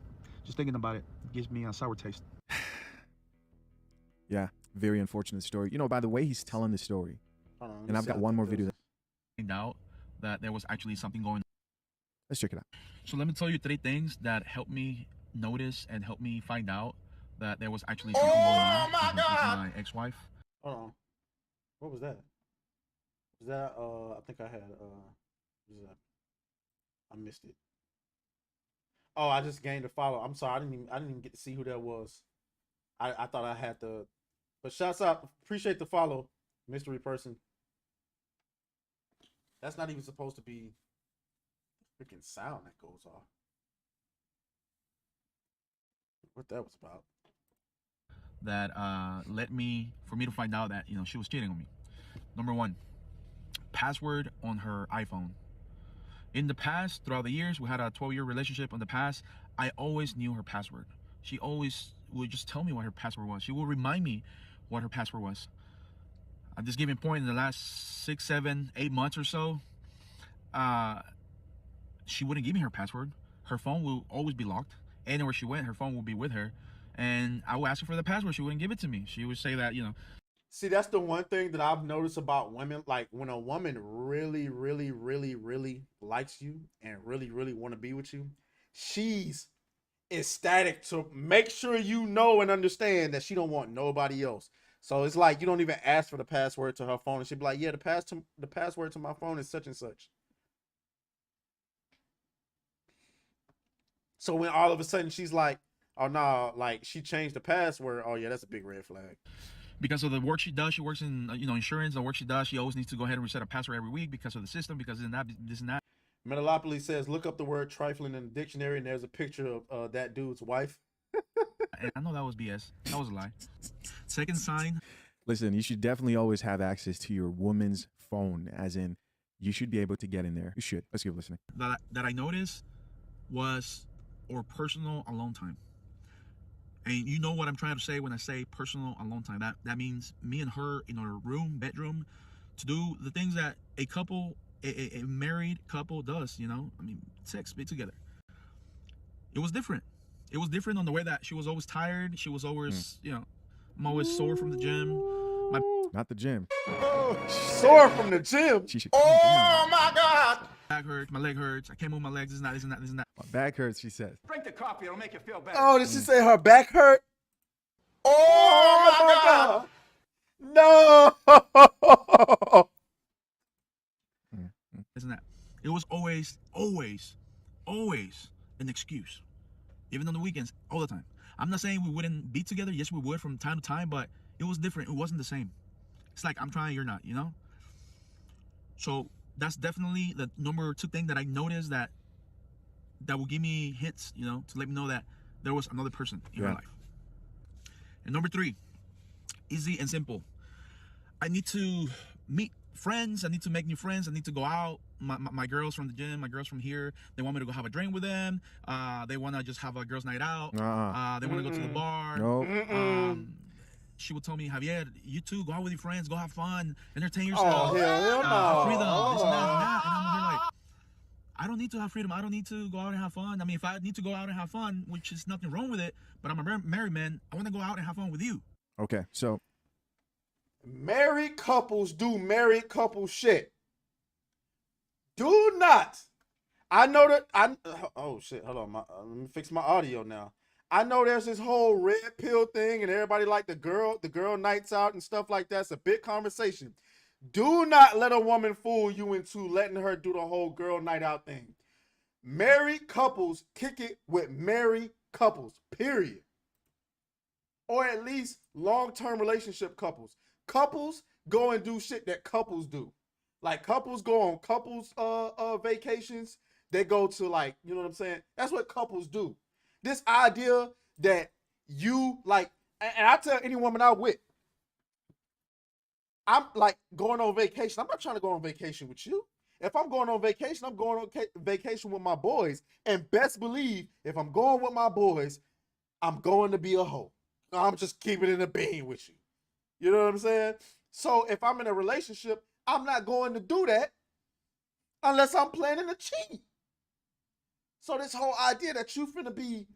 Just thinking about it gives me a sour taste. Yeah, very unfortunate story. You know, by the way he's telling the story, and I've got one more video. Find out that there was actually something going on. Let's check it out. So let me tell you 3 things that helped me notice and help me find out that there was actually something going on with my ex-wife. Hold on. What was that? Was that I think I had what was that? I missed it. Oh, I just gained a follow. I'm sorry, I didn't even get to see who that was. I thought I had to, but shouts out, appreciate the follow, mystery person. That's not even supposed to be freaking sound that goes off. What that was about. That led me to find out that, you know, she was cheating on me. Number 1, password on her iPhone. In the past, throughout the years, we had a 12-year relationship. In the past, I always knew her password. She always would just tell me what her password was. She would remind me what her password was. At this given point in the last 6, 7, 8 months or so, she wouldn't give me her password. Her phone will always be locked. Anywhere she went, her phone will be with her. And I would ask her for the password. She wouldn't give it to me. She would say that, you know. See, that's the one thing that I've noticed about women. Like, when a woman really, really, really, really likes you and really, really want to be with you, she's ecstatic to make sure you know and understand that she don't want nobody else. So it's like you don't even ask for the password to her phone, and she'd be like, "Yeah, the password to my phone is such and such." So when all of a sudden she's like, "Oh no," like she changed the password. Oh yeah, that's a big red flag. Because of the work she does, she works in insurance. The work she does, she always needs to go ahead and reset a password every week because of the system. Because this and that. Melonie says, "Look up the word trifling in the dictionary, and there's a picture of that dude's wife." And I know that was BS. That was a lie. Second sign. Listen, you should definitely always have access to your woman's phone, as in you should be able to get in there. You should. Let's keep listening. That I noticed was our personal alone time. And you know what I'm trying to say when I say personal alone time. That means me and her in our bedroom, to do the things that a couple, a married couple does, you know? I mean, sex, be together. It was different. It was different on the way that she was always tired. She was always, you know, I'm always sore from the gym. Not the gym. Oh, sore from the gym. She should Oh, my God. Back hurts, my leg hurts. I can't move my legs. This and that. My back hurts, she says. Drink the coffee. It'll make you feel better. Oh, did she say her back hurt? Oh, my God. No. Isn't that? It was always an excuse. Even on the weekends, all the time. I'm not saying we wouldn't be together. Yes, we would from time to time, but it was different. It wasn't the same. It's like, I'm trying, you're not, you know? So that's definitely the number 2 thing that I noticed that will give me hints, you know, to let me know that there was another person in her life. And number 3, easy and simple. I need to meet friends. I need to make new friends. I need to go out. My girls from the gym, my girls from here, they want me to go have a drink with them. They want to just have a girls' night out. They want to go to the bar. Nope. She would tell me, Javier, you too, go out with your friends, go have fun, entertain yourself. Oh, hell no. Freedom, this and that. And I'm here like, I don't need to have freedom. I don't need to go out and have fun. I mean, if I need to go out and have fun, which is nothing wrong with it, but I'm a married man, I want to go out and have fun with you. Okay, so married couples do married couple shit. Do not. I know that oh shit, hold on. Let me fix my audio now. I know there's this whole red pill thing and everybody like the girl nights out and stuff like that. It's a big conversation. Do not let a woman fool you into letting her do the whole girl night out thing. Married couples kick it with married couples, period. Or at least long-term relationship couples. Couples go and do shit that couples do. Like couples go on couples vacations. They go to like, you know what I'm saying? That's what couples do. This idea that you like, and I tell any woman I'm with, I'm like going on vacation. I'm not trying to go on vacation with you. If I'm going on vacation, I'm going on vacation with my boys. And best believe, if I'm going with my boys, I'm going to be a hoe. I'm just keeping it in a bean with you. You know what I'm saying? So if I'm in a relationship, I'm not going to do that unless I'm planning to cheat. So this whole idea that you finna be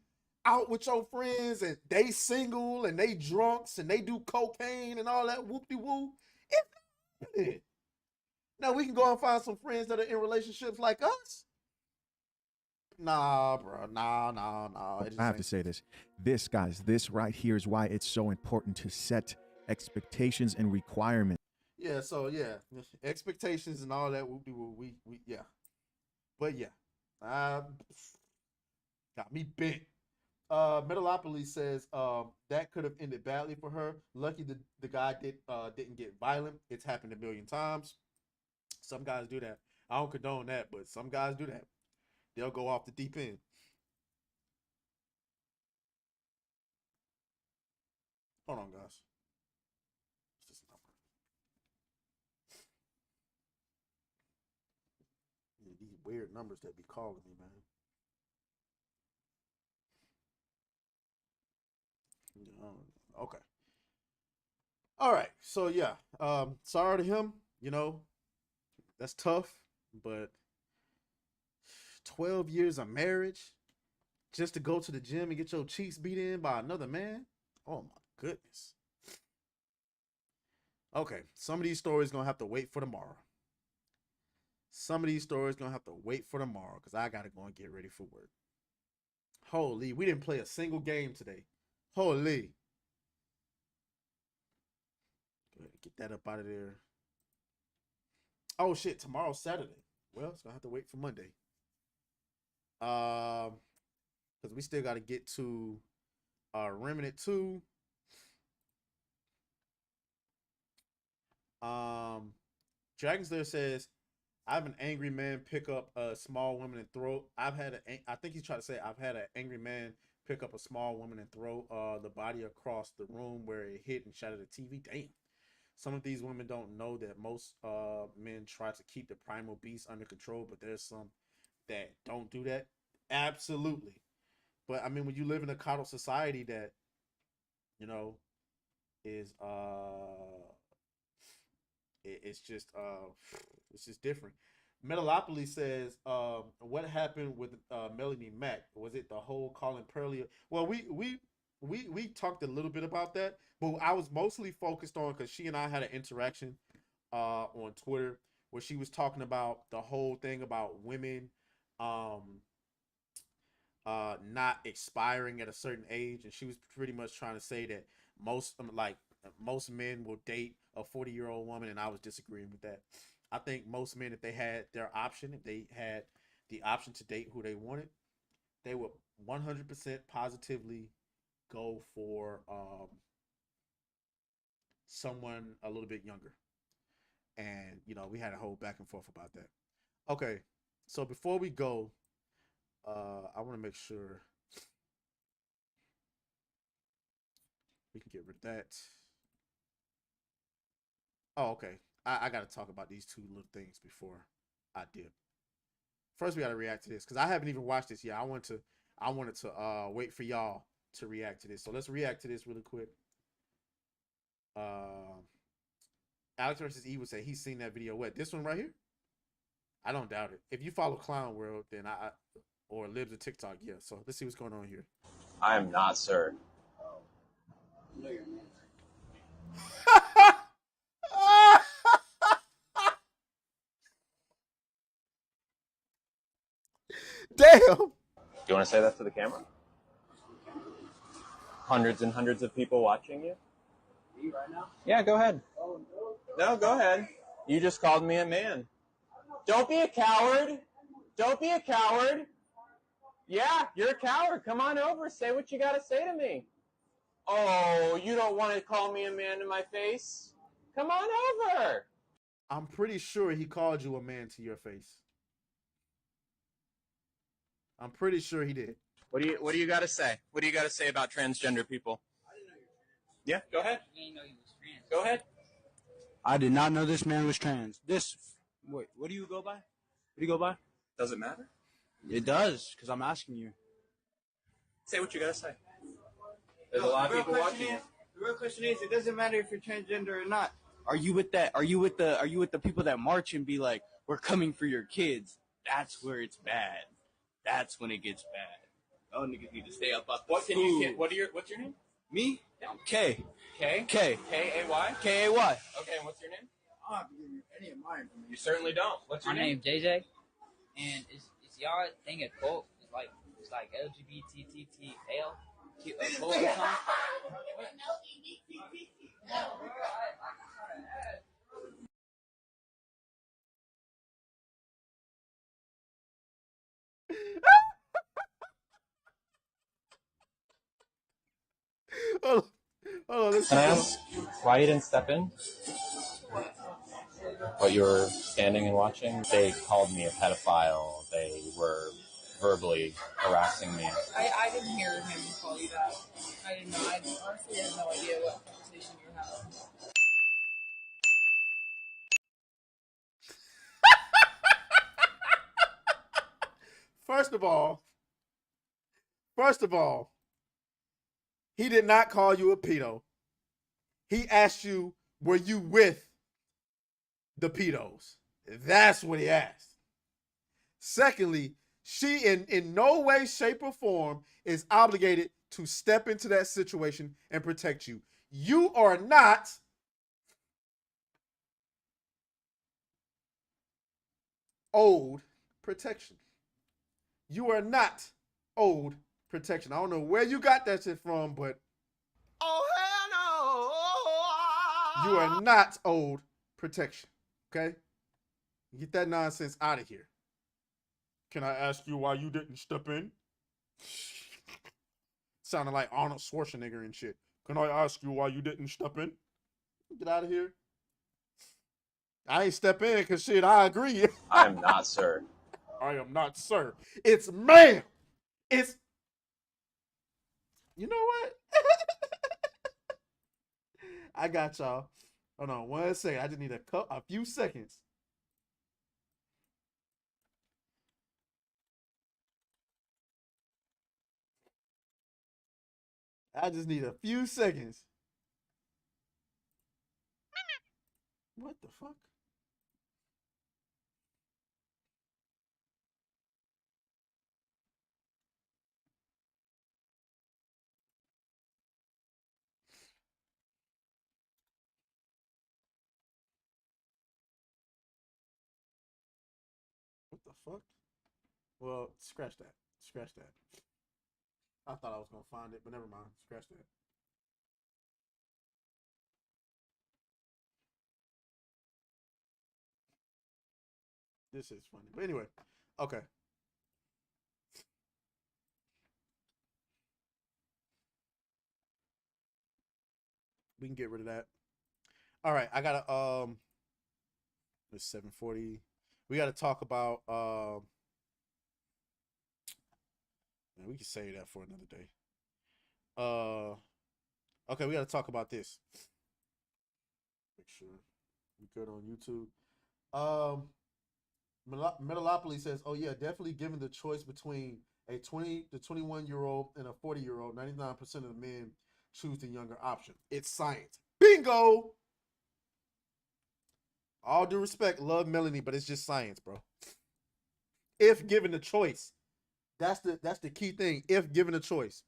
out with your friends and they single and they drunks and they do cocaine and all that whoop-de-woo, it's not happening. Now we can go and find some friends that are in relationships like us. Nah, bro. Nah. I have to say this. This, guys, this right here is why it's so important to set expectations and requirements. Yeah, so yeah. Expectations and all that we yeah. But yeah. Got me bent. Metalopoly says that could have ended badly for her. Lucky the guy didn't get violent. It's happened a million times. Some guys do that. I don't condone that, but some guys do that. They'll go off the deep end. Hold on, guys. What's this number? Yeah, these weird numbers that be calling me, man. Okay. All right. So yeah. Sorry to him. You know, that's tough, but 12 years of marriage just to go to the gym and get your cheeks beat in by another man? Oh my goodness. Okay, some of these stories gonna have to wait for tomorrow. Some of these stories gonna have to wait for tomorrow because I gotta go and get ready for work. Holy, we didn't play a single game today. Holy. Go ahead, get that up out of there. Oh shit, tomorrow's Saturday. Well, it's gonna have to wait for Monday. Because we still gotta get to Remnant 2. Dragonslayer says, I have an angry man pick up a small woman and throw. I think he's trying to say I've had an angry man pick up a small woman and throw the body across the room where it hit and shattered the TV. Damn. Some of these women don't know that most men try to keep the primal beast under control, but there's some that don't do that. Absolutely. But I mean, when you live in a coddle society that, you know, is it's just different. Metalopoly says, what happened with Melonie Mac? Was it the whole calling Pearly? Well, we talked a little bit about that, but I was mostly focused on because she and I had an interaction on Twitter where she was talking about the whole thing about women not expiring at a certain age, and she was pretty much trying to say that most men will date a 40-year-old woman, and I was disagreeing with that. I think most men, if they had the option to date who they wanted, they would 100% positively go for someone a little bit younger. And, you know, we had a whole back and forth about that. Okay, so before we go, I want to make sure we can get rid of that. Oh, okay. I got to talk about these two little things before I dip. First, we got to react to this because I haven't even watched this yet. I wanted to wait for y'all to react to this. So let's react to this really quick. Alex vs. E would say he's seen that video. What, this one right here? I don't doubt it. If you follow Clown World, then or Libs of TikTok, yeah. So let's see what's going on here. I am not, sir. Damn. Do you want to say that to the camera? Hundreds and hundreds of people watching you? Me right now? Yeah, go ahead. Oh, no. No, go ahead. You just called me a man. Don't be a coward. Don't be a coward. Yeah, you're a coward. Come on over. Say what you got to say to me. Oh, you don't want to call me a man to my face? Come on over. I'm pretty sure he called you a man to your face. I'm pretty sure he did. What do you got to say? What do you got to say about transgender people? Yeah, go ahead. Go ahead. I did not know this man was trans. Wait, what do you go by? What do you go by? Does it matter? It does, because I'm asking you. Say what you got to say. There's a lot of people watching you. The real question is, it doesn't matter if you're transgender or not. Are you with that? Are you with the people that march and be like, we're coming for your kids? That's where it's bad. That's when it gets bad. Oh, niggas need to stay up. What's your name? Me? I'm K. K? K. K-A-Y? K-A-Y. Okay, and what's your name? I don't have to give you any of my information. You certainly don't. What's your My name? name's JJ, and is y'all thing a cult? It's like LGBTTL cult or something? Hold on, let's Can I keep ask why you didn't step in? What you were standing and watching? They called me a pedophile. They were verbally harassing me. I didn't hear him call you that. I didn't know. I honestly had no idea what conversation you were having. First of all, he did not call you a pedo. He asked you, were you with the pedos? That's what he asked. Secondly, she in no way, shape, or form is obligated to step into that situation and protect you. You are not owed protection. You are not owed protection. I don't know where you got that shit from, but you are not owed protection. Okay? Get that nonsense out of here. Can I ask you why you didn't step in? Sounding like Arnold Schwarzenegger and shit. Can I ask you why you didn't step in? Get out of here. I ain't step in because shit, I agree. I am not, sir. I am not, sir. It's ma'am. It's. You know what? I got y'all. Hold on 1 second. I just need a few seconds. I just need a few seconds. What the fuck? What the fuck? Well, scratch that. Scratch that. I thought I was gonna find it, but never mind. Scratch that. This is funny. But anyway, okay. We can get rid of that. All right, I gotta it's 7:40. We gotta talk about man, we can save that for another day. Okay, we gotta talk about this. Make sure we good on YouTube. Melonie says, "Oh yeah, definitely given the choice between a 20 to 21-year-old and a 40-year-old, 99% of the men choose the younger option. It's science. Bingo! All due respect, love Melonie, but it's just science, bro. If given the choice, that's the key thing. If given a choice,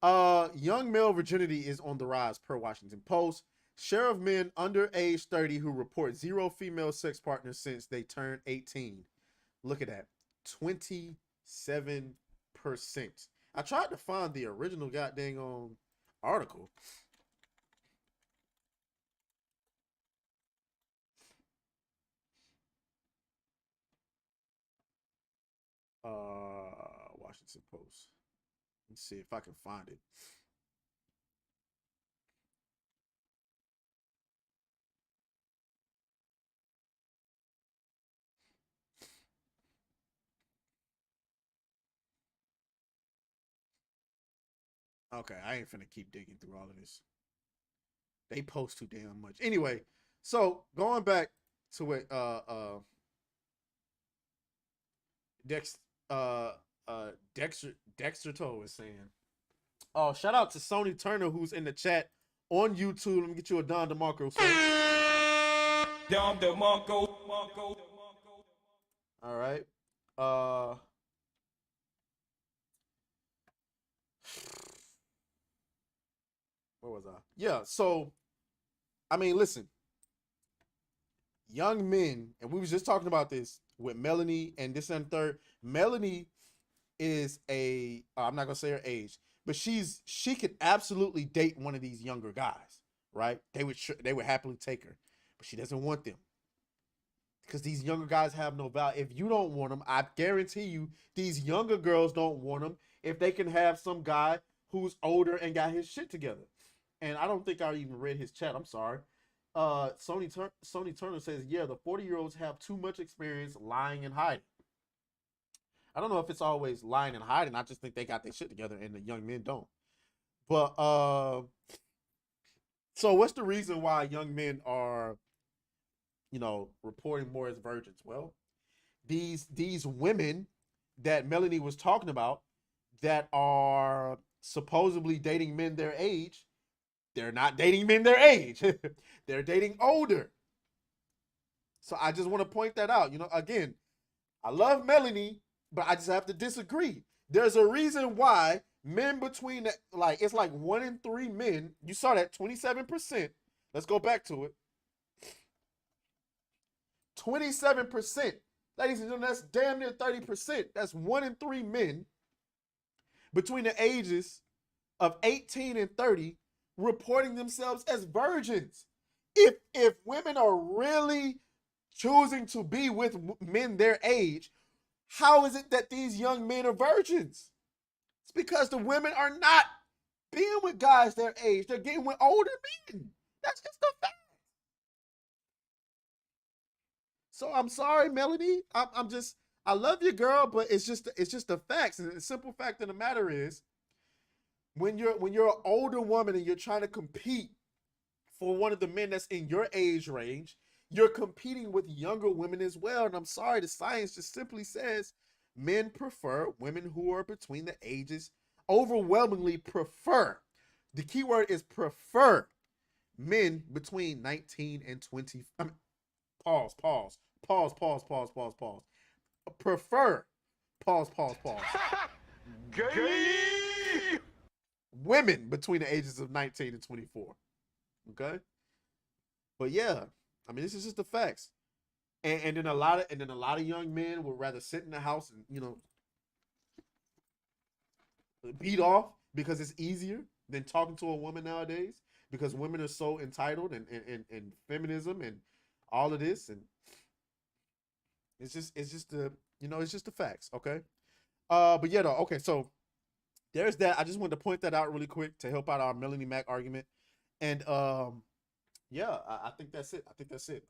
young male virginity is on the rise per Washington Post. Share of men under age 30 who report 0 female sex partners since they turned 18. Look at that, 27%. I tried to find the original goddamn article. Washington Post. Let's see if I can find it. Okay, I ain't finna keep digging through all of this. They post too damn much. Anyway, so going back to what Dex Dexter Toe is saying. Oh, shout out to Sony Turner who's in the chat on YouTube. Let me get you a Don DeMarco. Don DeMarco. All right. Where was I? Yeah, so I mean, listen. Young men, and we was just talking about this with Melonie and this and third. Melonie is I'm not gonna say her age, but she could absolutely date one of these younger guys, right? They would happily take her, but she doesn't want them because these younger guys have no value. If you don't want them, I guarantee you these younger girls don't want them if they can have some guy who's older and got his shit together. And I don't think I even read his chat. I'm sorry. Sony Turner says, yeah, the 40-year-olds have too much experience lying and hiding. I don't know if it's always lying and hiding. I just think they got their shit together and the young men don't. But so what's the reason why young men are, reporting more as virgins? Well, these women that Melonie was talking about that are supposedly dating men their age, they're not dating men their age. They're dating older. So I just want to point that out. Again, I love Melonie, but I just have to disagree. There's a reason why men between, it's like 1 in 3 men. You saw that 27%. Let's go back to it. 27%. Ladies and gentlemen, that's damn near 30%. That's 1 in 3 men between the ages of 18 and 30 reporting themselves as virgins. If women are really choosing to be with men their age, how is it that these young men are virgins? It's because the women are not being with guys their age. They're getting with older men. That's just a fact. So I'm sorry, Melonie. I love you, girl, but it's just the facts. And the simple fact of the matter is, when you're an older woman and you're trying to compete for one of the men that's in your age range, you're competing with younger women as well. And I'm sorry, the science just simply says men prefer women who are between the ages, overwhelmingly prefer. The key word is prefer men between 19 and 20. Pause. Prefer. Pause. Gay! Women between the ages of 19 and 24. Okay? But yeah, I mean, this is just the facts. And then a lot of young men would rather sit in the house and, beat off because it's easier than talking to a woman nowadays, because women are so entitled and feminism and all of this, and it's just the facts, okay? But yeah, though, okay, so there's that. I just wanted to point that out really quick to help out our Melonie Mac argument. And yeah, I think that's it.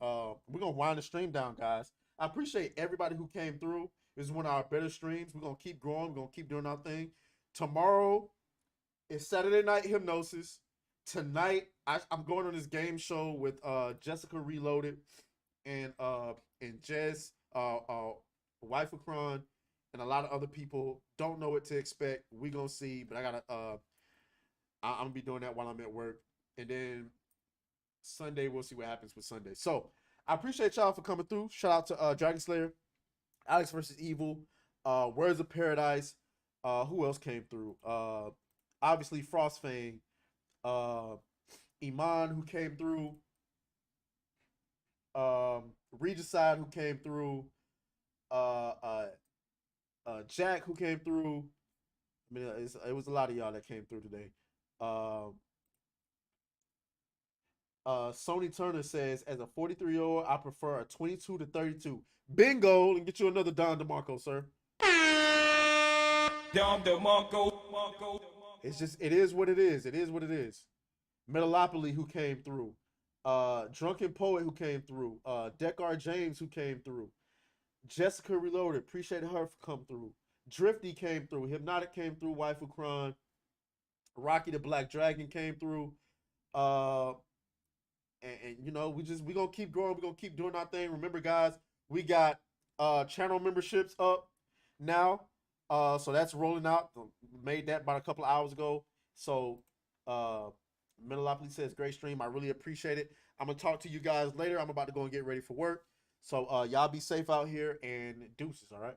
We're gonna wind the stream down, guys. I appreciate everybody who came through. This is one of our better streams. We're gonna keep growing. We're gonna keep doing our thing. Tomorrow is Saturday Night Hypnosis. Tonight, I'm going on this game show with Jessica Reloaded and Jess, wife of Kron, and a lot of other people. Don't know what to expect. We gonna see, but I'm gonna be doing that while I'm at work, and then Sunday we'll see what happens with Sunday. So I appreciate y'all for coming through. Shout out to Dragon Slayer, Alex versus Evil, Words of Paradise. Who else came through? Obviously Frostfang, Iman, who came through, Regicide, who came through, Jack, who came through. I mean, it was a lot of y'all that came through today. Sony Turner says, as a 43-year-old, I prefer a 22 to 32. Bingo! And get you another Don DeMarco, sir. It's just, it is what it is. It is what it is. Metalopoly, who came through. Drunken Poet, who came through. Deckard James, who came through. Jessica Reloaded, appreciate her for come through. Drifty came through. Hypnotic came through. Waifu Kron. Rocky the Black Dragon came through. And you know, we gonna keep growing. We're gonna keep doing our thing. Remember, guys, we got channel memberships up now. So that's rolling out. Made that about a couple of hours ago. So Metalopoly says, great stream. I really appreciate it. I'm gonna talk to you guys later. I'm about to go and get ready for work. So y'all be safe out here, and deuces, all right?